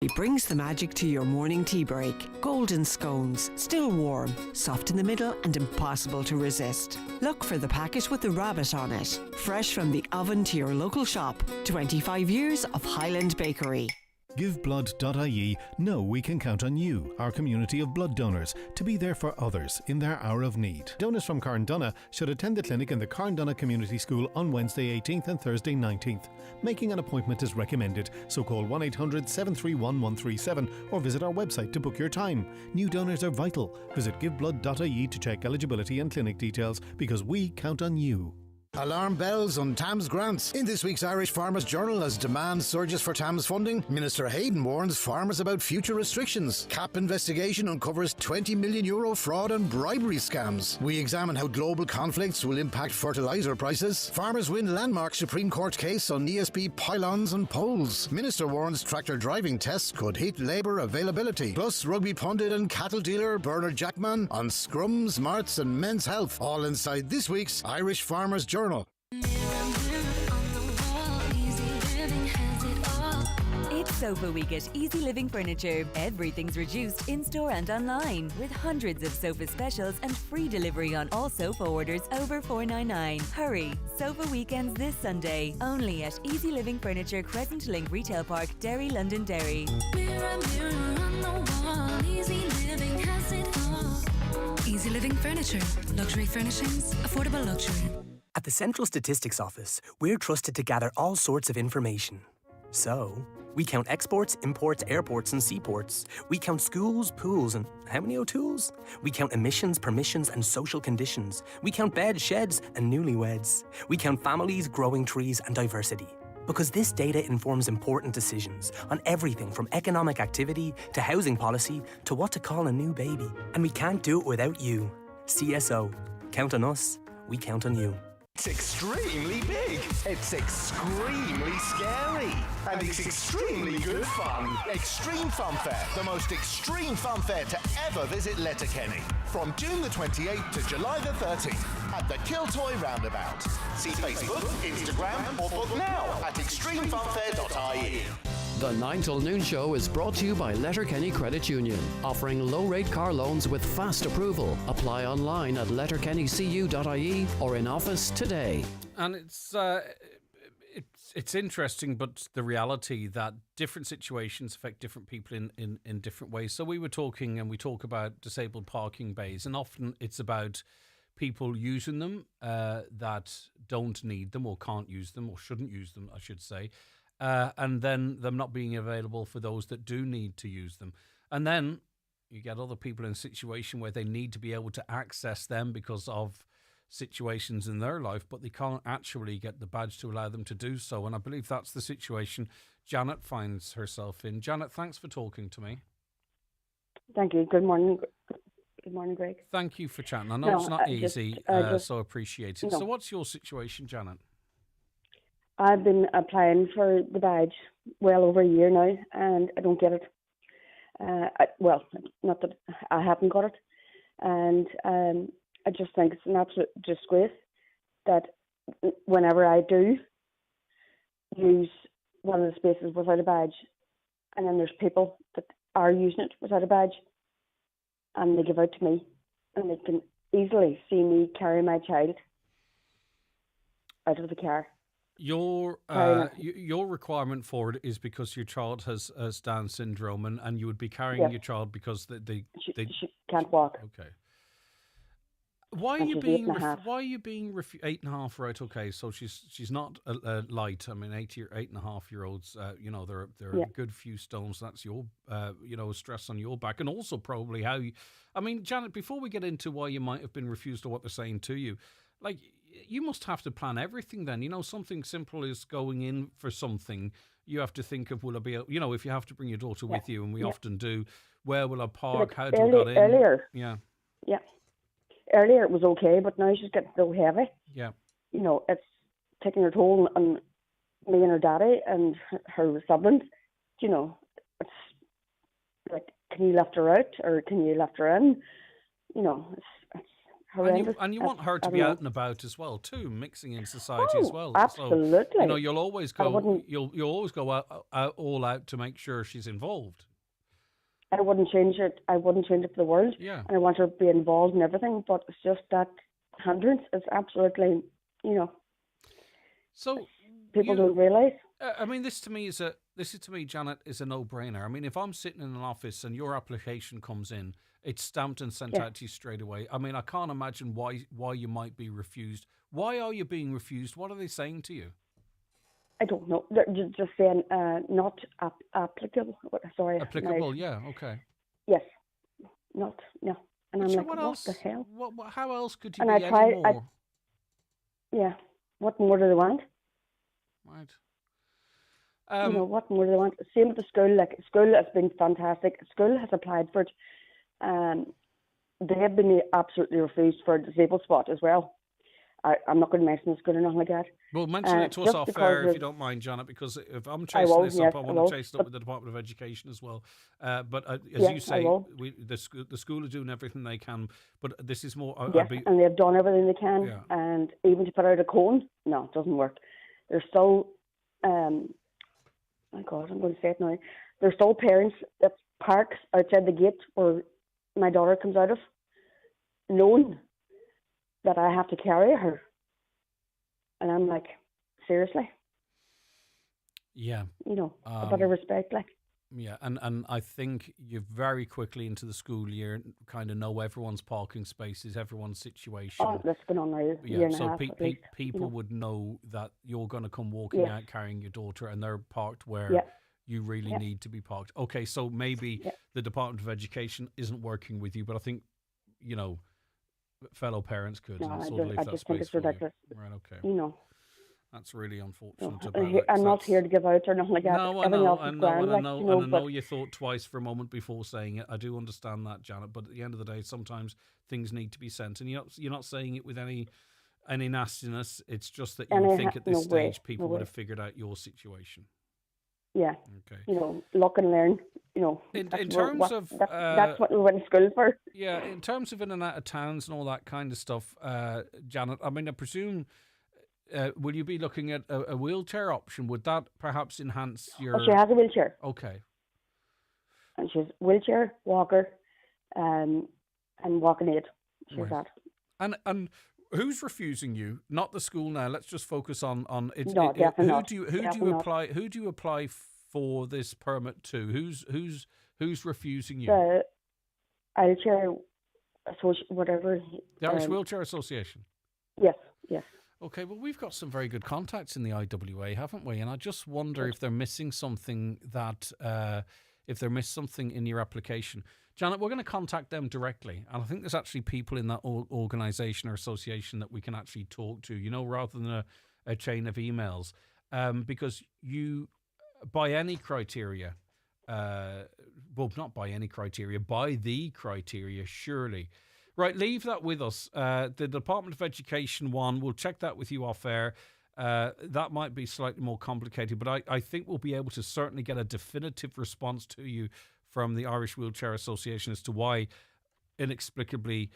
[SPEAKER 3] It brings the magic to your morning tea break. Golden scones, still warm, soft in the middle and impossible to resist. Look for the packet with the rabbit on it. Fresh from the oven to your local shop. 25 years of Highland bakery.
[SPEAKER 8] GiveBlood.ie know we can count on you, our community of blood donors, to be there for others in their hour of need. Donors from Carndonna should attend the clinic in the Carndonna Community School on Wednesday 18th and Thursday 19th. Making an appointment is recommended, so call 1-800-731-137 or visit our website to book your time. New donors are vital. Visit GiveBlood.ie to check eligibility and clinic details, because we count on you.
[SPEAKER 5] Alarm bells on TAMS grants. In this week's Irish Farmers Journal, as demand surges for TAMS funding, Minister Hayden warns farmers about future restrictions. CAP investigation uncovers €20 million fraud and bribery scams. We examine how global conflicts will impact fertiliser prices. Farmers win landmark Supreme Court case on ESB pylons and poles. Minister warns tractor driving tests could hit labour availability. Plus, rugby pundit and cattle dealer Bernard Jackman on scrums, marts and men's health. All inside this week's Irish Farmers Journal.
[SPEAKER 6] It's Sofa Week at Easy Living Furniture. Everything's reduced in-store and online, with hundreds of sofa specials and free delivery on all sofa orders over $499. Hurry! Sofa Weekends this Sunday, only at Easy Living Furniture, Crescent Link Retail Park, Derry, London, Derry.
[SPEAKER 14] Mirror, mirror on the wall, Easy Living has it all. Easy Living Furniture. Luxury furnishings, affordable luxury.
[SPEAKER 23] At the Central Statistics Office, we're trusted to gather all sorts of information. So, we count exports, imports, airports and seaports. We count schools, pools and how many O'Tools? We count emissions, permissions and social conditions. We count beds, sheds and newlyweds. We count families, growing trees and diversity. Because this data informs important decisions on everything from economic activity to housing policy to what to call a new baby. And we can't do it without you. CSO. Count on us. We count on you.
[SPEAKER 24] It's extremely big, it's extremely scary, and it's extremely good fun. Extreme Fun Fair, the most extreme fun fair to ever visit Letterkenny. From June the 28th to July the 13th at the Kiltoy Roundabout. See Facebook, Instagram or book now at extremefunfair.ie.
[SPEAKER 10] The 9 till noon show is brought to you by Letterkenny Credit Union, offering low-rate car loans with fast approval. Apply online at letterkennycu.ie or in office today.
[SPEAKER 2] And it's It's interesting, but the reality that different situations affect different people in different ways. So we talk about disabled parking bays, and often it's about people using them that don't need them or can't use them or shouldn't use them, I should say, and then them not being available for those that do need to use them. And then you get other people in a situation where they need to be able to access them because of situations in their life, but they can't actually get the badge to allow them to do so. And I believe that's the situation Janet finds herself in. Janet, thanks for talking to me.
[SPEAKER 7] Thank you. Good morning. Good morning, Greg.
[SPEAKER 2] Thank you for chatting. I know it's not easy, so appreciate it.
[SPEAKER 7] No.
[SPEAKER 2] So what's your situation, Janet?
[SPEAKER 7] I've been applying for the badge well over a year now, and I don't get it. Not that I haven't got it. And I just think it's an absolute disgrace that whenever I do use one of the spaces without a badge, and then there's people that are using it without a badge, and they give out to me, and they can easily see me carry my child out of the car.
[SPEAKER 2] Your requirement for it is because your child has Down syndrome, and you would be carrying your child because she
[SPEAKER 7] can't walk.
[SPEAKER 2] Okay. Why are you being 8.5? Right. Okay. So she's not light. I mean, 8.5-year-olds. They're a good few stones. That's your stress on your back, and also probably how you. I mean, Janet, before we get into why you might have been refused or what they're saying to you, like, you must have to plan everything then. Something simple is going in for something. You have to think of, will I be able, if you have to bring your daughter with you, and we often do, where will I park? How do I get in?
[SPEAKER 7] Earlier.
[SPEAKER 2] Yeah.
[SPEAKER 7] Yeah. Earlier it was okay, but now she's getting so heavy.
[SPEAKER 2] Yeah.
[SPEAKER 7] It's taking her toll on me and her daddy and her siblings. It's like, can you lift her out or can you lift her in? It's horrendous.
[SPEAKER 2] And you want her to be out and about as well, too, mixing in society as well.
[SPEAKER 7] Absolutely.
[SPEAKER 2] So, you'll always go. You'll always go out all out to make sure she's involved.
[SPEAKER 7] I wouldn't change it. I wouldn't change it for the world.
[SPEAKER 2] Yeah.
[SPEAKER 7] And I want her to be involved in everything, but it's just that hindrance is absolutely,
[SPEAKER 2] So
[SPEAKER 7] people don't realise.
[SPEAKER 2] I mean, this to me, Janet, is a no-brainer. I mean, if I'm sitting in an office and your application comes in, it's stamped and sent out to you straight away. I mean, I can't imagine why you might be refused. Why are you being refused? What are they saying to you?
[SPEAKER 7] I don't know. They're just saying not applicable. Sorry.
[SPEAKER 2] Applicable, yeah, okay.
[SPEAKER 7] Yes. Not, no. And I'm
[SPEAKER 2] so
[SPEAKER 7] like,
[SPEAKER 2] what else?
[SPEAKER 7] The hell?
[SPEAKER 2] How else could you
[SPEAKER 7] and
[SPEAKER 2] be any more?
[SPEAKER 7] Yeah. What more do they want?
[SPEAKER 2] Right.
[SPEAKER 7] What more do they want? Same with the school. Like, school has been fantastic. School has applied for it. They have been absolutely refused for a disabled spot as well. I'm not going to mention the school or nothing like that.
[SPEAKER 2] Well, mention it to us off air if you don't mind, Janet, because if I'm chasing this up, I want to chase it up with the Department of Education as well. But as you say, the school are doing everything they can, but this is more...
[SPEAKER 7] and they've done everything they can, and even to put out a cone, no, it doesn't work. There's still... my God, I'm going to say it now. There's still parents that park outside the gate where my daughter comes out of, knowing that I have to carry her. And I'm like, seriously?
[SPEAKER 2] Yeah.
[SPEAKER 7] A bit of respect, like.
[SPEAKER 2] Yeah, and I think you very quickly into the school year kind of know everyone's parking spaces, everyone's situation.
[SPEAKER 7] Oh, that's been on now a year and a half.
[SPEAKER 2] People would know that you're going to come walking out carrying your daughter, and they're parked where you really need to be parked. Okay, so maybe the Department of Education isn't working with you, but I think, fellow parents could leave that space
[SPEAKER 7] think it's ridiculous.
[SPEAKER 2] Right, okay. That's really unfortunate about it.
[SPEAKER 7] I'm not here to give out or nothing like that.
[SPEAKER 2] No, I know, I know you thought twice for a moment before saying it. I do understand that, Janet, but at the end of the day, sometimes things need to be sent, and you're not saying it with any nastiness. It's just that you would think at this stage people would have figured out your situation.
[SPEAKER 7] Yeah.
[SPEAKER 2] Okay.
[SPEAKER 7] Look and learn.
[SPEAKER 2] In terms of
[SPEAKER 7] that's what we went to school for.
[SPEAKER 2] Yeah, in terms of in and out of towns and all that kind of stuff, Janet. I mean, I presume. Will you be looking at a wheelchair option? Would that perhaps enhance your?
[SPEAKER 7] Oh, she has a wheelchair.
[SPEAKER 2] Okay.
[SPEAKER 7] And she's wheelchair, walker, and walking aid. She's that.
[SPEAKER 2] And who's refusing you? Not the school now. Let's just focus on it.
[SPEAKER 7] No, definitely not.
[SPEAKER 2] Who
[SPEAKER 7] Definitely
[SPEAKER 2] do you
[SPEAKER 7] not.
[SPEAKER 2] apply? Who do you apply for this permit to? Who's refusing you?
[SPEAKER 7] The Wheelchair whatever.
[SPEAKER 2] The Irish Wheelchair Association.
[SPEAKER 7] Yes, yes.
[SPEAKER 2] Okay, well, we've got some very good contacts in the IWA, haven't we? And I just wonder if they're missing something if they're missed something in your application. Janet, we're going to contact them directly. And I think there's actually people in that organisation or association that we can actually talk to, rather than a chain of emails. Because you, by any criteria, not by any criteria, by the criteria, surely. Right, leave that with us. The Department of Education one, we'll check that with you off air. That might be slightly more complicated, but I think we'll be able to certainly get a definitive response to you from the Irish Wheelchair Association as to why inexplicably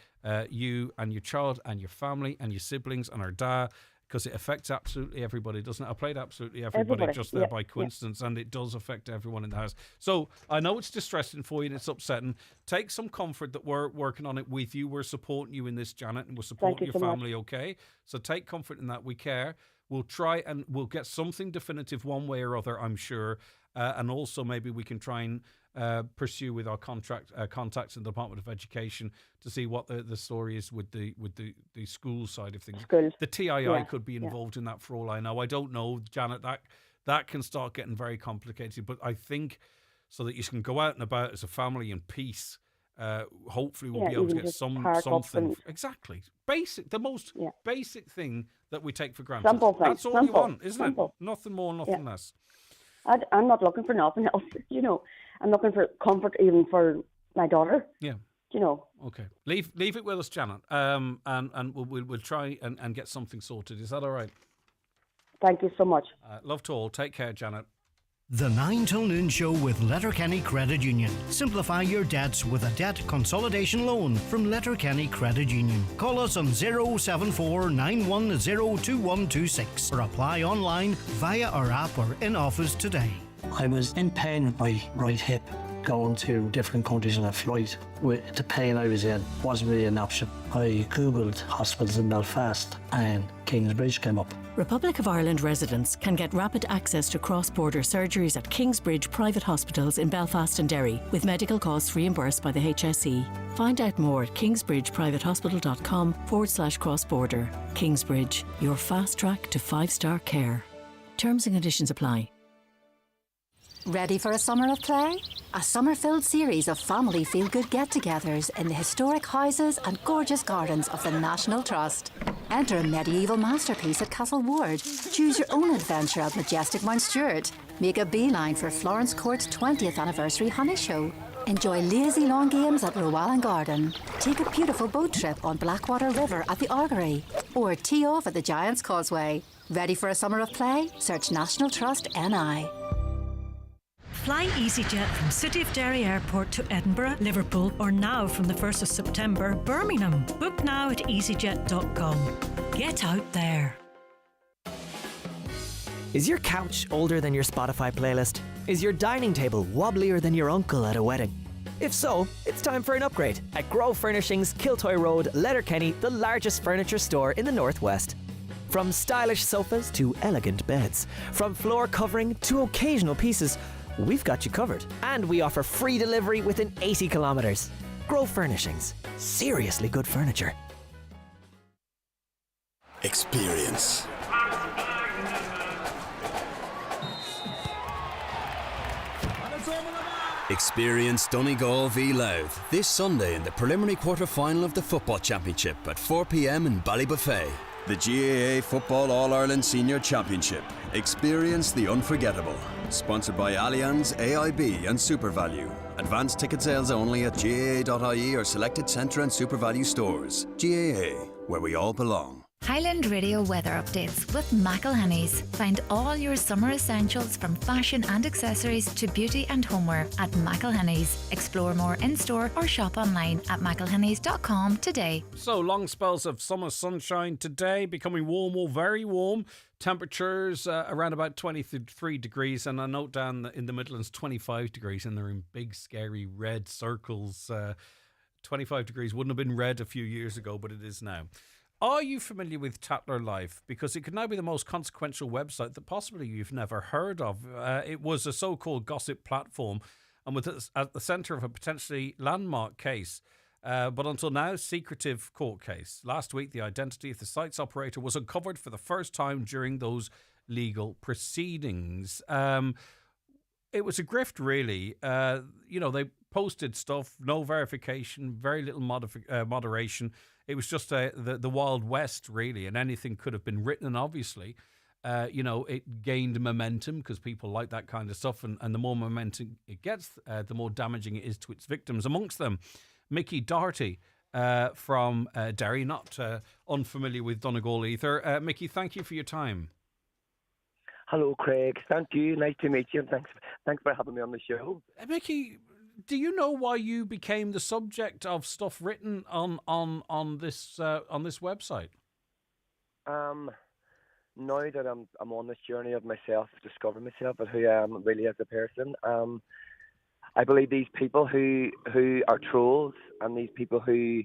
[SPEAKER 2] you and your child and your family and your siblings and our dad, because it affects absolutely everybody, doesn't it? I played absolutely everybody just there by coincidence, and it does affect everyone in the house. So I know it's distressing for you and it's upsetting. Take some comfort that we're working on it with you. We're supporting you in this, Janet, and we're supporting your family, okay? So take comfort in that. We care. We'll try and we'll get something definitive one way or other, I'm sure. And also maybe we can try and pursue with our contacts in the Department of Education to see what the story is with the school side of things.
[SPEAKER 7] Schools.
[SPEAKER 2] The TII could be involved in that for all I know. I don't know, Janet. That can start getting very complicated. But I think so that you can go out and about as a family in peace. Hopefully we'll be able to get something exactly basic, the most basic thing that we take for granted.
[SPEAKER 7] Simple thing.
[SPEAKER 2] That's all you want, isn't it? Nothing more, nothing less.
[SPEAKER 7] I'm not looking for nothing else. I'm looking for comfort even for my daughter.
[SPEAKER 2] Yeah. Okay. Leave it with us, Janet. And we'll try and get something sorted. Is that all right?
[SPEAKER 7] Thank you so much.
[SPEAKER 2] Love to all. Take care, Janet.
[SPEAKER 19] The 9 till noon show with Letterkenny Credit Union. Simplify your debts with a debt consolidation loan from Letterkenny Credit Union. Call us on 074 910 2126 or apply online via our app or in office today.
[SPEAKER 9] I was in pain with my right hip, going to different countries on a flight. With the pain I was in, wasn't really an option. I googled hospitals in Belfast and Kingsbridge came up.
[SPEAKER 13] Republic of Ireland residents can get rapid access to cross-border surgeries at Kingsbridge private hospitals in Belfast and Derry, with medical costs reimbursed by the HSE. Find out more at kingsbridgeprivatehospital.com/cross-border. Kingsbridge, your fast track to 5-star care. Terms and conditions apply.
[SPEAKER 15] Ready for a summer of play? A summer-filled series of family feel-good get-togethers in the historic houses and gorgeous gardens of the National Trust. Enter a medieval masterpiece at Castle Ward. Choose your own adventure at majestic Mount Stewart. Make a beeline for Florence Court's 20th anniversary honey show. Enjoy lazy lawn games at Llewellyn Garden. Take a beautiful boat trip on Blackwater River at the Argery. Or tee off at the Giant's Causeway. Ready for a summer of play? Search National Trust NI.
[SPEAKER 18] Fly EasyJet from City of Derry Airport to Edinburgh, Liverpool, or now from the 1st of September, Birmingham. Book now at easyjet.com. Get out there.
[SPEAKER 25] Is your couch older than your Spotify playlist? Is your dining table wobblier than your uncle at a wedding? If so, it's time for an upgrade at Grove Furnishings, Kiltoy Road, Letterkenny, the largest furniture store in the Northwest. From stylish sofas to elegant beds, from floor covering to occasional pieces, we've got you covered. And we offer free delivery within 80 kilometres. Grove Furnishings. Seriously good furniture.
[SPEAKER 26] Experience. Experience Donegal v Louth this Sunday in the preliminary quarter-final of the Football Championship at 4 p.m. in Ballybuffet. The GAA Football All-Ireland Senior Championship. Experience the unforgettable. Sponsored by Allianz, AIB and SuperValue. Advanced ticket sales only at GAA.ie or selected Centre and SuperValue stores. GAA, where we all belong.
[SPEAKER 27] Highland Radio weather updates with McElhenny's. Find all your summer essentials from fashion and accessories to beauty and homeware at McElhenny's. Explore more in-store or shop online at mcelhennys.com today.
[SPEAKER 2] So, long spells of summer sunshine today, becoming warm or very warm. Temperatures around about 23 degrees, and I note down that in the Midlands 25 degrees, and they're in big scary red circles. 25 degrees wouldn't have been red a few years ago, but it is now. Are you familiar with Tatler Life? Because it could now be the most consequential website that possibly you've never heard of. It was a so-called gossip platform and was at the centre of a potentially landmark case. But until now, secretive court case. Last week, the identity of the site's operator was uncovered for the first time during those legal proceedings. It was a grift, really. They posted stuff, no verification, very little moderation. It was just the Wild West, really, and anything could have been written, obviously. It gained momentum because people like that kind of stuff, and the more momentum it gets, the more damaging it is to its victims. Amongst them, Mickey Doherty from Derry, not unfamiliar with Donegal either. Mickey, thank you for your time.
[SPEAKER 1] Hello, Craig. Thank you. Nice to meet you, and thanks for having me on the show.
[SPEAKER 2] Mickey, do you know why you became the subject of stuff written on this website?
[SPEAKER 1] Now that I'm on this journey of myself, discovering myself and who I am really as a person, I believe these people who are trolls and these people who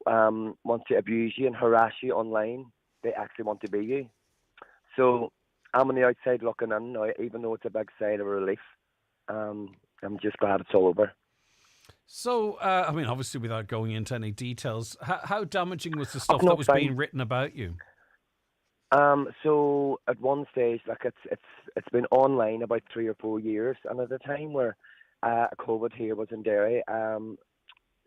[SPEAKER 1] want to abuse you and harass you online, they actually want to be you. So I'm on the outside looking in now, even though it's a big sigh of relief. I'm just glad it's all over.
[SPEAKER 2] So, obviously, without going into any details, how damaging was the stuff that was being written about you?
[SPEAKER 1] So at one stage, it's been online about 3 or 4 years, and at the time where COVID here was in Derry,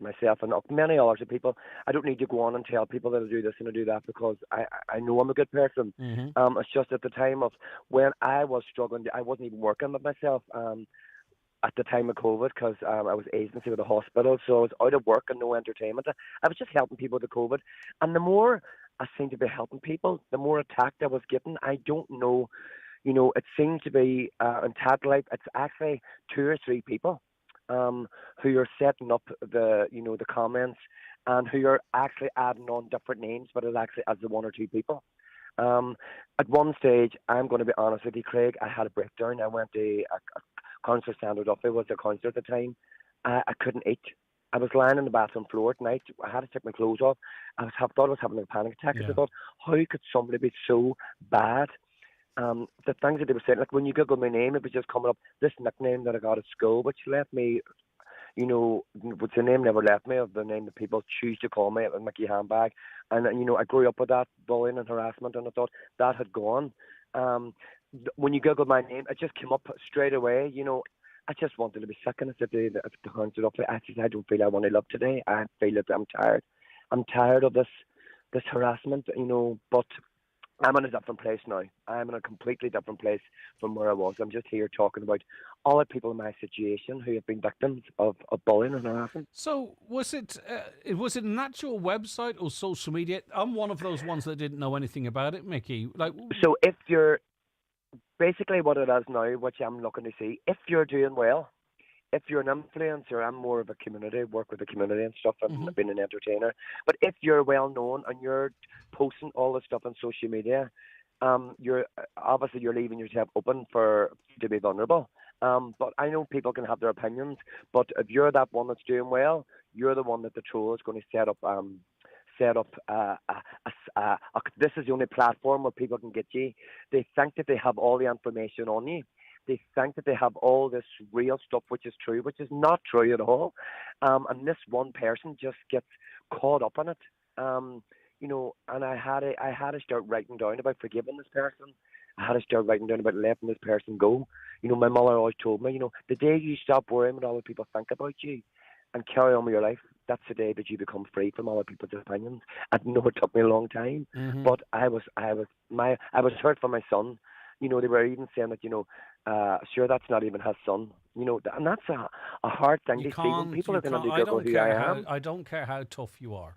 [SPEAKER 1] myself and many others of people, I don't need to go on and tell people that I do this and I do that because I know I'm a good person.
[SPEAKER 2] Mm-hmm.
[SPEAKER 1] It's just at the time of when I was struggling, I wasn't even working with myself at the time of COVID because I was agency with a hospital, so I was out of work and no entertainment. I was just helping people with the COVID, and the more I seemed to be helping people, the more attacked I was getting. I don't know, it seems to be in Tatler Life, it's actually 2 or 3 people who are setting up the comments and who are actually adding on different names, but it actually adds the 1 or 2 people. At one stage, I'm going to be honest with you, Craig, I had a breakdown. I went to a counsellor, Sandra Duffy was a counsellor at the time. I couldn't eat. I was lying on the bathroom floor at night. I had to take my clothes off. Thought I was having a panic attack. Yeah. I thought, how could somebody be so bad? The things that they were saying, like when you Google my name, it was just coming up, this nickname that I got at school, which left me, which the name never left me, of the name that people choose to call me, a Mickey Handbag. And, I grew up with that bullying and harassment, and I thought that had gone. When you Google my name, it just came up straight away. I just wanted to be sick, and I said to the counsellor, I don't feel I want to live today. I feel that I'm tired. I'm tired of this harassment, but I'm in a different place now. I'm in a completely different place from where I was. I'm just here talking about all the people in my situation who have been victims of bullying and harassment.
[SPEAKER 2] So was it an actual website or social media? I'm one of those ones that didn't know anything about it, Mickey.
[SPEAKER 1] So basically what it is now, which I'm looking to see, if you're doing well, if you're an influencer, I'm more of a community, work with the community and stuff, and been an entertainer. But if you're well known and you're posting all this stuff on social media, you're leaving yourself open to be vulnerable. But I know people can have their opinions, but if you're that one that's doing well, you're the one that the troll is going to set up. This is the only platform where people can get you. They think that they have all the information on you. They think that they have all this real stuff, which is true, which is not true at all. And this one person just gets caught up in it. And I had to start writing down about forgiving this person. I had to start writing down about letting this person go. My mother always told me, the day you stop worrying what other people think about you and carry on with your life, that's the day that you become free from other people's opinions. I know it took me a long time, but I was hurt for my son. They were even saying that, sure, that's not even his son. And that's a hard thing to see when people are going to Google who I am.
[SPEAKER 2] I don't care how tough you are.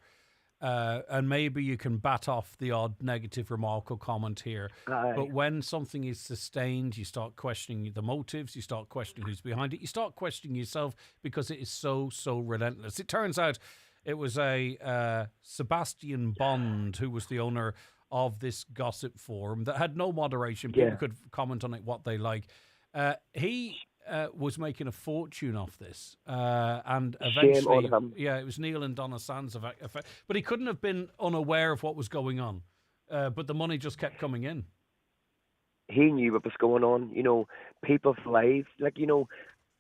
[SPEAKER 2] And maybe you can bat off the odd negative remark or comment here. But when something is sustained, you start questioning the motives, you start questioning who's behind it, you start questioning yourself because it is so, so relentless. It turns out it was a Sebastian Bond who was the owner of this gossip forum that had no moderation. People could comment on it what they like. He was making a fortune off this, and
[SPEAKER 1] Shame
[SPEAKER 2] eventually,
[SPEAKER 1] on him.
[SPEAKER 2] yeah, it was Neil and Donna Sands effect. But he couldn't have been unaware of what was going on. But the money just kept coming in.
[SPEAKER 1] He knew what was going on. You know, people's lives. Like, you know,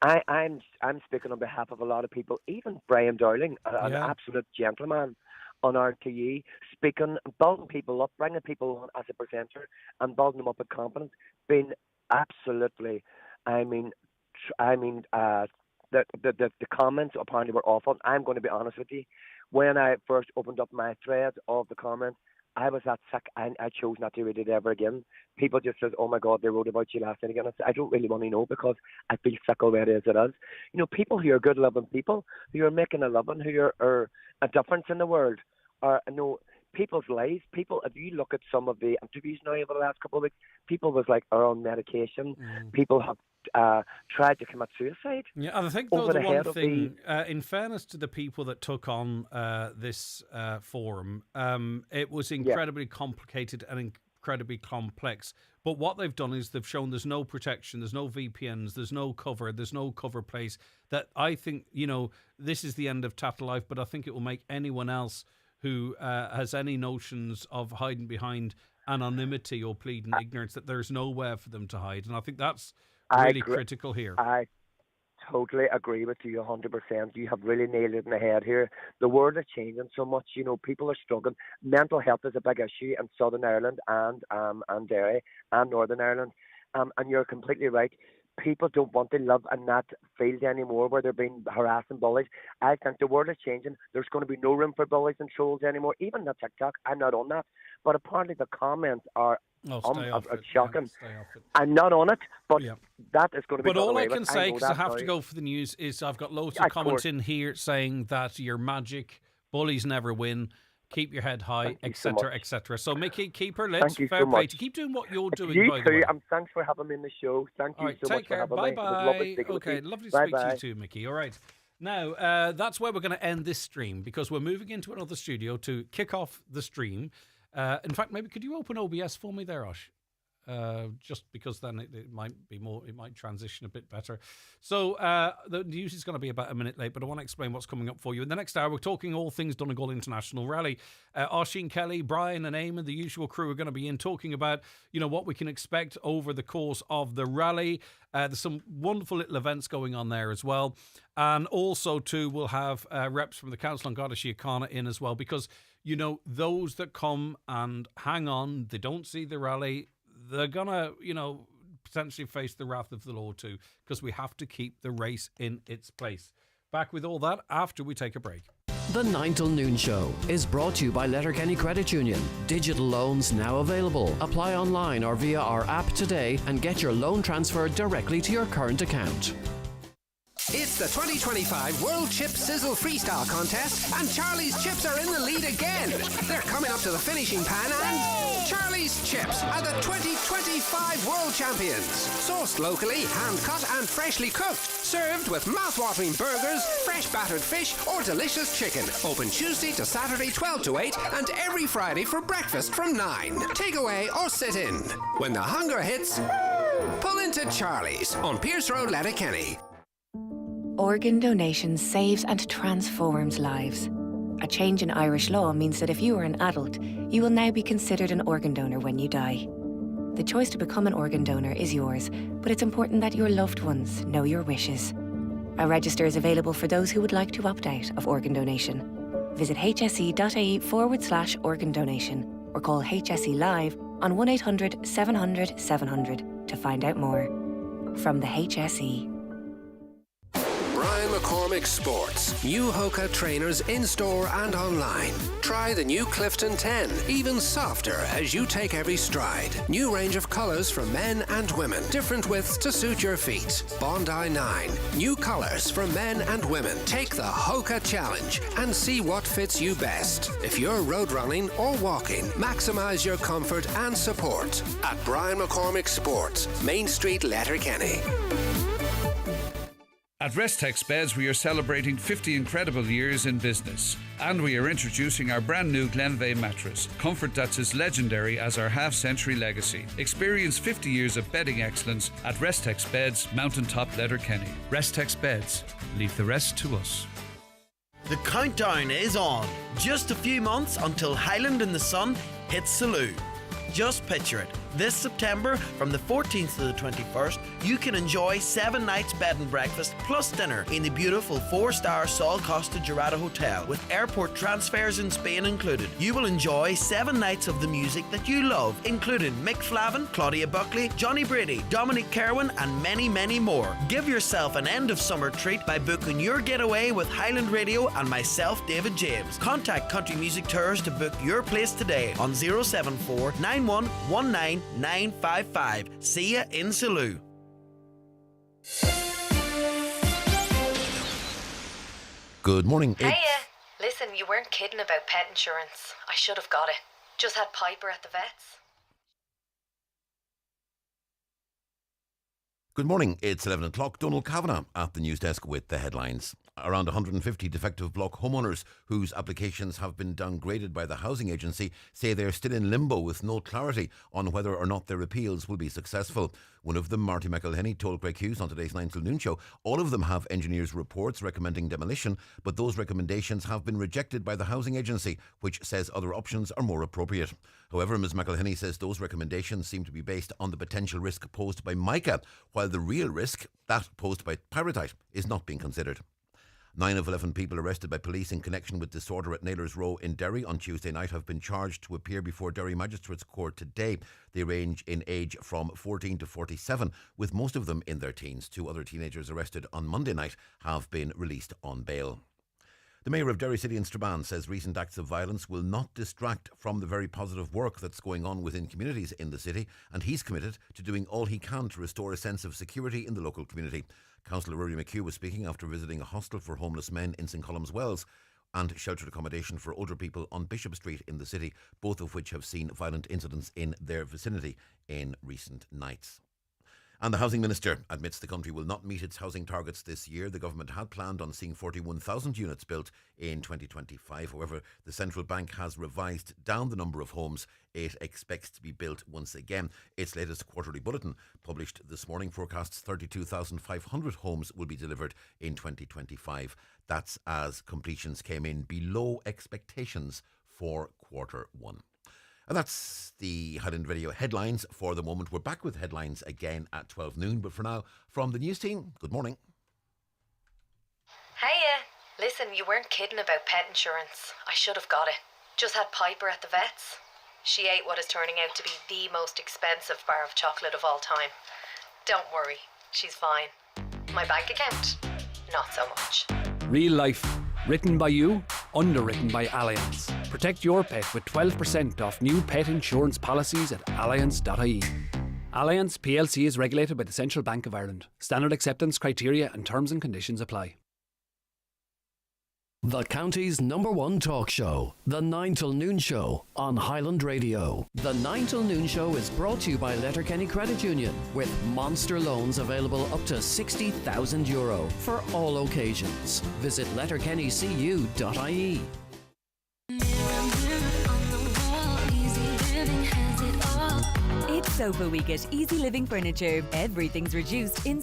[SPEAKER 1] I'm speaking on behalf of a lot of people. Even Brian Dowling, an absolute gentleman on RTE, speaking, building people up, bringing people on as a presenter, and building them up in confidence. Been absolutely, the comments apparently were awful. I'm going to be honest with you. When I first opened up my thread of the comments, I was that sick. I chose not to read it ever again. People just says, "Oh my God, they wrote about you last night again." I don't really want to know because I feel sick already as it is. You know, people who are good living people, who are making a living, who are a difference in the world, people's lives. People, if you look at some of the interviews now over the last couple of weeks, people was like are on medication. People have tried to commit suicide.
[SPEAKER 2] Yeah, and I think though the one thing, in fairness to the people that took on this forum, it was incredibly complicated and incredibly complex. But what they've done is they've shown there's no protection, there's no VPNs, there's no cover place. That I think, you know, this is the end of Tap to Life, but I think it will make anyone else who has any notions of hiding behind anonymity or pleading ignorance that there's nowhere for them to hide. And I think that's really critical here.
[SPEAKER 1] I totally agree with you 100%. You have really nailed it in the head here. The world is changing so much. You know, people are struggling. Mental health is a big issue in Southern Ireland and Derry and Northern Ireland. And you're completely right. People don't want to live in that field anymore where they're being harassed and bullied. I think the world is changing. There's going to be no room for bullies and trolls anymore. Even the TikTok, I'm not on that. But apparently the comments are shocking. I'm not on it, but that is going to be.
[SPEAKER 2] But all I can say, because I have to go for the news, is I've got loads of comments in here saying that you're magic, bullies never win, keep your head high, etc., etc. So, Mickey, keep her lips. Fair play to keep doing what you're doing.
[SPEAKER 1] You
[SPEAKER 2] by the
[SPEAKER 1] too.
[SPEAKER 2] way.
[SPEAKER 1] Thanks for having me in the show. Thank you so much for having me.
[SPEAKER 2] Bye-bye. Okay, lovely to speak to you too, Mickey. All right. Now, that's where we're going to end this stream because we're moving into another studio to kick off the stream. In fact, maybe could you open OBS for me there, Osh? Just because then it might be more, it might transition a bit better. So the news is going to be about a minute late, but I want to explain what's coming up for you. In the next hour, we're talking all things Donegal International Rally. Oisin Kelly, Brian and Eamon, the usual crew, are going to be in talking about, you know, what we can expect over the course of the rally. There's some wonderful little events going on there as well. And also, too, we'll have reps from the Council on Garda Síochána in as well, because, you know, those that come and hang on, they don't see the rally, they're going to, you know, potentially face the wrath of the law too, because we have to keep the race in its place. Back with all that after we take a break.
[SPEAKER 10] The 9 till noon show is brought to you by Letterkenny Credit Union. Digital loans now available. Apply online or via our app today and get your loan transferred directly to your current account.
[SPEAKER 4] It's the 2025 World Chip Sizzle Freestyle Contest, and Charlie's Chips are in the lead again. They're coming up to the finishing pan, and Charlie's Chips are the 2025 World Champions. Sourced locally, hand-cut and freshly cooked. Served with mouth-watering burgers, fresh battered fish, or delicious chicken. Open Tuesday to Saturday 12 to 8, and every Friday for breakfast from 9. Take away or sit in. When the hunger hits, pull into Charlie's on Pierce Road, Letterkenny.
[SPEAKER 11] Organ donation saves and transforms lives. A change in Irish law means that if you are an adult, you will now be considered an organ donor when you die. The choice to become an organ donor is yours, but it's important that your loved ones know your wishes. A register is available for those who would like to opt out of organ donation. Visit hse.ie/organ donation or call HSE Live on 1800 700 700 to find out more. From the HSE.
[SPEAKER 4] Brian McCormick Sports. New Hoka trainers in-store and online. Try the new Clifton 10, even softer as you take every stride. New range of colours for men and women. Different widths to suit your feet. Bondi 9. New colours for men and women. Take the Hoka Challenge and see what fits you best. If you're road running or walking, maximise your comfort and support at Brian McCormick Sports, Main Street, Letterkenny.
[SPEAKER 3] At Restex Beds, we are celebrating 50 incredible years in business. And we are introducing our brand new Glenveigh mattress, comfort that's as legendary as our half-century legacy. Experience 50 years of bedding excellence at Restex Beds, Mountaintop, Letterkenny. Restex Beds. Leave the rest to us.
[SPEAKER 12] The countdown is on. Just a few months until Highland in the Sun hits Salou. Just picture it. This September, from the 14th to the 21st, you can enjoy 7 nights bed and breakfast plus dinner in the beautiful 4-star Sol Costa Dorada Hotel with airport transfers in Spain included. You will enjoy 7 nights of the music that you love, including Mick Flavin, Claudia Buckley, Johnny Brady, Dominic Kerwin and many, many more. Give yourself an end of summer treat by booking your getaway with Highland Radio and myself, David James. Contact Country Music Tours to book your place today on 074 9119 955. See ya in Salou.
[SPEAKER 16] Good morning.
[SPEAKER 17] Hiya. Listen, you weren't kidding about pet insurance. I should have got it. Just had Piper at the vet's.
[SPEAKER 16] Good morning. It's 11 o'clock. Donald Kavanagh at the news desk with the headlines. Around 150 defective block homeowners whose applications have been downgraded by the housing agency say they're still in limbo with no clarity on whether or not their appeals will be successful. One of them, Marty McElhenney, told Greg Hughes on today's 9 till noon show all of them have engineers' reports recommending demolition, but those recommendations have been rejected by the housing agency, which says other options are more appropriate. However, Ms McElhenney says those recommendations seem to be based on the potential risk posed by mica, while the real risk, that posed by pyrite, is not being considered. 9 of 11 people arrested by police in connection with disorder at Naylor's Row in Derry on Tuesday night have been charged to appear before Derry Magistrates Court today. They range in age from 14 to 47, with most of them in their teens. 2 other teenagers arrested on Monday night have been released on bail. The Mayor of Derry City in Strabane says recent acts of violence will not distract from the very positive work that's going on within communities in the city, and he's committed to doing all he can to restore a sense of security in the local community. Councillor Rory McHugh was speaking after visiting a hostel for homeless men in St Colum's Wells and sheltered accommodation for older people on Bishop Street in the city, both of which have seen violent incidents in their vicinity in recent nights. And the Housing Minister admits the country will not meet its housing targets this year. The government had planned on seeing 41,000 units built in 2025. However, the central bank has revised down the number of homes it expects to be built once again. Its latest quarterly bulletin, published this morning, forecasts 32,500 homes will be delivered in 2025. That's as completions came in below expectations for quarter one. And that's the Highland Radio headlines for the moment. We're back with headlines again at 12 noon. But for now, from the news team, good morning.
[SPEAKER 17] Hiya. Listen, you weren't kidding about pet insurance. I should have got it. Just had Piper at the vet's. She ate what is turning out to be the most expensive bar of chocolate of all time. Don't worry, she's fine. My bank account? Not so much.
[SPEAKER 20] Real life. Written by you, underwritten by Allianz. Protect your pet with 12% off new pet insurance policies at allianz.ie. Allianz PLC is regulated by the Central Bank of Ireland. Standard acceptance criteria and terms and conditions apply.
[SPEAKER 10] The county's #1 talk show, The 9 till noon show on Highland Radio. The 9 till noon show is brought to you by Letterkenny Credit Union, with monster loans available up to €60,000 for all occasions. Visit letterkennycu.ie.
[SPEAKER 6] It's Sofa Week at Easy Living Furniture. Everything's reduced in